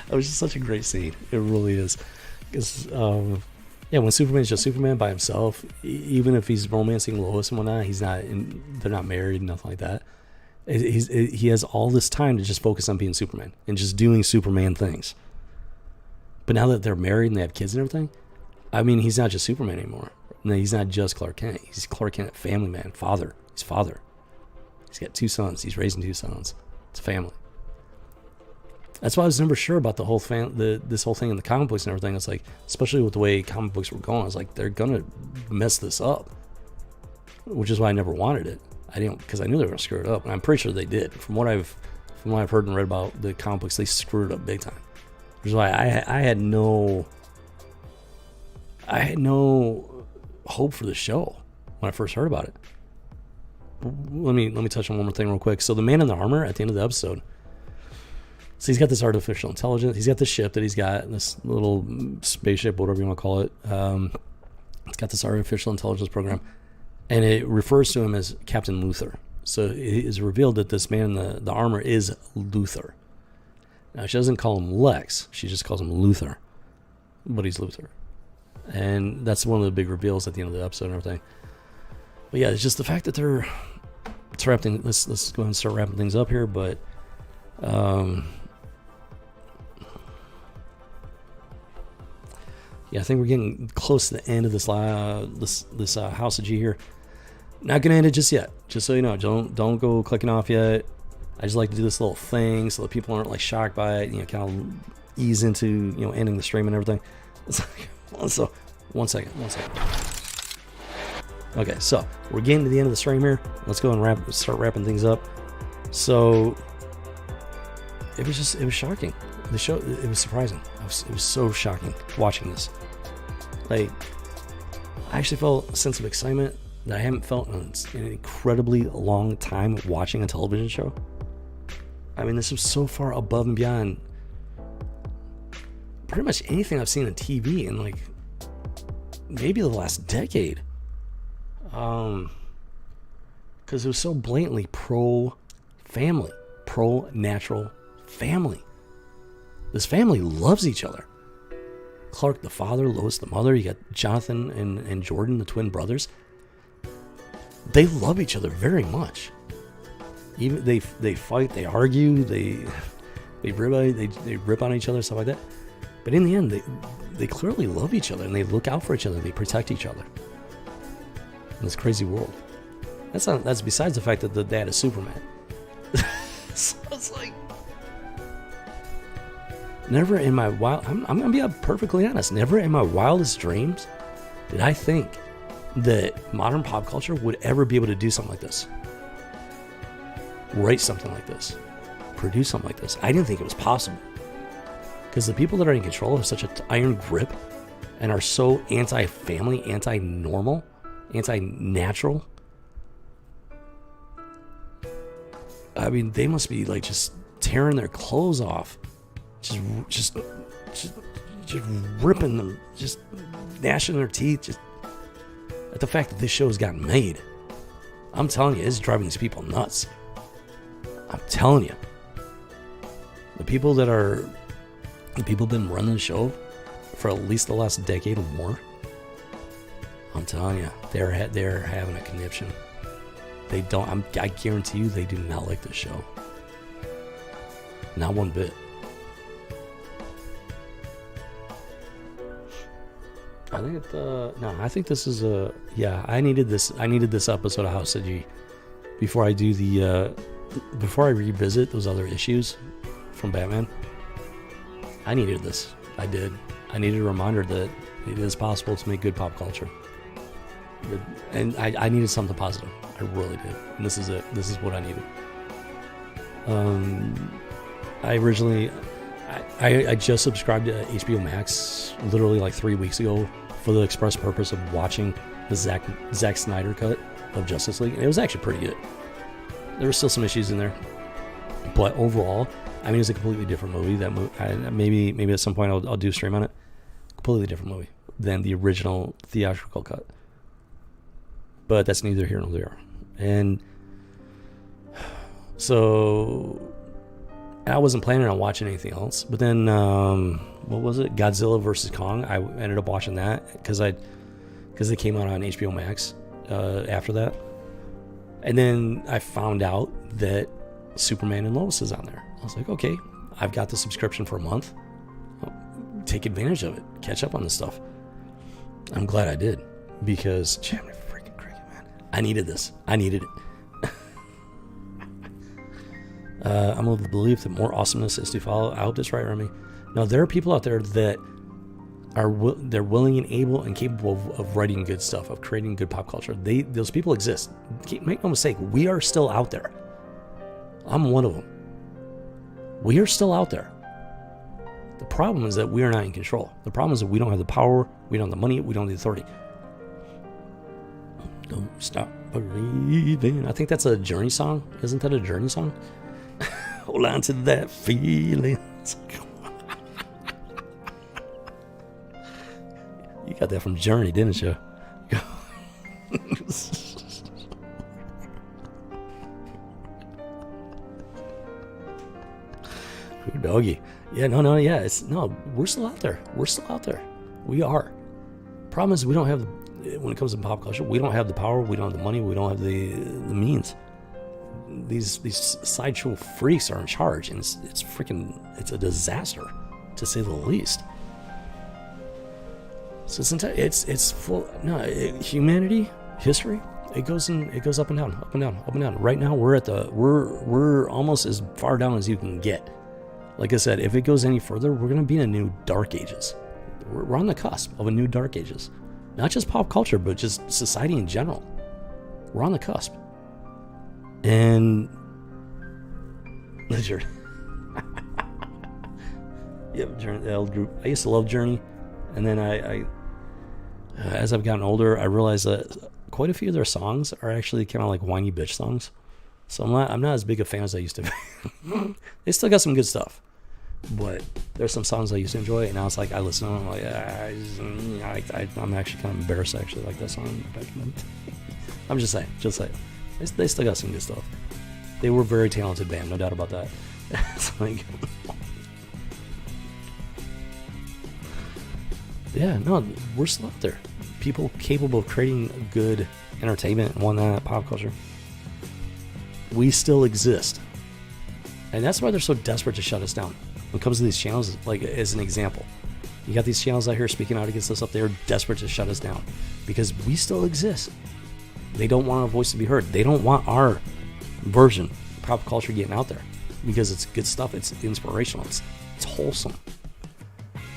Speaker 2: it was just such a great scene. It really is, because when Superman's just Superman by himself, even if he's romancing Lois and whatnot, they're not married, nothing like that. He has all this time to just focus on being Superman and just doing Superman things. But now that they're married and they have kids and everything, I mean, he's not just Superman anymore. No, he's not just Clark Kent. He's Clark Kent, family man, father. He's father. He's got 2 sons. He's raising 2 sons. It's a family. That's why I was never sure about the whole this whole thing in the comic books and everything. It's like, especially with the way comic books were going, I was like, they're gonna mess this up, which is why I never wanted it. Because I knew they were gonna screw it up, and I'm pretty sure they did. From what I've heard and read about the comic books, they screwed it up big time. Which is why I had no hope for the show when I first heard about it. Let me touch on one more thing real quick. So the Man in the Armor at the end of the episode. So he's got this artificial intelligence. He's got this ship that he's got, this little spaceship, whatever you want to call it. It's got this artificial intelligence program. And it refers to him as Captain Luthor. So it is revealed that this man in the armor is Luthor. Now, she doesn't call him Lex. She just calls him Luthor. But he's Luthor. And that's one of the big reveals at the end of the episode and everything. But yeah, it's just the fact that let's go ahead and start wrapping things up here. But yeah, I think we're getting close to the end of this House of G here. Not gonna end it just yet. Just so you know, don't go clicking off yet. I just like to do this little thing so that people aren't like shocked by it. Kind of ease into ending the stream and everything. It's like, so one second. Okay, so we're getting to the end of the stream here. Let's go and start wrapping things up. So it was shocking. The show, it was surprising. It was so shocking watching this. Like, I actually felt a sense of excitement that I haven't felt in an incredibly long time watching a television show. I mean, this was so far above and beyond pretty much anything I've seen on TV in like maybe the last decade. Because it was so blatantly pro-family, pro-natural family. This family loves each other. Clark the father, Lois the mother. You got Jonathan and Jordan, the twin brothers. They love each other very much. Even they fight, they argue, they rip on each other, stuff like that. But in the end, they clearly love each other and they look out for each other. They protect each other in this crazy world. That's besides the fact that the dad is Superman. So it's like, never in my I'm gonna be perfectly honest. Never in my wildest dreams did I think that modern pop culture would ever be able to do something like this. Write something like this. Produce something like this. I didn't think it was possible. Because the people that are in control have such an iron grip and are so anti-family, anti-normal, anti-natural. I mean, they must be like just tearing their clothes off. Just ripping them, just gnashing their teeth, just at the fact that this show has gotten made. I'm telling you, it's driving these people nuts. I'm telling you. The people who've been running the show for at least the last decade or more, I'm telling you, they're having a conniption. They don't. I guarantee you, they do not like this show. Not one bit. I think this is I needed this episode of House of G before I do before I revisit those other issues from Batman. I needed this. I did. I needed a reminder that it is possible to make good pop culture. And I needed something positive. I really did. And this is it. This is what I needed. I just subscribed to HBO Max literally like 3 weeks ago for the express purpose of watching the Zack Snyder cut of Justice League. And it was actually pretty good. There were still some issues in there. But overall, I mean, it was a completely different movie. That movie, maybe at some point I'll do a stream on it. Completely different movie than the original theatrical cut. But that's neither here nor there. And so I wasn't planning on watching anything else. But then, what was it? Godzilla vs. Kong. I ended up watching that because it came out on HBO Max after that. And then I found out that Superman and Lois is on there. I was like, okay, I've got the subscription for a month. I'll take advantage of it. Catch up on this stuff. I'm glad I did because, damn it, freaking cricket, man. I needed this. I needed it. I'm of the belief that more awesomeness is to follow. I hope that's right, Remy. Now, there are people out there that they're willing and able and capable of writing good stuff, of creating good pop culture. Those people exist. Make no mistake, we are still out there. I'm one of them. We are still out there. The problem is that we are not in control. The problem is that we don't have the power, we don't have the money, we don't have the authority. Don't stop believing. I think that's a Journey song. Isn't that a Journey song? Hold on to that feeling. You got that from Journey, didn't you? Ooh, doggy. Yeah, no, we're still out there. We're still out there. We are. Problem is, we don't have, when it comes to pop culture, we don't have the power, we don't have the money, we don't have the means. These sideshow freaks are in charge, and it's a disaster, to say the least. So it's full. No, humanity, history, it goes up and down, up and down, up and down. Right now, we're almost as far down as you can get. Like I said, if it goes any further, we're gonna be in a new dark ages. We're on the cusp of a new dark ages, not just pop culture, but just society in general. We're on the cusp, and the Journey. Yep, Journey, the old group. I used to love Journey, and then I as I've gotten older, I realized that quite a few of their songs are actually kind of like whiny bitch songs. So I'm not as big a fan as I used to be. They still got some good stuff, but there's some songs I used to enjoy, and now it's like I listen to them, I'm like, I'm actually kind of embarrassed to actually like that song. I'm just saying. They still got some good stuff. They were a very talented band, no doubt about that. It's like, Yeah, no, we're still out there. People capable of creating good entertainment and whatnot, pop culture. We still exist. And that's why they're so desperate to shut us down. When it comes to these channels, like as an example, you got these channels out here speaking out against us up there, desperate to shut us down because we still exist. They don't want our voice to be heard. They don't want our version of pop culture getting out there because it's good stuff. It's inspirational. It's wholesome.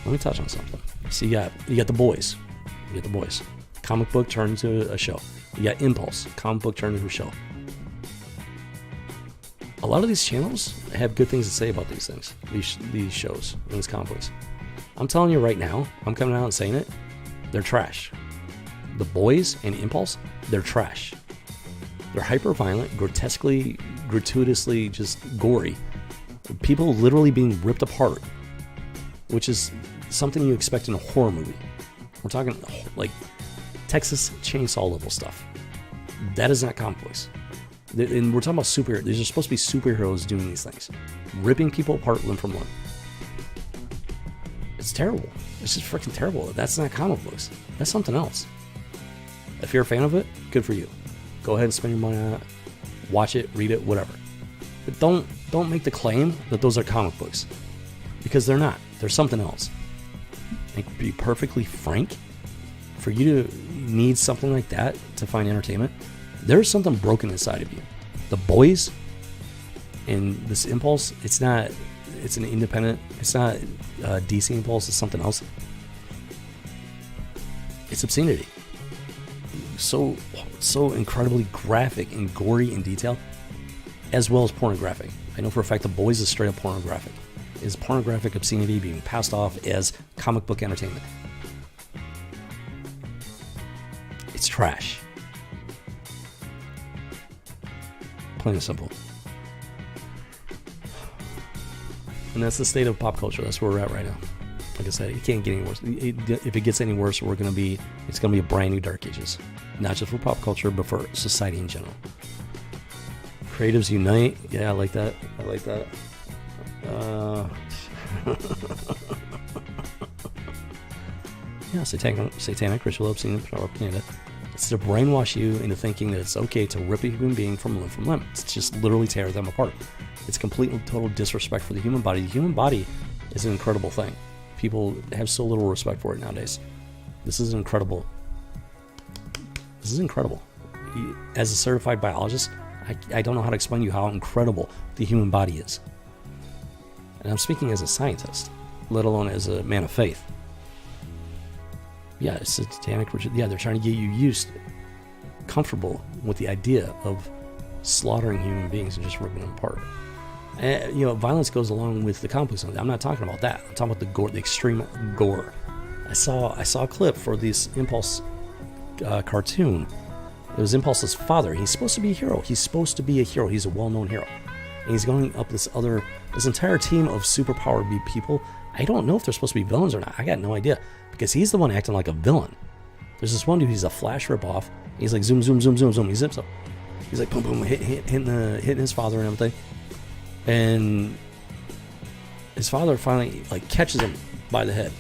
Speaker 2: Let me touch on something. So you got the boys. You got the boys. Comic book turned into a show. You got Impulse. Comic book turned into a show. A lot of these channels have good things to say about these things, these shows, and these comic books. I'm telling you right now, I'm coming out and saying it, they're trash. The boys and Impulse, they're trash. They're hyper violent, gratuitously just gory. People literally being ripped apart, which is something you expect in a horror movie. We're talking like Texas Chainsaw level stuff. That is not comic books. And we're talking about superheroes. These are supposed to be superheroes doing these things. Ripping people apart limb from limb. It's terrible. It's just freaking terrible. That's not comic books. That's something else. If you're a fan of it, good for you. Go ahead and spend your money on it. Watch it, read it, whatever. But don't make the claim that those are comic books. Because they're not. They're something else. And to be perfectly frank, for you to need something like that to find entertainment, there's something broken inside of you. The boys and this Impulse, it's an independent, it's not DC Impulse, it's something else. It's obscenity. So incredibly graphic and gory in detail, as well as pornographic. I know for a fact the boys is straight up pornographic. Is pornographic obscenity being passed off as comic book entertainment. It's trash. Plain and simple. And that's the state of pop culture. That's where we're at right now. Like I said, it can't get any worse. If it gets any worse, it's going to be a brand new dark ages. Not just for pop culture, but for society in general. Creatives unite. Yeah, I like that. Yeah, satanic ritual obscene propaganda. It's to brainwash you into thinking that it's okay to rip a human being from limb. It's just literally tear them apart. It's complete and total disrespect for the human body. The human body is an incredible thing. People have so little respect for it nowadays. This is incredible. As a certified biologist, I don't know how to explain to you how incredible the human body is. And I'm speaking as a scientist, let alone as a man of faith. Yeah, it's satanic ritual. Yeah, they're trying to get you comfortable with the idea of slaughtering human beings and just ripping them apart. And, violence goes along with the complex. I'm not talking about that. I'm talking about the gore, the extreme gore. I saw a clip for this Impulse cartoon. It was Impulse's father. He's supposed to be a hero. He's a well-known hero. And he's going up this entire team of superpowered people. I don't know if they're supposed to be villains or not. I got no idea. Because he's the one acting like a villain. There's this one dude, he's a Flash ripoff. He's like zoom, zoom, zoom, zoom, zoom. He zips up. He's like boom, boom, hitting his father and everything. And his father finally catches him by the head.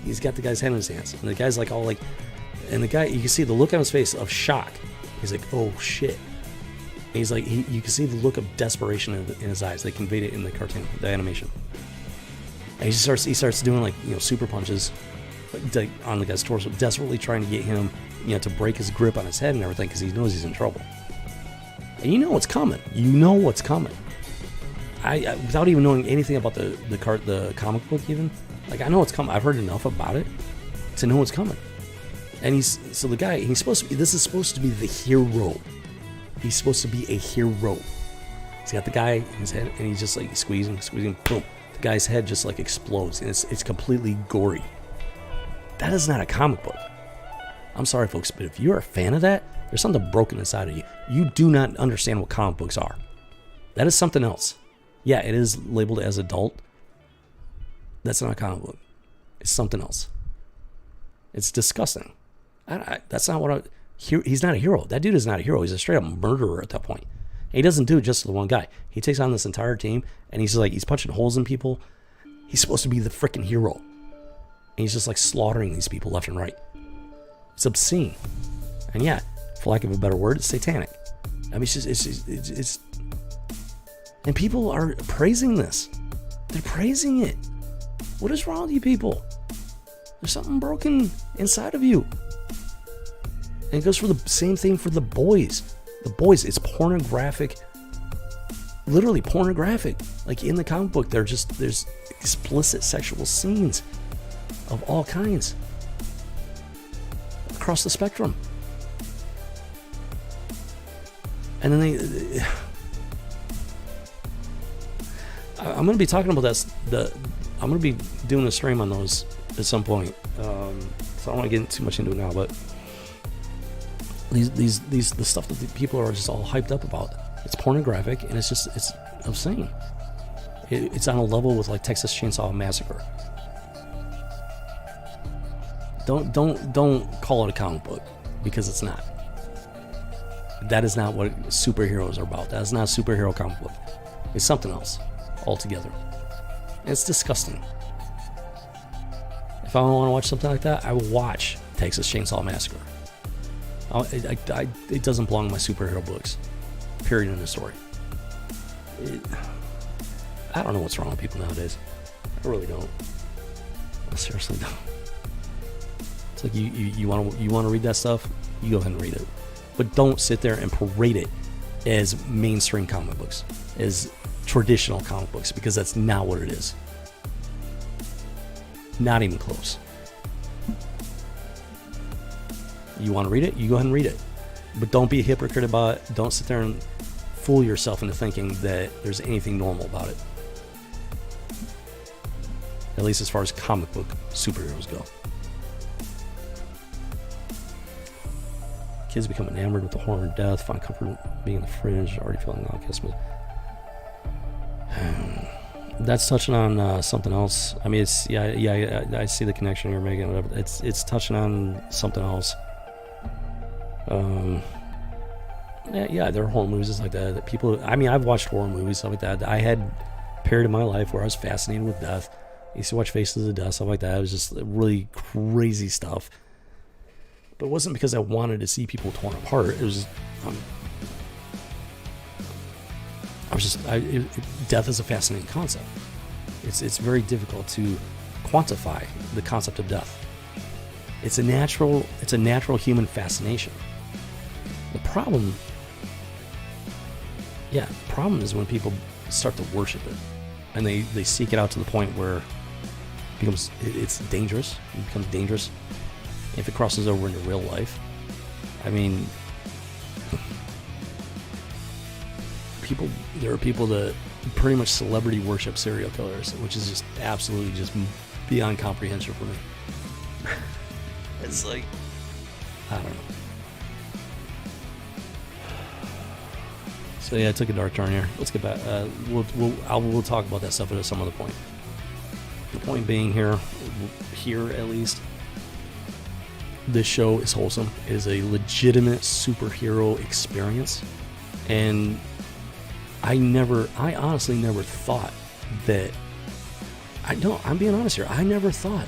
Speaker 2: He's got the guy's head in his hands. And the guy's and the guy, you can see the look on his face of shock. He's like, oh shit. And he's like, you can see the look of desperation in his eyes. They conveyed it in the cartoon, the animation. And he starts doing super punches on the guy's torso, desperately trying to get him, to break his grip on his head and everything because he knows he's in trouble. And you know what's coming. I without even knowing anything about the comic book even, I know it's coming. I've heard enough about it to know what's coming. And this is supposed to be the hero. He's supposed to be a hero. He's got the guy in his head and he's just squeezing, boom. The guy's head just explodes and it's completely gory. That is not a comic book. I'm sorry folks, but if you're a fan of that, there's something broken inside of you. You do not understand what comic books are. That is something else. Yeah, it is labeled as adult. That's not a comic book. It's something else. It's disgusting. That's not what he's not a hero. That dude is not a hero. He's a straight up murderer at that point. He doesn't do it just to the one guy. He takes on this entire team, and he's punching holes in people. He's supposed to be the freaking hero. And he's just like slaughtering these people left and right. It's obscene. And yeah, for lack of a better word, it's satanic. I mean, it's and people are praising this. They're praising it. What is wrong with you people? There's something broken inside of you. And it goes for the same thing for the boys. The boys, it's pornographic. Literally pornographic. Like in the comic book, there's explicit sexual scenes of all kinds across the spectrum. And then I'm going to be talking about that. I'm going to be doing a stream on those at some point. So I don't want to get too much into it now, but the stuff that the people are just all hyped up about. It's pornographic and it's obscene. It's on a level with like Texas Chainsaw Massacre. Don't call it a comic book, because it's not. That is not what superheroes are about. That is not a superhero comic book. It's something else altogether. And it's disgusting. If I want to watch something like that, I will watch Texas Chainsaw Massacre. It doesn't belong in my superhero books. Period in the story. I don't know what's wrong with people nowadays. I really don't. I seriously don't. It's like you want to read that stuff, you go ahead and read it. But don't sit there and parade it as mainstream comic books, as traditional comic books, because that's not what it is. Not even close. You want to read it? You go ahead and read it. But don't be a hypocrite about it. Don't sit there and fool yourself into thinking that there's anything normal about it. At least as far as comic book superheroes go. Kids become enamored with the horror of death, find comfort in being in the fringe, already feeling outcast. That's touching on something else. I mean, it's I see the connection you're making. Whatever. It's touching on something else. Yeah, there are horror movies like that people. I mean, I've watched horror movies stuff like that. I had a period in my life where I was fascinated with death. I used to watch Faces of Death, stuff like that. It was just really crazy stuff. But it wasn't because I wanted to see people torn apart. It was just, death is a fascinating concept. It's very difficult to quantify the concept of death. It's a natural human fascination. The problem is when people start to worship it, and they seek it out to the point where it's dangerous. It becomes dangerous if it crosses over into real life. I mean, there are people that pretty much celebrity worship serial killers, which is just absolutely just beyond comprehension for me. It's like, I don't know. So yeah, I took a dark turn here. Let's get back. We'll talk about that stuff at some other point. The point being here at least, this show is wholesome. It is a legitimate superhero experience, and I honestly never thought that. I'm being honest here. I never thought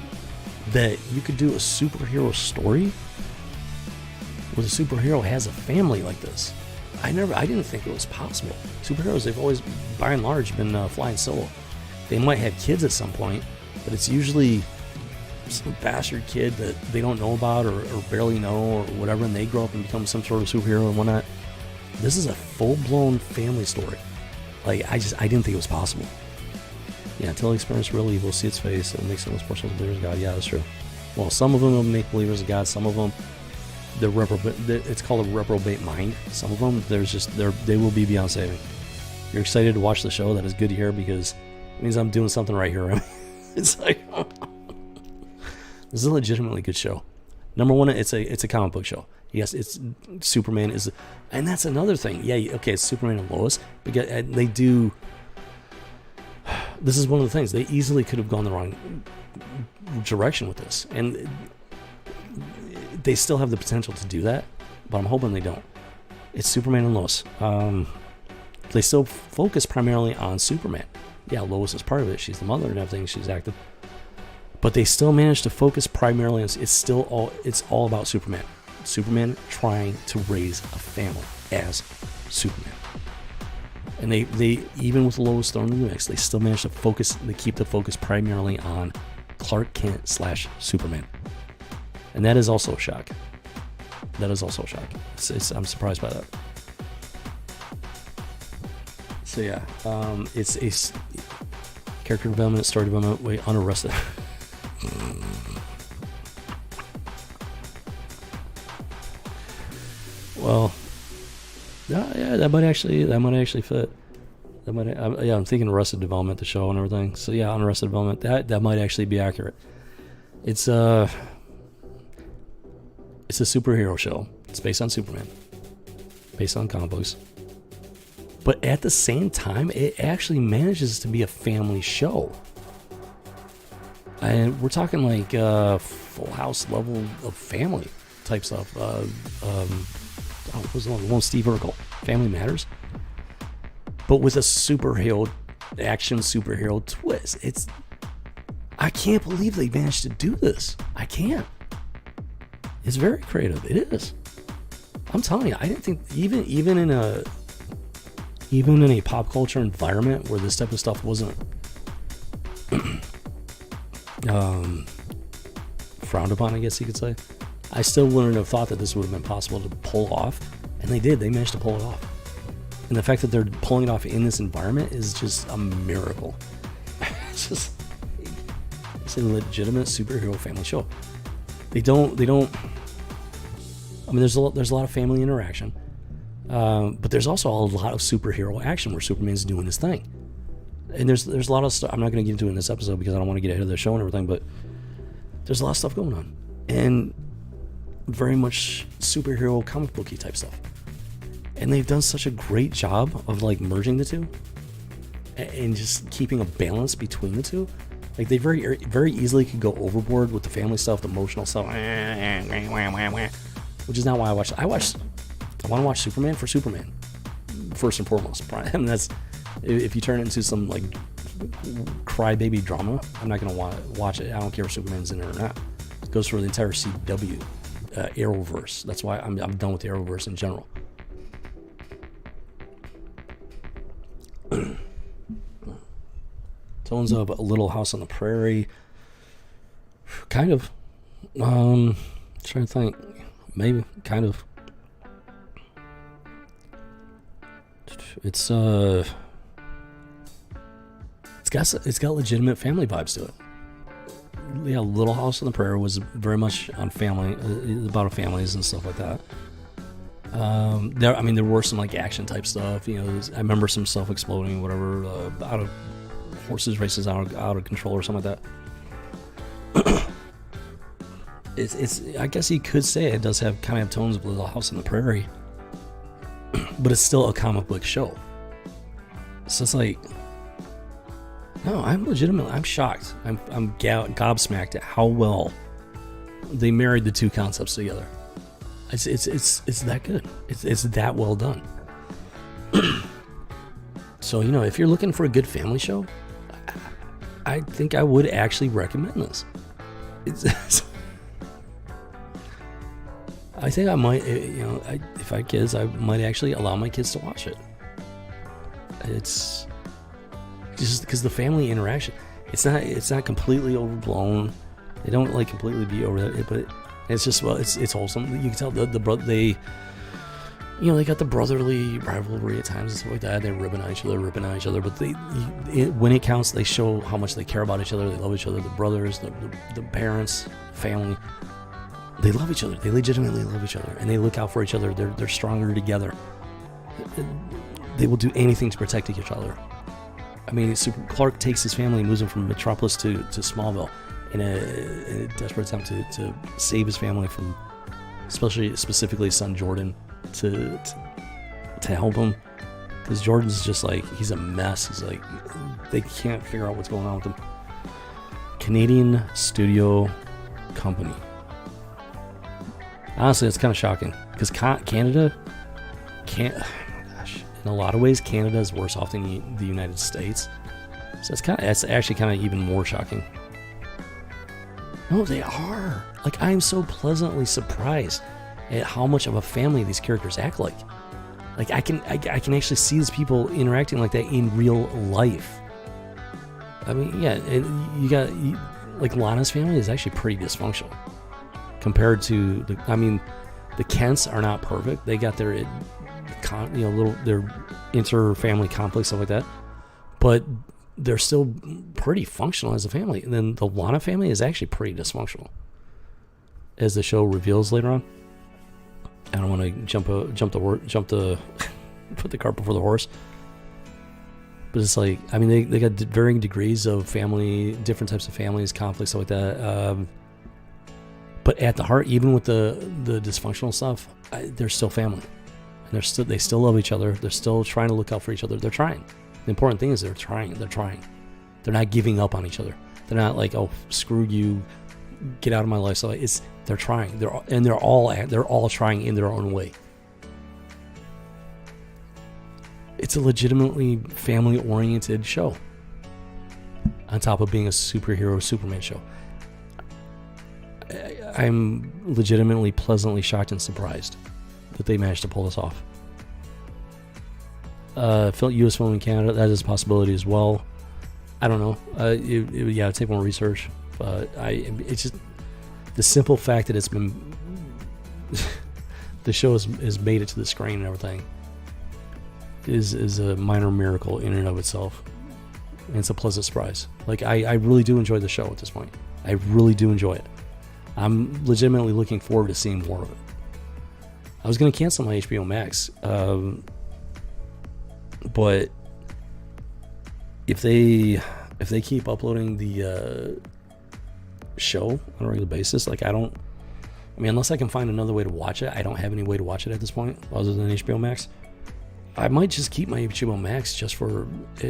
Speaker 2: that you could do a superhero story where the superhero has a family like this. I didn't think it was possible. Superheroes, they've always, by and large, been flying solo. They might have kids at some point, but it's usually some bastard kid that they don't know about or barely know or whatever, and they grow up and become some sort of superhero and whatnot. This is a full-blown family story. Like, I didn't think it was possible. Yeah, until they experience real evil, see its face, it makes them as personal believers of God. Yeah, that's true. Well, some of them will make believers of God. Some of them, it's called a reprobate mind. Some of them, they will be beyond saving. You're excited to watch the show. That is good to hear, because it means I'm doing something right here. I mean, it's like, this is a legitimately good show. Number one, it's a comic book show. Yes, it's Superman is, and that's another thing. Yeah, okay, it's Superman and Lois, because they do. This is one of the things, they easily could have gone the wrong direction with this, and they still have the potential to do that, but I'm hoping they don't. It's Superman and Lois. They still focus primarily on Superman. Yeah, Lois is part of it. She's the mother and everything. She's active. But they still managed to focus primarily on, it's all about Superman. Superman trying to raise a family as Superman. And they even with Lois thrown in the mix, they still managed to keep the focus primarily on Clark Kent / Superman. And that is also a shock. I'm surprised by that. So yeah, it's a character development, story development, way unarrested. Well, yeah, that might actually fit. I'm thinking Arrested Development, the show and everything. So yeah, on Arrested Development, that might actually be accurate. It's a superhero show. It's based on Superman, based on comic books. But at the same time, it actually manages to be a family show. And we're talking like Full House level of family type stuff. What was the one? Steve Urkel, Family Matters. But with a action superhero twist. I can't believe they managed to do this. I can't. It's very creative. It is. I'm telling you, I didn't think even in a pop culture environment where this type of stuff wasn't frowned upon, I guess you could say, I still wouldn't have thought that this would have been possible to pull off. And they did. They managed to pull it off. And the fact that they're pulling it off in this environment is just a miracle. It's a legitimate superhero family show. They don't. I mean, there's a lot of family interaction, but there's also a lot of superhero action where Superman's doing his thing. And there's a lot of stuff I'm not going to get into in this episode because I don't want to get ahead of the show and everything. But there's a lot of stuff going on, and very much superhero comic booky type stuff. And they've done such a great job of like merging the two and just keeping a balance between the two. Like they very, very easily could go overboard with the family stuff, the emotional stuff, which is not why I watched. I want to watch Superman for Superman first and foremost. I mean, that's if you turn it into some like crybaby drama, I'm not gonna watch it. I don't care if Superman's in it or not. It goes for the entire CW Arrowverse. That's why I'm done with the Arrowverse in general. Tones of A Little House on the Prairie. Kind of. Trying to think. Maybe. Kind of. It's got legitimate family vibes to it. Yeah, Little House on the Prairie was very much on family, about families and stuff like that. There were some like action type stuff. I remember some stuff exploding, whatever, out of horses races out of control or something like that. It's I guess you could say it does have kind of tones of Little House on the Prairie, but it's still a comic book show. So it's like, no, I'm shocked. I'm gobsmacked at how well they married the two concepts together. It's that good. It's that well done. So, if you're looking for a good family show, I think I would actually recommend this. I think I might, if I had kids, I might actually allow my kids to watch it. It's just because the family interaction, it's not completely overblown. They don't like completely be over that, but it's just, well, it's wholesome. You can tell they got the brotherly rivalry at times and stuff like that. They're ripping on each other, but when it counts, they show how much they care about each other. They love each other. The brothers, the parents, family, they love each other. They legitimately love each other, and they look out for each other. They're stronger together. They will do anything to protect each other. I mean, Clark takes his family and moves them from Metropolis to Smallville in a desperate attempt to save his family from, specifically his son Jordan, to help him, because Jordan's just like, he's a mess. He's like, they can't figure out what's going on with him. Canadian studio company. Honestly, it's kind of shocking because Canada can't. In a lot of ways, Canada is worse off than the United States So that's actually kind of even more shocking. No, they are. Like, I'm so pleasantly surprised at how much of a family these characters act like. Like, I can actually see these people interacting like that in real life. I mean, yeah, like Lana's family is actually pretty dysfunctional compared to the Kents are not perfect. They got their their inter-family conflict, stuff like that, but they're still pretty functional as a family. And then the Lana family is actually pretty dysfunctional, as the show reveals later on. I don't want to put the cart before the horse. But it's like, I mean, they got varying degrees of family, different types of families, conflicts, stuff like that. But at the heart, even with the dysfunctional stuff, they're still family, and they still love each other. They're still trying to look out for each other. They're trying. The important thing is they're trying. They're not giving up on each other. They're not like, oh, screw you, get out of my life. So they're trying. They're all trying in their own way. It's a legitimately family-oriented show, on top of being a superhero Superman show. I'm legitimately pleasantly shocked and surprised that they managed to pull this off. U.S. film in Canada, that is a possibility as well. I don't know. It'd take more research, but it's just the simple fact that it's been the show has made it to the screen and everything is a minor miracle in and of itself. And it's a pleasant surprise. Like, I really do enjoy the show at this point. I really do enjoy it. I'm legitimately looking forward to seeing more of it. I was going to cancel my HBO Max, but if they keep uploading the show on a regular basis, like unless I can find another way to watch it, I don't have any way to watch it at this point other than HBO Max. I might just keep my HBO Max just for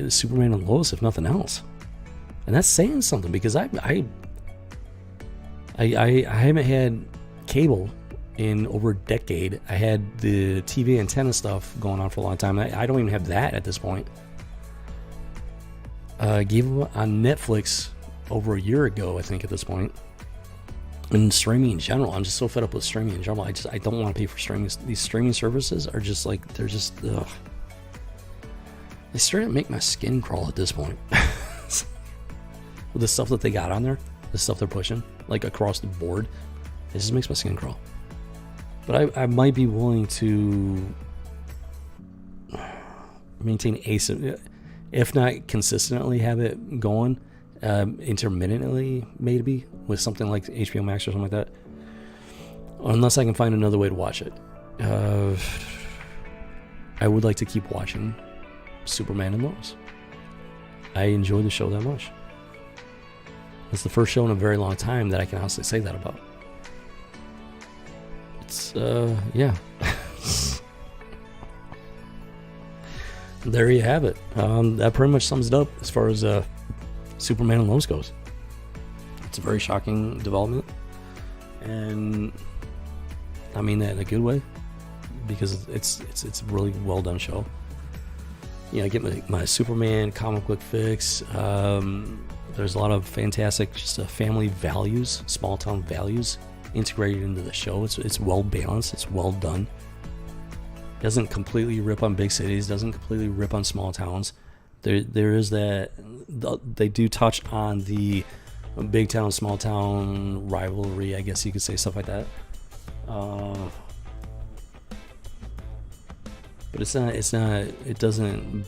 Speaker 2: Superman and Lois, if nothing else. And that's saying something, because I haven't had cable in over a decade. I had the TV antenna stuff going on for a long time. I don't even have that at this point. Gave up on Netflix over a year ago, I think, at this point. And streaming in general, I'm just so fed up with streaming in general. I don't want to pay for streaming. These streaming services are just like, they're just, ugh. They start to make my skin crawl at this point. With the stuff that they got on there, the stuff they're pushing, like across the board, it just makes my skin crawl. But I might be willing to maintain if not consistently have it going, intermittently maybe, with something like HBO Max or something like that, unless I can find another way to watch it. I would like to keep watching Superman and Lois. I enjoy the show that much. It's the first show in a very long time that I can honestly say that about. It's yeah. There you have it. That pretty much sums it up as far as Superman and Lois goes. It's a very shocking development, and I mean that in a good way, because it's a really well done show. I get my Superman comic book fix. There's a lot of fantastic just family values, small town values integrated into the show. It's well balanced. It's well done. Doesn't completely rip on big cities. Doesn't completely rip on small towns. There is that. They do touch on the big town, small town rivalry, I guess you could say, stuff like that. But it's not. It doesn't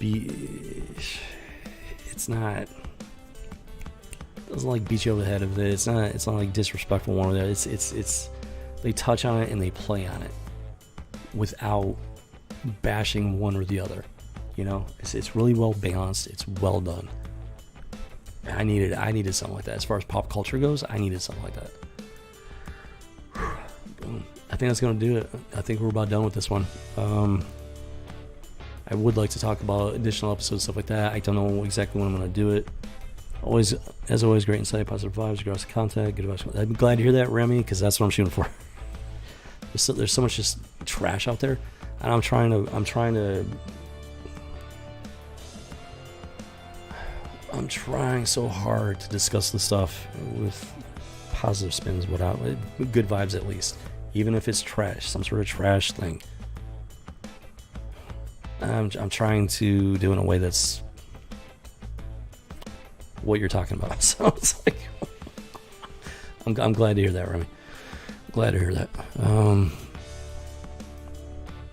Speaker 2: like beat you over the head with it. It's not like disrespectful one or the other. It's they touch on it and they play on it without bashing one or the other. It's really well balanced. It's well done. I needed something like that. As far as pop culture goes, I needed something like that. Boom. I think that's gonna do it. I think we're about done with this one. I would like to talk about additional episodes, stuff like that. I don't know exactly when I'm gonna do it. As always, great insight, positive vibes, regardless of contact, good advice. I'm glad to hear that, Remy, because that's what I'm shooting for. There's so much just trash out there, and I'm trying trying so hard to discuss the stuff with positive spins, without good vibes at least, even if it's trash, some sort of trash thing. I'm trying to do it in a way that's what you're talking about. So it's like, I'm glad to hear that, Remy. Glad to hear that.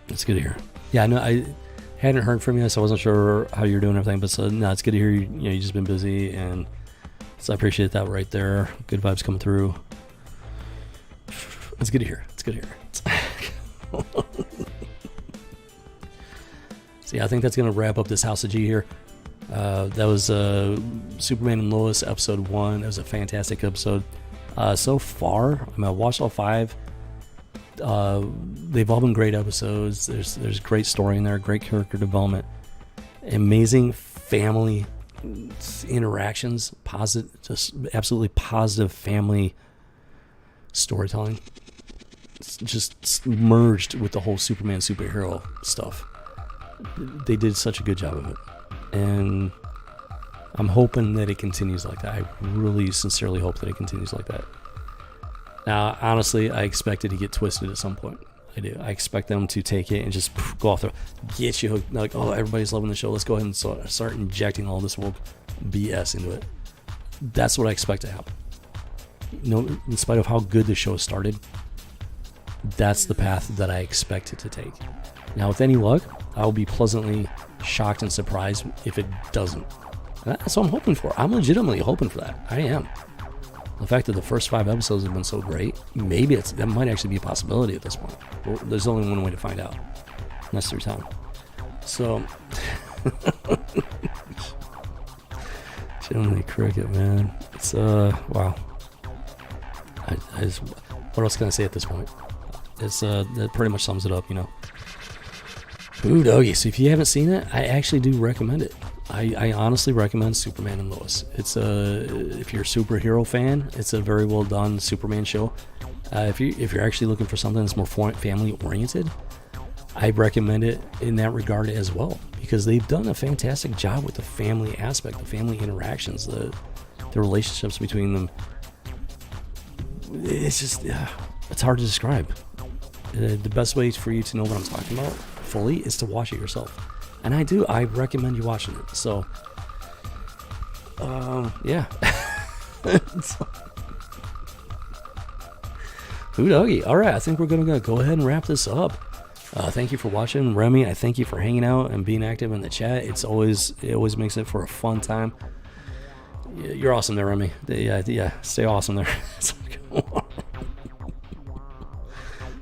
Speaker 2: It's good to hear. Yeah, I know I hadn't heard from you, so I wasn't sure how you're doing and everything. But so, no, it's good to hear you've just been busy, and so I appreciate that right there. Good vibes coming through. It's good to hear. It's good to hear. So yeah, I think that's gonna wrap up this House of G here. That was Superman and Lois episode 1. It was a fantastic episode. So far, I mean, I watched all 5. They've all been great episodes. There's great story in there, great character development, amazing family interactions, positive, just absolutely positive family storytelling. It's just merged with the whole Superman superhero stuff. They did such a good job of it, and I'm hoping that it continues like that. I really sincerely hope that it continues like that. Now, honestly, I expect it to get twisted at some point. I do. I expect them to take it and just go off there, get you hooked. Like, oh, everybody's loving the show. Let's go ahead and start injecting all this woke BS into it. That's what I expect to happen. In spite of how good the show started, that's the path that I expect it to take. Now, with any luck, I'll be pleasantly shocked and surprised if it doesn't. And that's what I'm hoping for. I'm legitimately hoping for that. I am. The fact that the first 5 episodes have been so great, maybe that might actually be a possibility at this point. Well, there's only one way to find out, and that's through time. So, Jiminy Cricket, man. It's, wow. I just, what else can I say at this point? It's, that pretty much sums it up, Ooh, doggy. So if you haven't seen it, I actually do recommend it. I honestly recommend Superman and Lois. It's if you're a superhero fan, it's a very well done Superman show. If you're actually looking for something that's more family oriented, I recommend it in that regard as well, because they've done a fantastic job with the family aspect, the family interactions, the relationships between them. It's just it's hard to describe. The best way for you to know what I'm talking about fully is to watch it yourself. And I recommend you watching it. So, yeah. Ooh, doggy. All right, I think we're going to go ahead and wrap this up. Thank you for watching. Remy, I thank you for hanging out and being active in the chat. It always makes it for a fun time. You're awesome there, Remy. Yeah, stay awesome there.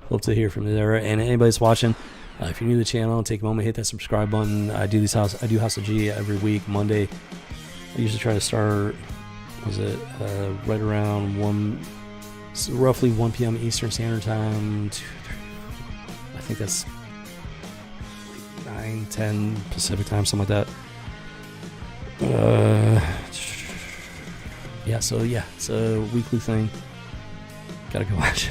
Speaker 2: Hope to hear from you there. And anybody's watching, if you're new to the channel, take a moment, hit that subscribe button. I do House of G every week, Monday. I usually try to start, right around roughly 1 p.m. Eastern Standard Time. I think that's 9, 10 Pacific Time, something like that. It's a weekly thing. Gotta go watch.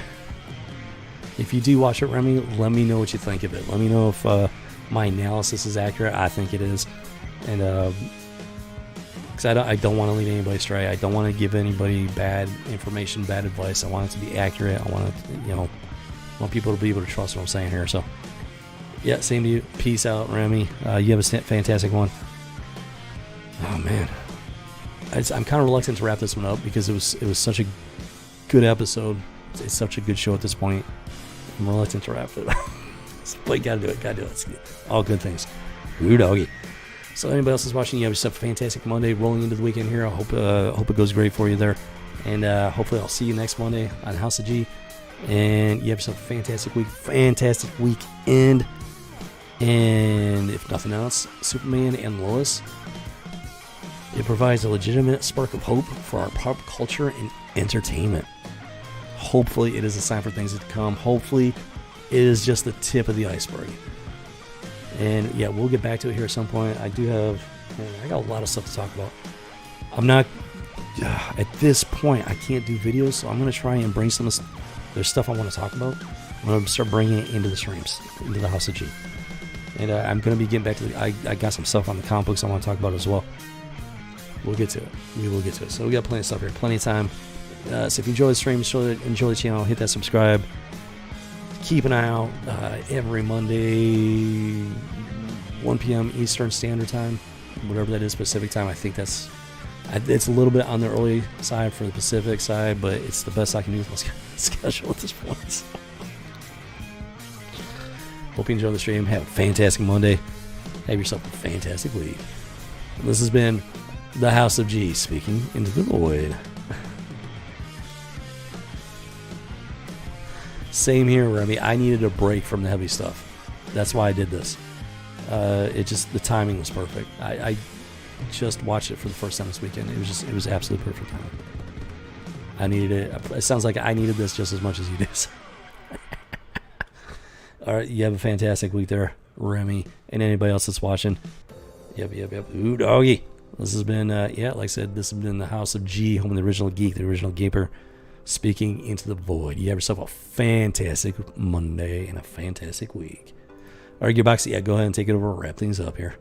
Speaker 2: If you do watch it, Remy, let me know what you think of it. Let me know if my analysis is accurate. I think it is. And because I don't want to lead anybody astray. I don't want to give anybody bad information, bad advice. I want it to be accurate. I want to, want people to be able to trust what I'm saying here. So, yeah, same to you. Peace out, Remy. You have a fantastic one. Oh man, I'm kind of reluctant to wrap this one up because it was such a good episode. It's such a good show at this point. I'm reluctant to wrap it up. But gotta do it. It's all good things. Ooh, doggy. So anybody else is watching, you have yourself a fantastic Monday rolling into the weekend here. I hope it goes great for you there. And hopefully I'll see you next Monday on House of G. And you have yourself a fantastic week, fantastic weekend. And if nothing else, Superman and Lois, it provides a legitimate spark of hope for our pop culture and entertainment. Hopefully it is a sign for things to come. Hopefully it is just the tip of the iceberg. And yeah, we'll get back to it here at some point. I got a lot of stuff to talk about. I'm not, at this point, I can't do videos, so I'm going to try and bring there's stuff I want to talk about. I'm going to start bringing it into the streams, into the House of G. And I'm going to be getting back to I got some stuff on the comic books I want to talk about as well. We'll get to it. We will get to it. So we got plenty of stuff here, plenty of time. So if you enjoy the stream, enjoy the channel, hit that subscribe. Keep an eye out every Monday, 1 p.m. Eastern Standard Time, whatever that is, Pacific Time. I think it's a little bit on the early side for the Pacific side, but it's the best I can do with my schedule at this point. Hope you enjoy the stream. Have a fantastic Monday. Have yourself a fantastic week. This has been the House of G speaking into the void. Same here, Remy. I needed a break from the heavy stuff. That's why I did this. The timing was perfect. I just watched it for the first time this weekend. It was absolutely perfect timing. I needed it. It sounds like I needed this just as much as you did. All right, you have a fantastic week there, Remy, and anybody else that's watching. Yep. Ooh, doggy. This has been, like I said, this has been the House of G, home of the original geek, the original gaper, speaking into the void. You have yourself a fantastic Monday and a fantastic week. All right, Gearbox, go ahead and take it over and wrap things up here.